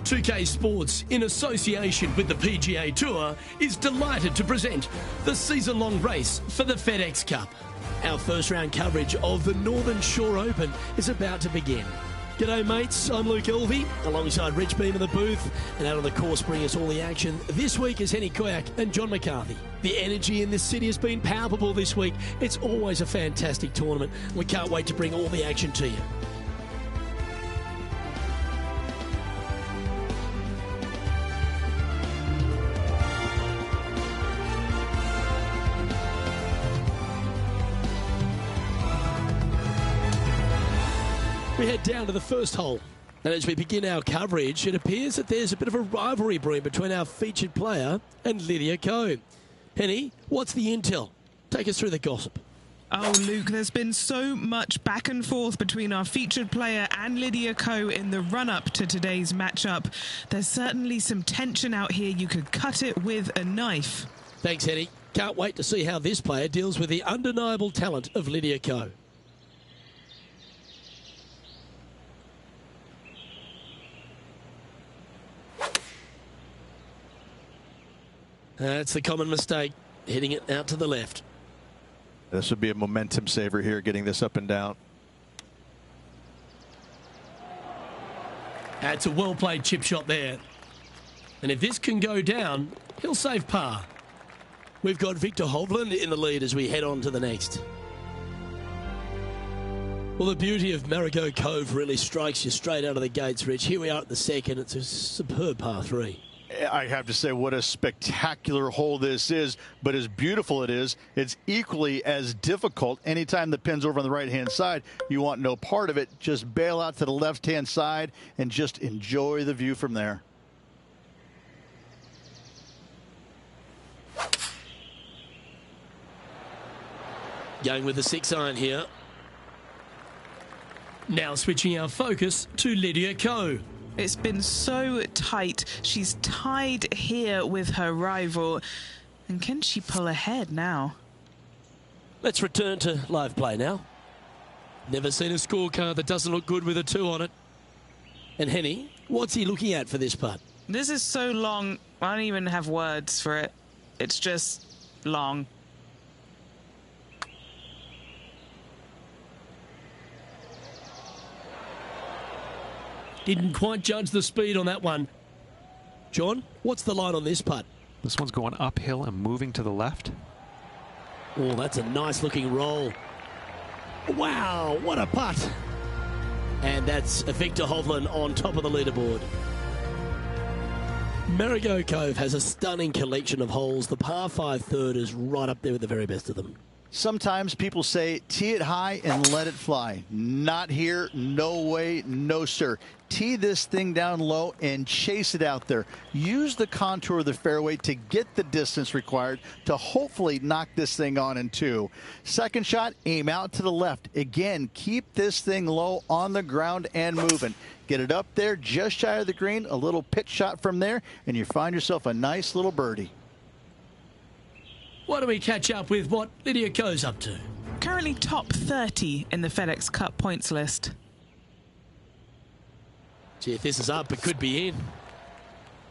2K Sports, in association with the PGA Tour, is delighted to present the season-long race for the FedEx Cup. Our first round coverage of the Northern Shore Open is about to begin. G'day mates, I'm Luke Elvey, alongside Rich Beam in the booth, and out on the course bringing us all the action this week is Henny Koyak and John McCarthy. The energy in this city has been palpable this week. It's always a fantastic tournament. We can't wait to bring all the action to you. We head down to the first hole, and as we begin our coverage, it appears that there's a bit of a rivalry brewing between our featured player and Lydia Ko. Henny, what's the intel? Take us through the gossip. Oh, Luke, there's been so much back and forth between our featured player and Lydia Ko in the run-up to today's matchup. There's certainly some tension out here. You could cut it with a knife. Thanks, Henny. Can't wait to see how this player deals with the undeniable talent of Lydia Ko. That's the common mistake, hitting it out to the left. This would be a momentum saver here, getting this up and down. That's a well-played chip shot there. And if this can go down, he'll save par. We've got Victor Hovland in the lead as we head on to the next. Well, the beauty of Marigot Cove really strikes you straight out of the gates, Rich. Here we are at the second. It's a superb par 3. I have to say, what a spectacular hole this is, but as beautiful it is, it's equally as difficult. Anytime the pin's over on the right-hand side, you want no part of it. Just bail out to the left-hand side and just enjoy the view from there. Going with the 6-iron here. Now switching our focus to Lydia Ko. It's been so tight. She's tied here with her rival. And can she pull ahead now? Let's return to live play now. Never seen a scorecard that doesn't look good with a 2 on it. And Henny, what's he looking at for this putt? This is so long, I don't even have words for it. It's just long. Didn't quite judge the speed on that one. John, what's the line on this putt? This one's going uphill and moving to the left. Oh, that's a nice looking roll. Wow, what a putt. And that's Victor Hovland on top of the leaderboard. Marigot Cove has a stunning collection of holes. The par 5 third is right up there with the very best of them. Sometimes people say, tee it high and let it fly. Not here. No way. No, sir. Tee this thing down low and chase it out there. Use the contour of the fairway to get the distance required to hopefully knock this thing on in 2. Second shot, aim out to the left. Again, keep this thing low on the ground and moving. Get it up there just shy of the green, a little pitch shot from there, and you find yourself a nice little birdie. Why don't we catch up with what Lydia Ko's up to? Currently top 30 in the FedEx Cup points list. Gee, if this is up, it could be in.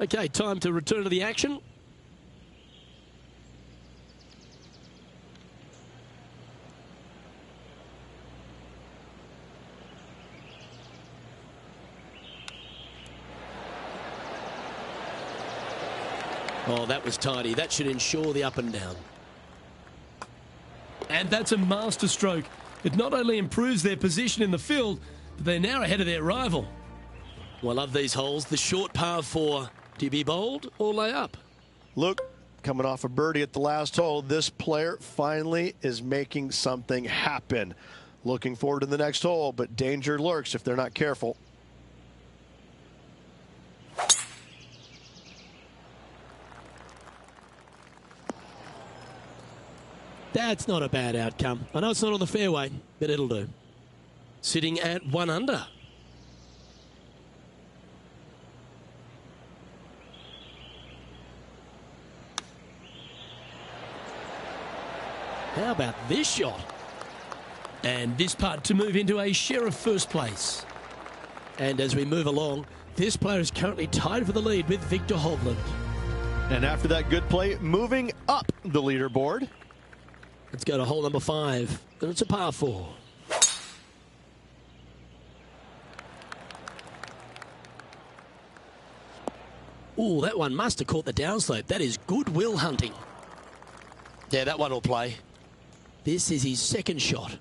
Okay, time to return to the action. Oh, that was tidy. That should ensure the up and down. And that's a master stroke. It not only improves their position in the field, but they're now ahead of their rival. Well, I love these holes. The short par 4. Do you be bold or lay up? Look, coming off a birdie at the last hole, this player finally is making something happen. Looking forward to the next hole, but danger lurks if they're not careful. That's not a bad outcome. I know it's not on the fairway, but it'll do. Sitting at 1 under. How about this shot? And this putt to move into a share of first place. And as we move along, This player is currently tied for the lead with Victor Hovland. And after that good play, moving up the leaderboard. Let's go to hole number 5. And it's a par 4. Ooh, that one must have caught the downslope. That is goodwill hunting. Yeah, that one will play. This is his second shot.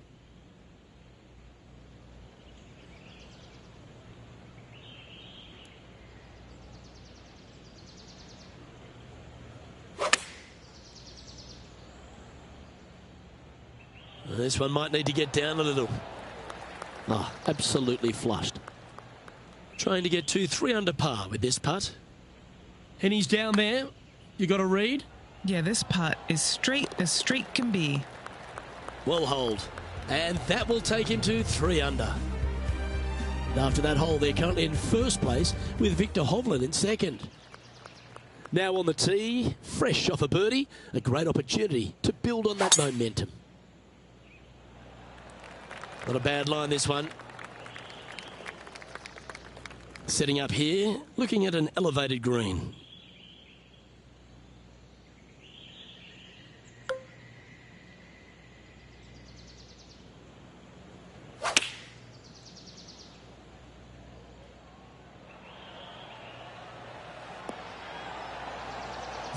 This one might need to get down a little. Oh, absolutely flushed. Trying to get 3 under par with this putt. And he's down there. You got a read? Yeah, this putt is straight as straight can be. Well hold. And that will take him to 3 under. After that hole, they're currently in first place with Victor Hovland in second. Now on the tee, fresh off a birdie, a great opportunity to build on that momentum. Not a bad line, this one. Setting up here, looking at an elevated green.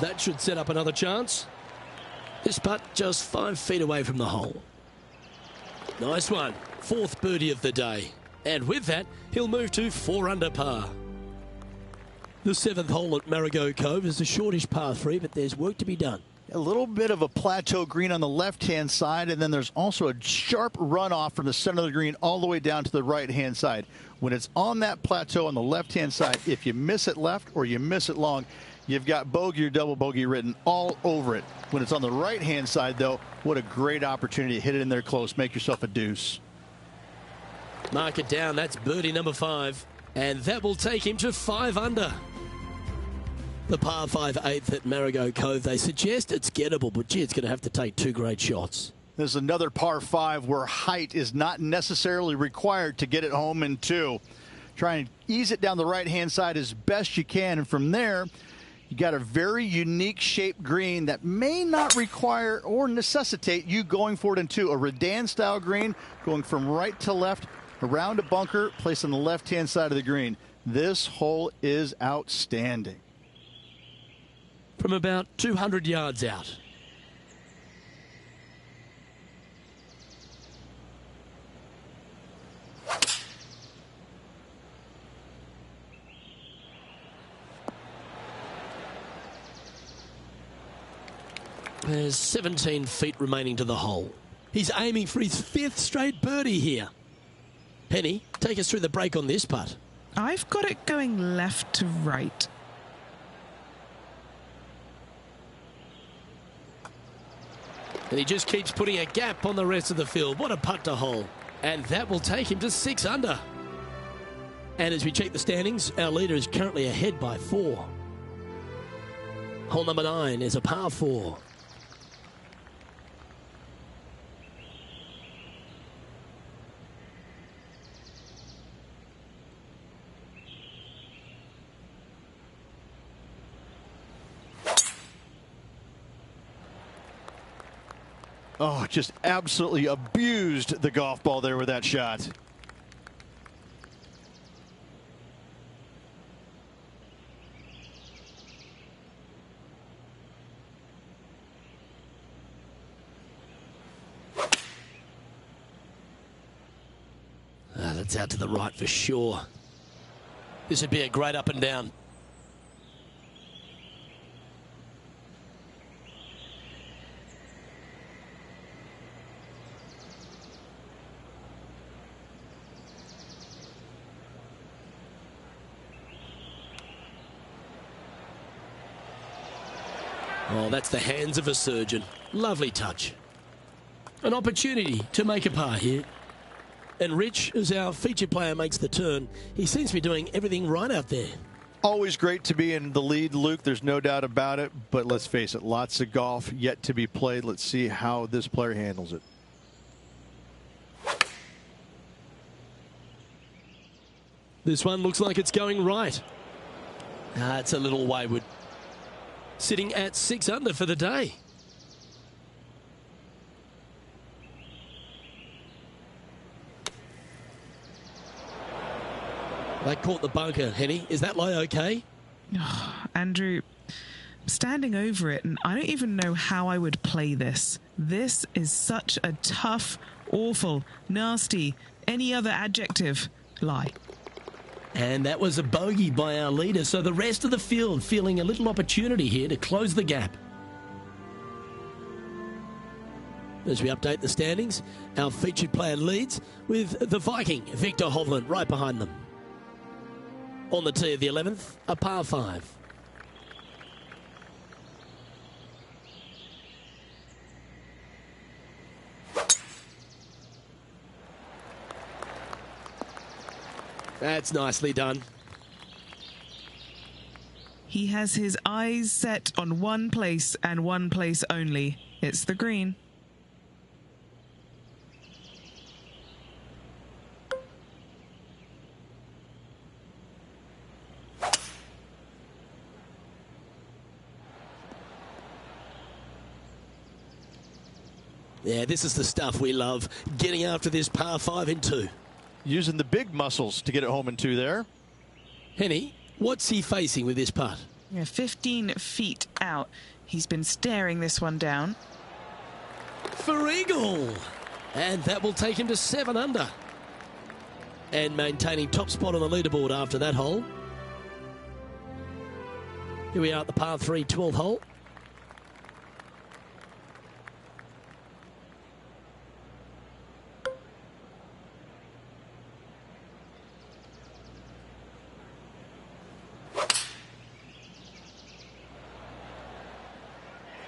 That should set up another chance. This putt just 5 feet away from the hole. Nice one. 4th birdie of the day. And with that, he'll move to 4 under par. The 7th hole at Marigot Cove is a shortish par 3, but there's work to be done. A little bit of a plateau green on the left-hand side, and then there's also a sharp runoff from the center of the green all the way down to the right-hand side. When it's on that plateau on the left-hand side, if you miss it left or you miss it long, you've got bogey or double bogey written all over it. When it's on the right-hand side, though, what a great opportunity to hit it in there close. Make yourself a deuce. Mark it down. That's birdie number 5. And that will take him to 5 under. The par 5 8th at Marigot Cove. They suggest it's gettable, but gee, it's going to have to take 2 great shots. There's another par 5 where height is not necessarily required to get it home in 2. Try and ease it down the right-hand side as best you can, and from there, you got a very unique shaped green that may not require or necessitate you going for it in 2. A Redan-style green going from right to left around a bunker placed on the left-hand side of the green. This hole is outstanding. From about 200 yards out. There's 17 feet remaining to the hole. He's aiming for his 5th straight birdie here. Penny, take us through the break on this putt. I've got it going left to right. And he just keeps putting a gap on the rest of the field. What a putt to hole. And that will take him to 6 under. And as we check the standings, our leader is currently ahead by 4. Hole number 9 is a par 4. Oh, just absolutely abused the golf ball there with that shot. That's out to the right for sure. This would be a great up and down. Oh, that's the hands of a surgeon. Lovely touch. An opportunity to make a par here. And Rich, as our featured player makes the turn, he seems to be doing everything right out there. Always great to be in the lead, Luke. There's no doubt about it. But let's face it, lots of golf yet to be played. Let's see how this player handles it. This one looks like it's going right. It's a little wayward. Sitting at 6 under for the day. They caught the bunker, Henny. Is that lie okay? Oh, Andrew, I'm standing over it, and I don't even know how I would play this. This is such a tough, awful, nasty, any other adjective lie. And that was a bogey by our leader, so the rest of the field feeling a little opportunity here to close the gap. As we update the standings, our featured player leads with the Viking, Victor Hovland, right behind them. On the tee of the 11th, a par 5. That's nicely done. He has his eyes set on one place and one place only. It's the green. Yeah, this is the stuff we love. Getting after this par 5 in 2. Using the big muscles to get it home in 2 there. Henny, what's he facing with this putt? Yeah, 15 feet out. He's been staring this one down. For eagle. And that will take him to 7 under. And maintaining top spot on the leaderboard after that hole. Here we are at the par 3 12th hole.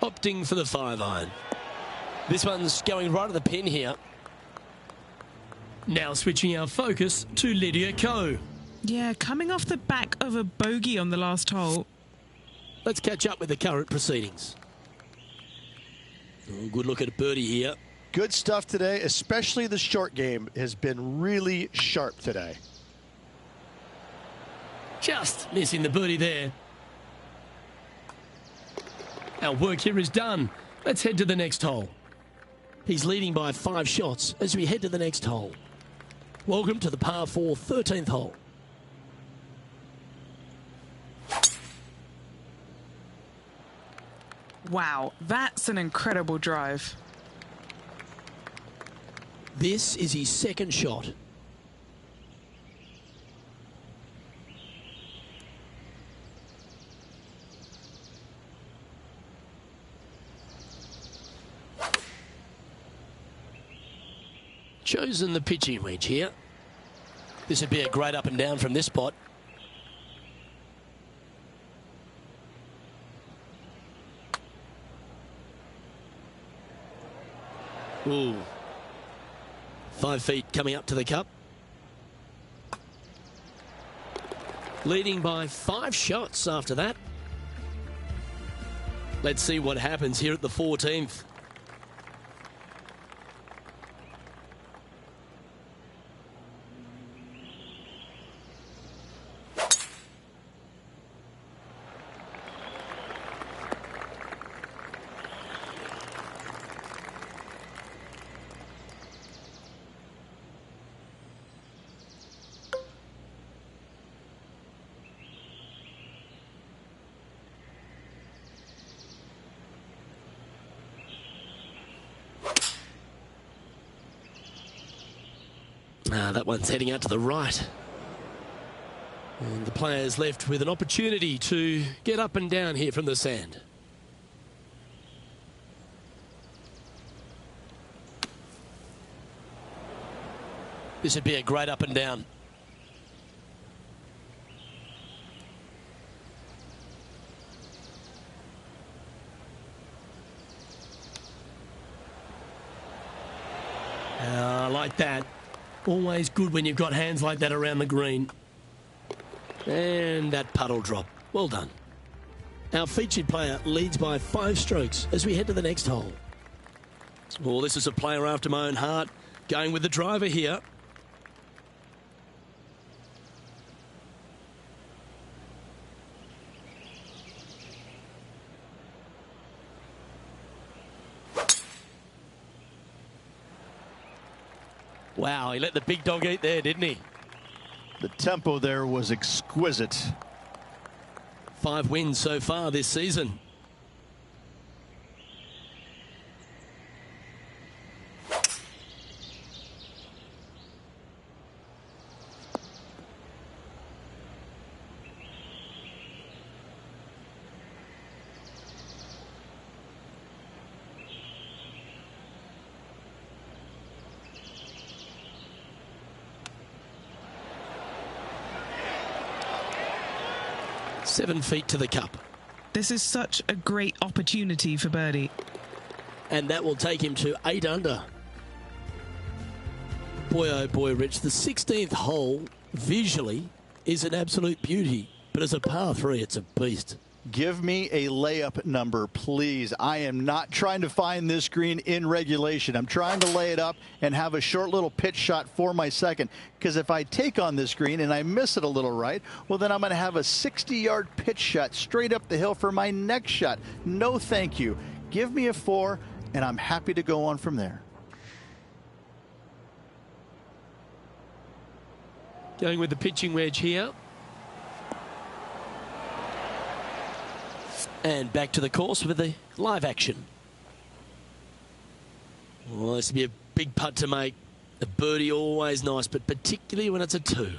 Opting for the 5-iron. This one's going right at the pin here. Now switching our focus to Lydia Ko. Yeah, coming off the back of a bogey on the last hole. Let's catch up with the current proceedings. Oh, good look at a birdie here. Good stuff today, especially the short game has been really sharp today. Just missing the birdie there. Our work here is done. Let's head to the next hole. He's leading by 5 shots as we head to the next hole. Welcome to the par 4 13th hole. Wow, that's an incredible drive. This is his second shot. Chosen the pitching wedge here. This would be a great up and down from this spot. Ooh. 5 feet coming up to the cup. Leading by 5 shots after that. Let's see what happens here at the 14th. That one's heading out to the right. And the player's left with an opportunity to get up and down here from the sand. This would be a great up and down. Like that. Always good when you've got hands like that around the green. And that puddle drop. Well done. Our featured player leads by 5 strokes as we head to the next hole. Well, this is a player after my own heart. Going with the driver here. Wow, he let the big dog eat there, didn't he? The tempo there was exquisite. 5 wins so far this season. Seven feet to the cup. This is such a great opportunity for birdie. And that will take him to 8 under. Boy, oh boy, Rich, the 16th hole visually is an absolute beauty. But as a par 3, it's a beast. Give me a layup number, please. I am not trying to find this green in regulation. I'm trying to lay it up and have a short little pitch shot for my second. Because if I take on this green and I miss it a little right, well, then I'm going to have a 60-yard pitch shot straight up the hill for my next shot. No, thank you. Give me a 4, and I'm happy to go on from there. Going with the pitching wedge here. And back to the course with the live action. Well, this would be a big putt to make. A birdie always nice, but particularly when it's a 2.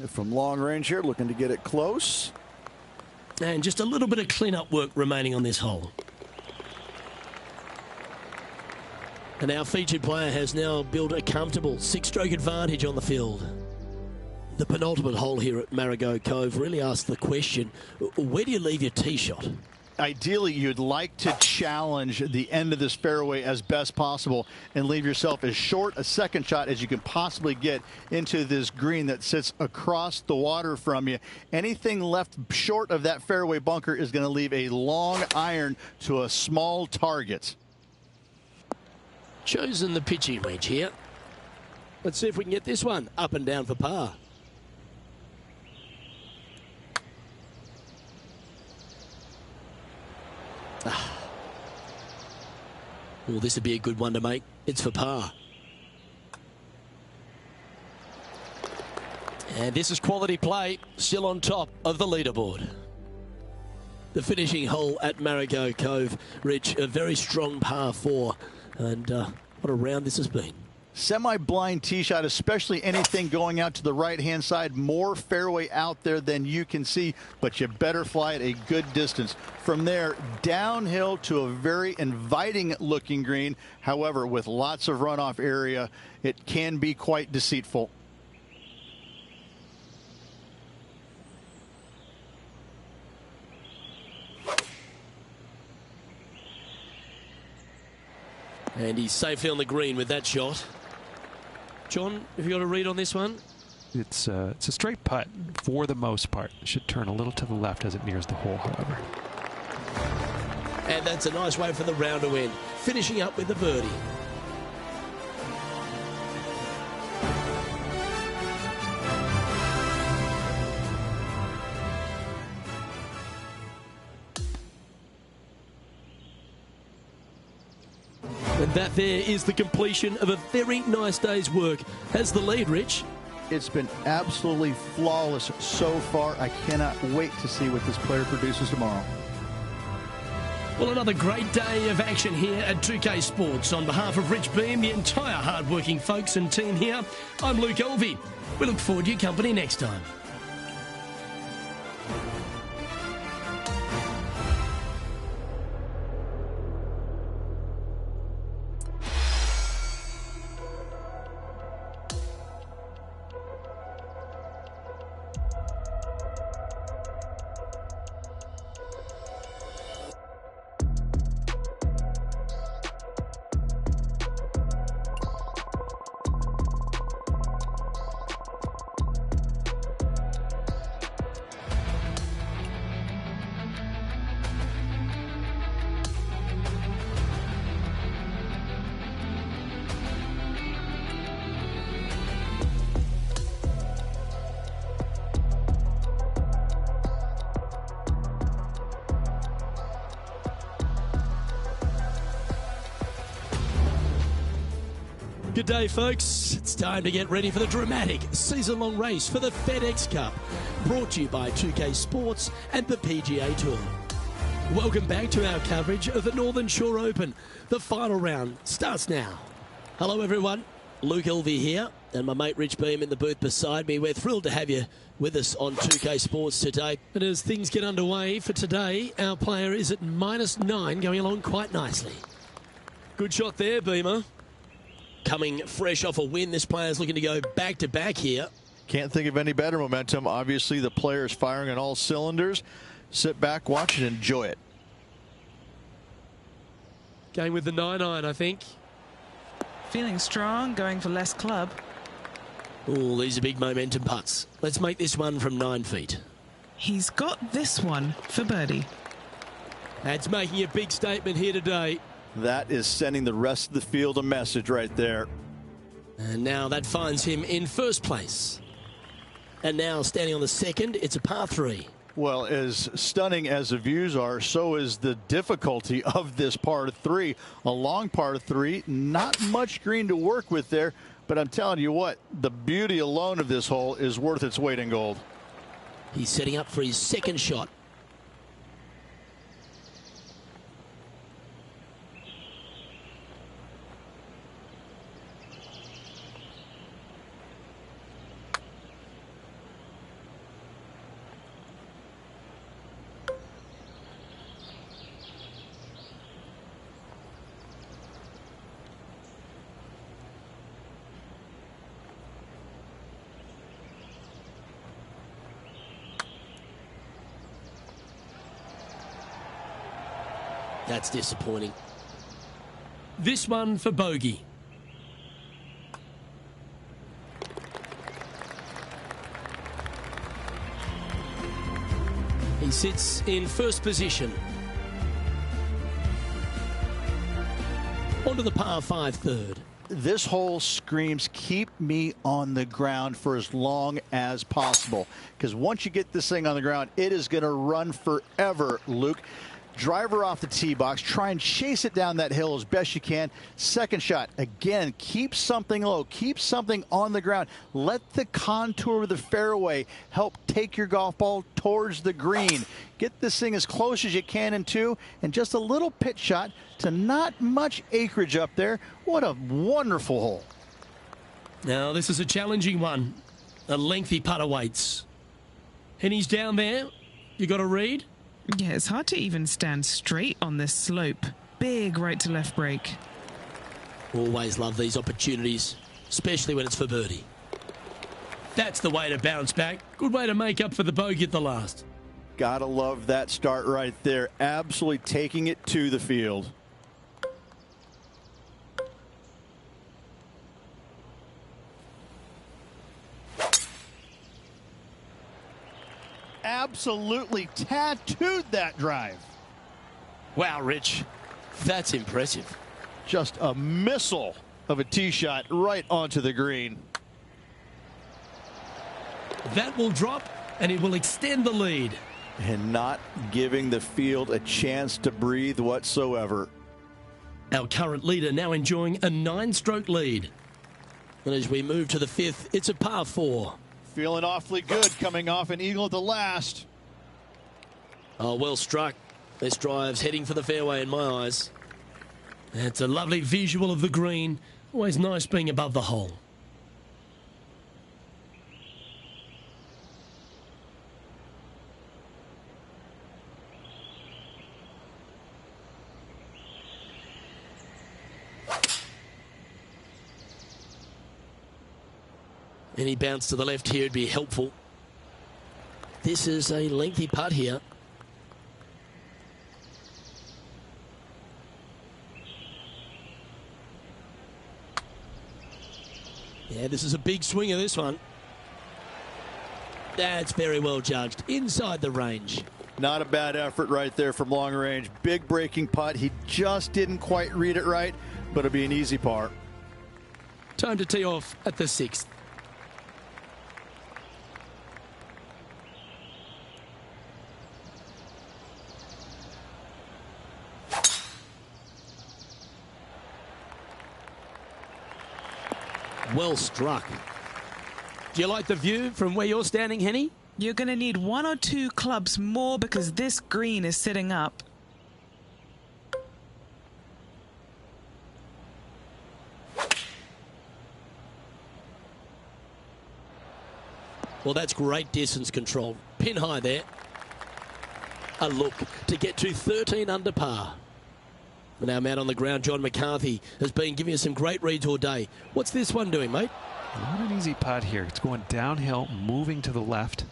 From long range here, looking to get it close. And just a little bit of clean-up work remaining on this hole. And our featured player has now built a comfortable 6-stroke advantage on the field. The penultimate hole here at Marigot Cove really asks the question, where do you leave your tee shot? Ideally, you'd like to challenge the end of this fairway as best possible and leave yourself as short a second shot as you can possibly get into this green that sits across the water from you. Anything left short of that fairway bunker is going to leave a long iron to a small target. Chosen the pitching wedge here. Let's see if we can get this one up and down for par. Well, this would be a good one to make. It's for par. And this is quality play, still on top of the leaderboard. The finishing hole at Marigot Cove, Rich, a very strong par 4. And what a round this has been. Semi-blind tee shot, especially anything going out to the right-hand side. More fairway out there than you can see, but you better fly it a good distance. From there, downhill to a very inviting-looking green. However, with lots of runoff area, it can be quite deceitful. And he's safely on the green with that shot. John, have you got a read on this one? It's a straight putt for the most part. It should turn a little to the left as it nears the hole, however. And that's a nice way for the round to end. Finishing up with a birdie. And that there is the completion of a very nice day's work. Has the lead, Rich? It's been absolutely flawless so far. I cannot wait to see what this player produces tomorrow. Well, another great day of action here at 2K Sports. On behalf of Rich Beam, the entire hard-working folks and team here, I'm Luke Elvey. We look forward to your company next time. Good day, folks. It's time to get ready for the dramatic season-long race for the FedEx Cup, brought to you by 2K Sports and the PGA Tour. Welcome back to our coverage of the Northern Shore Open. The final round starts now. Hello, everyone. Luke Elvey here, and my mate Rich Beam in the booth beside me. We're thrilled to have you with us on 2K Sports today. And as things get underway for today, our player is at -9, going along quite nicely. Good shot there, Beamer. Coming fresh off a win, this player's looking to go back-to-back here. Can't think of any better momentum. Obviously, the player is firing on all cylinders. Sit back, watch, and enjoy it. Going with the 9-iron, I think. Feeling strong, going for less club. Oh, these are big momentum putts. Let's make this one from 9 feet. He's got this one for birdie. That's making a big statement here today. That is sending the rest of the field a message right there. And now that finds him in first place. And now standing on the second, it's a par 3. Well, as stunning as the views are, so is the difficulty of this par 3. A long par 3, not much green to work with there, but I'm telling you what, the beauty alone of this hole is worth its weight in gold. He's setting up for his second shot. That's disappointing. This one for bogey. He sits in first position. Onto the par 5 third. This hole screams, keep me on the ground for as long as possible. Because once you get this thing on the ground, it is going to run forever, Luke. Driver off the tee box. Try and chase it down that hill as best you can. Second shot. Again, keep something low. Keep something on the ground. Let the contour of the fairway help take your golf ball towards the green. Get this thing as close as you can in 2, and just a little pitch shot to not much acreage up there. What a wonderful hole. Now, this is a challenging one. A lengthy putt awaits. And he's down there. You got a read? Yeah, it's hard to even stand straight on this slope. Big right to left break. Always love these opportunities, especially when it's for birdie. That's the way to bounce back. Good way to make up for the bogey at the last. Gotta love that start right there. Absolutely taking it to the field. Absolutely tattooed that drive. Wow, Rich, that's impressive. Just a missile of a tee shot right onto the green. That will drop, and it will extend the lead. And not giving the field a chance to breathe whatsoever. Our current leader now enjoying a 9-stroke lead. And as we move to the 5th, it's a par 4. Feeling awfully good coming off an eagle at the last. Oh, well struck. This drive's heading for the fairway in my eyes. It's a lovely visual of the green. Always nice being above the hole. Any bounce to the left here would be helpful. This is a lengthy putt here. Yeah, this is a big swinger, this one. That's very well judged. Inside the range. Not a bad effort right there from long range. Big breaking putt. He just didn't quite read it right, but it'll be an easy par. Time to tee off at the 6th. Well struck. Do you like the view from where you're standing, Henny? You're going to need 1 or 2 clubs more because this green is sitting up. Well, that's great distance control. Pin high there. A look to get to 13 under par. And our man on the ground, John McCarthy, has been giving us some great reads all day. What's this one doing, mate? Not an easy putt here. It's going downhill, moving to the left.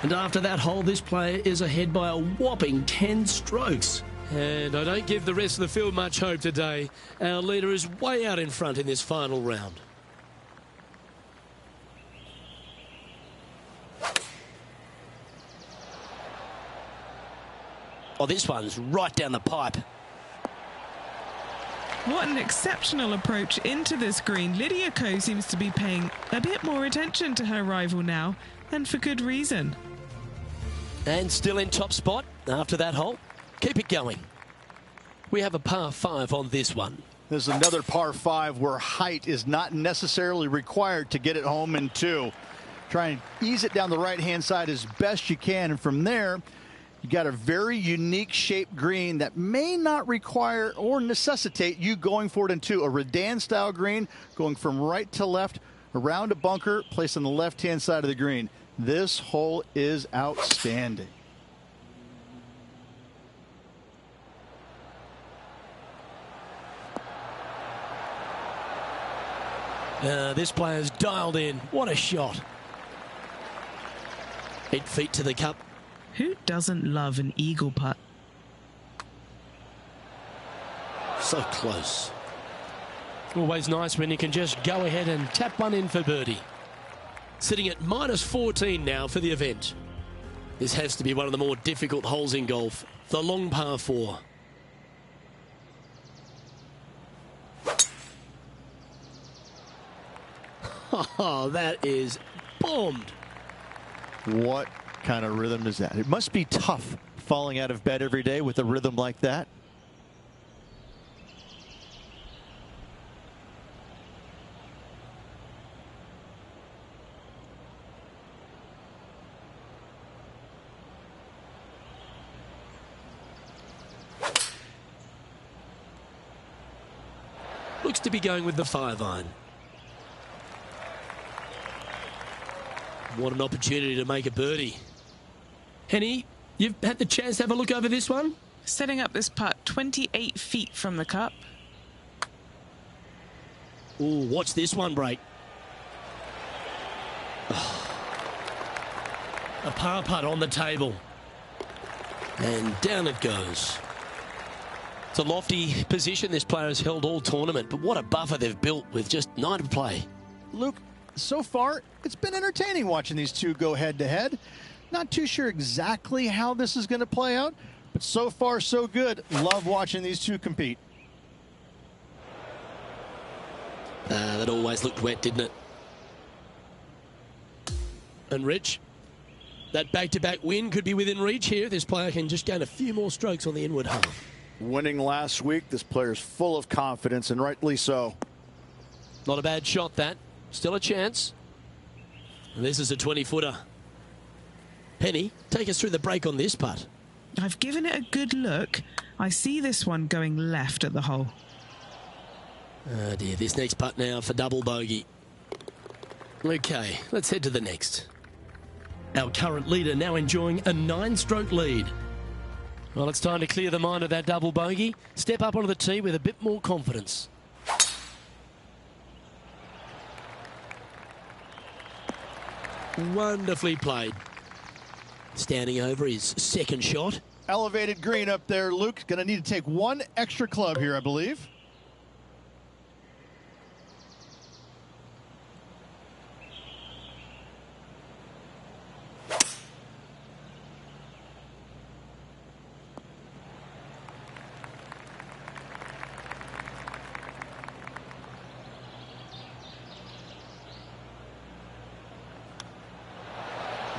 And after that hole, this player is ahead by a whopping 10 strokes. And I don't give the rest of the field much hope today. Our leader is way out in front in this final round. Oh, this one's right down the pipe. What an exceptional approach into this green. Lydia Ko seems to be paying a bit more attention to her rival now, and for good reason. And still in top spot after that hole. Keep it going. We have a par 5 on this one. There's another par 5 where height is not necessarily required to get it home in 2. Try and ease it down the right-hand side as best you can, and from there, you got a very unique shaped green that may not require or necessitate you going for it in 2. A Redan-style green going from right to left around a bunker placed on the left-hand side of the green. This hole is outstanding. This player's dialed in. What a shot. 8 feet to the cup. Who doesn't love an eagle putt? So close. Always nice when you can just go ahead and tap one in for birdie. Sitting at -14 now for the event. This has to be one of the more difficult holes in golf. The long par 4. Oh, that is bombed. What kind of rhythm is that? It must be tough falling out of bed every day with a rhythm like that. Looks to be going with the 5-iron. What an opportunity to make a birdie. Henny, you've had the chance to have a look over this one? Setting up this putt 28 feet from the cup. Ooh, watch this one break. Oh. A par putt on the table. And down it goes. It's a lofty position this player has held all tournament, but what a buffer they've built with just 9 to play. Luke, so far, it's been entertaining watching these two go head-to-head. Not too sure exactly how this is going to play out, but so far, so good. Love watching these two compete. That always looked wet, didn't it? And Rich, that back-to-back win could be within reach here. This player can just gain a few more strokes on the inward half. Winning last week, this player's full of confidence, and rightly so. Not a bad shot, that. Still a chance. And this is a 20-footer. Henny, take us through the break on this putt. I've given it a good look. I see this one going left at the hole. Oh dear, this next putt now for double bogey. Okay, let's head to the next. Our current leader now enjoying a 9-stroke lead. Well, it's time to clear the mind of that double bogey. Step up onto the tee with a bit more confidence. Wonderfully played. Standing over his second shot. Elevated green up there, Luke. Going to need to take one extra club here, I believe.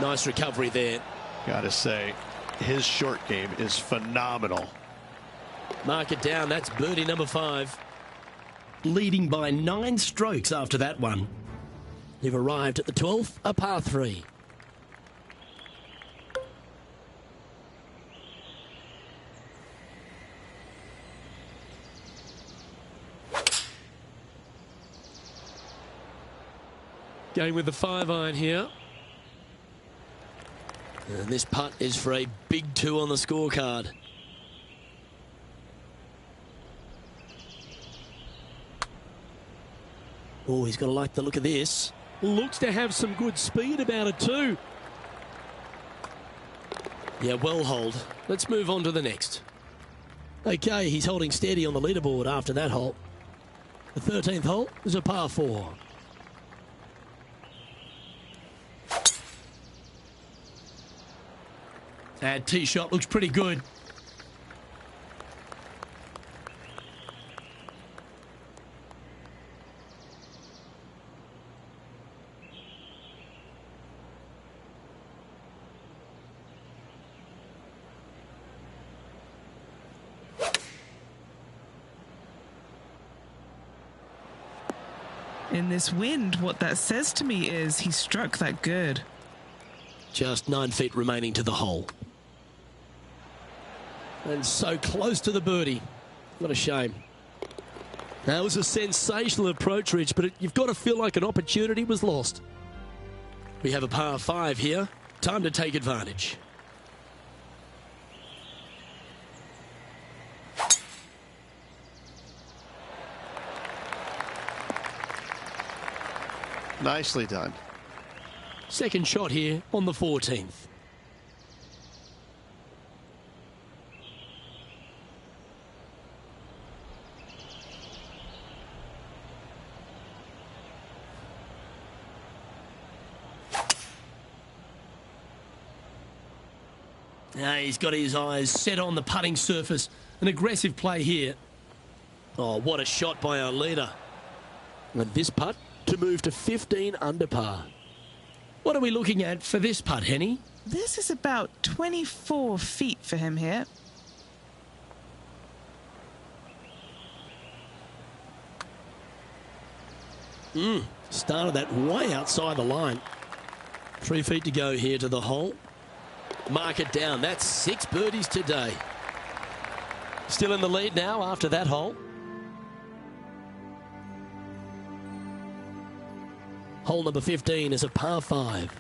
Nice recovery there. Gotta say, his short game is phenomenal. Mark it down. That's birdie number 5. Leading by 9 strokes after that one. They've arrived at the 12th, a par 3. Going with the 5-iron here. And this putt is for a big 2 on the scorecard. Oh, he's going to like the look of this. Looks to have some good speed about it too. Yeah, well hold. Let's move on to the next. Okay, he's holding steady on the leaderboard after that hole. The 13th hole is a par 4. That tee shot looks pretty good. In this wind, what that says to me is he struck that good. Just 9 feet remaining to the hole. And so close to the birdie. What a shame. That was a sensational approach, Rich, but you've got to feel like an opportunity was lost. We have a par 5 here. Time to take advantage. Nicely done. Second shot here on the 14th. Now he's got his eyes set on the putting surface. An aggressive play here. Oh, what a shot by our leader. And this putt to move to 15 under par. What are we looking at for this putt, Henny? This is about 24 feet for him here. Started that way outside the line. 3 feet to go here to the hole. Mark it down. That's 6 birdies today. Still in the lead now after that hole. Hole number 15 is a par 5.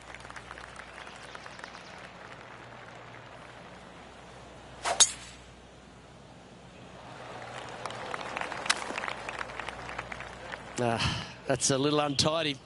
That's a little untidy.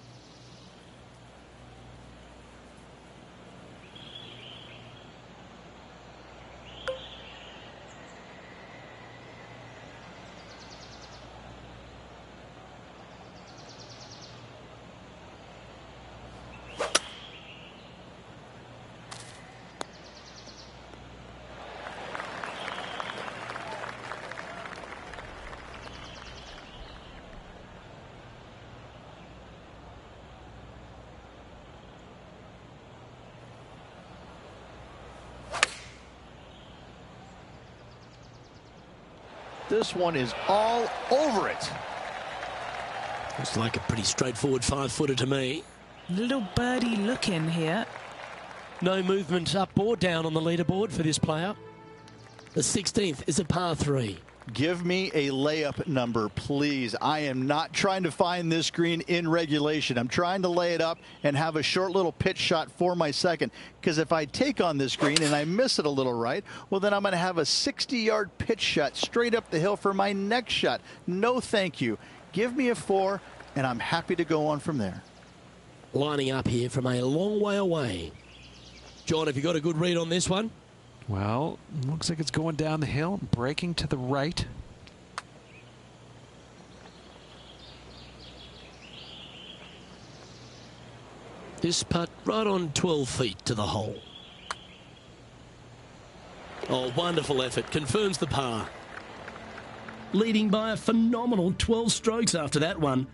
This one is all over it. Looks like a pretty straightforward 5-footer to me. Little birdie look in here. No movement up or down on the leaderboard for this player. The 16th is a par 3. Give me a layup number, please. I am not trying to find this green in regulation. I'm trying to lay it up and have a short little pitch shot for my second. Because if I take on this green and I miss it a little right, well, then I'm going to have a 60-yard pitch shot straight up the hill for my next shot. No, thank you. Give me a 4, and I'm happy to go on from there. Lining up here from a long way away. John, have you got a good read on this one? Well, looks like it's going down the hill, breaking to the right. This putt right on 12 feet to the hole. Oh, wonderful effort. Confirms the par. Leading by a phenomenal 12 strokes after that one.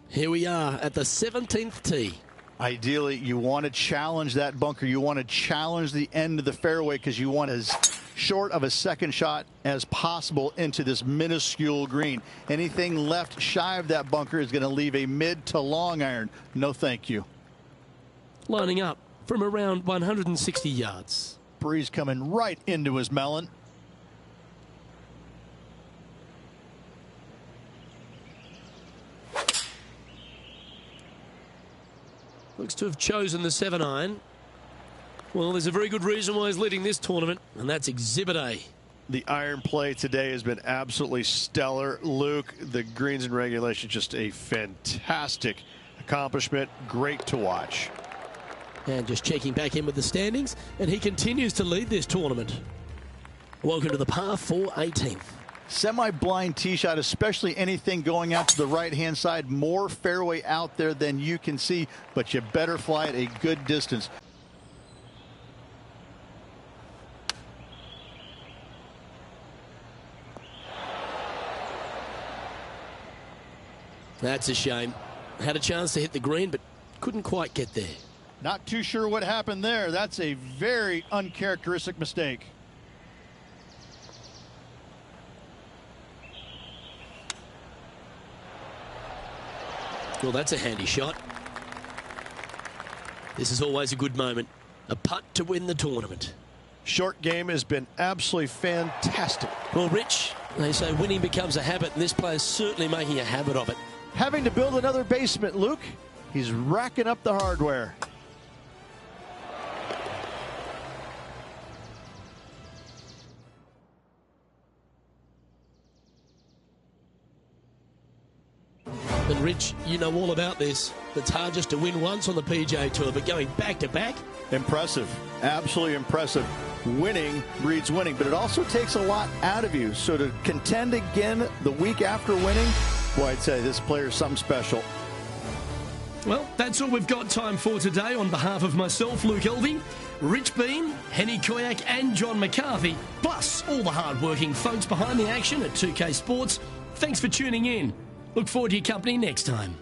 Here we are at the 17th tee. Ideally, you want to challenge that bunker. You want to challenge the end of the fairway because you want to short of a second shot as possible into this minuscule green. Anything left shy of that bunker is going to leave a mid to long iron. No thank you. Lining up from around 160 yards. Breeze coming right into his melon. Looks to have chosen the 7-iron. Well, there's a very good reason why he's leading this tournament, and that's Exhibit A. The iron play today has been absolutely stellar. Luke, the greens in regulation, just a fantastic accomplishment. Great to watch. And just checking back in with the standings, and he continues to lead this tournament. Welcome to the par 4 18th. Semi-blind tee shot, especially anything going out to the right-hand side. More fairway out there than you can see, but you better fly it a good distance. That's a shame. Had a chance to hit the green, but couldn't quite get there. Not too sure what happened there. That's a very uncharacteristic mistake. Well, that's a handy shot. This is always a good moment. A putt to win the tournament. Short game has been absolutely fantastic. Well, Rich, they say winning becomes a habit, and this player's certainly making a habit of it. Having to build another basement, Luke. He's racking up the hardware. And Rich, you know all about this. It's hard just to win once on the PGA Tour, but going back to back. Impressive. Absolutely impressive. Winning breeds winning, but it also takes a lot out of you. So to contend again the week after winning, boy, I'd say this player is something special. Well, that's all we've got time for today. On behalf of myself, Luke Elvey, Rich Bean, Henny Koyak and John McCarthy, plus all the hard-working folks behind the action at 2K Sports, thanks for tuning in. Look forward to your company next time.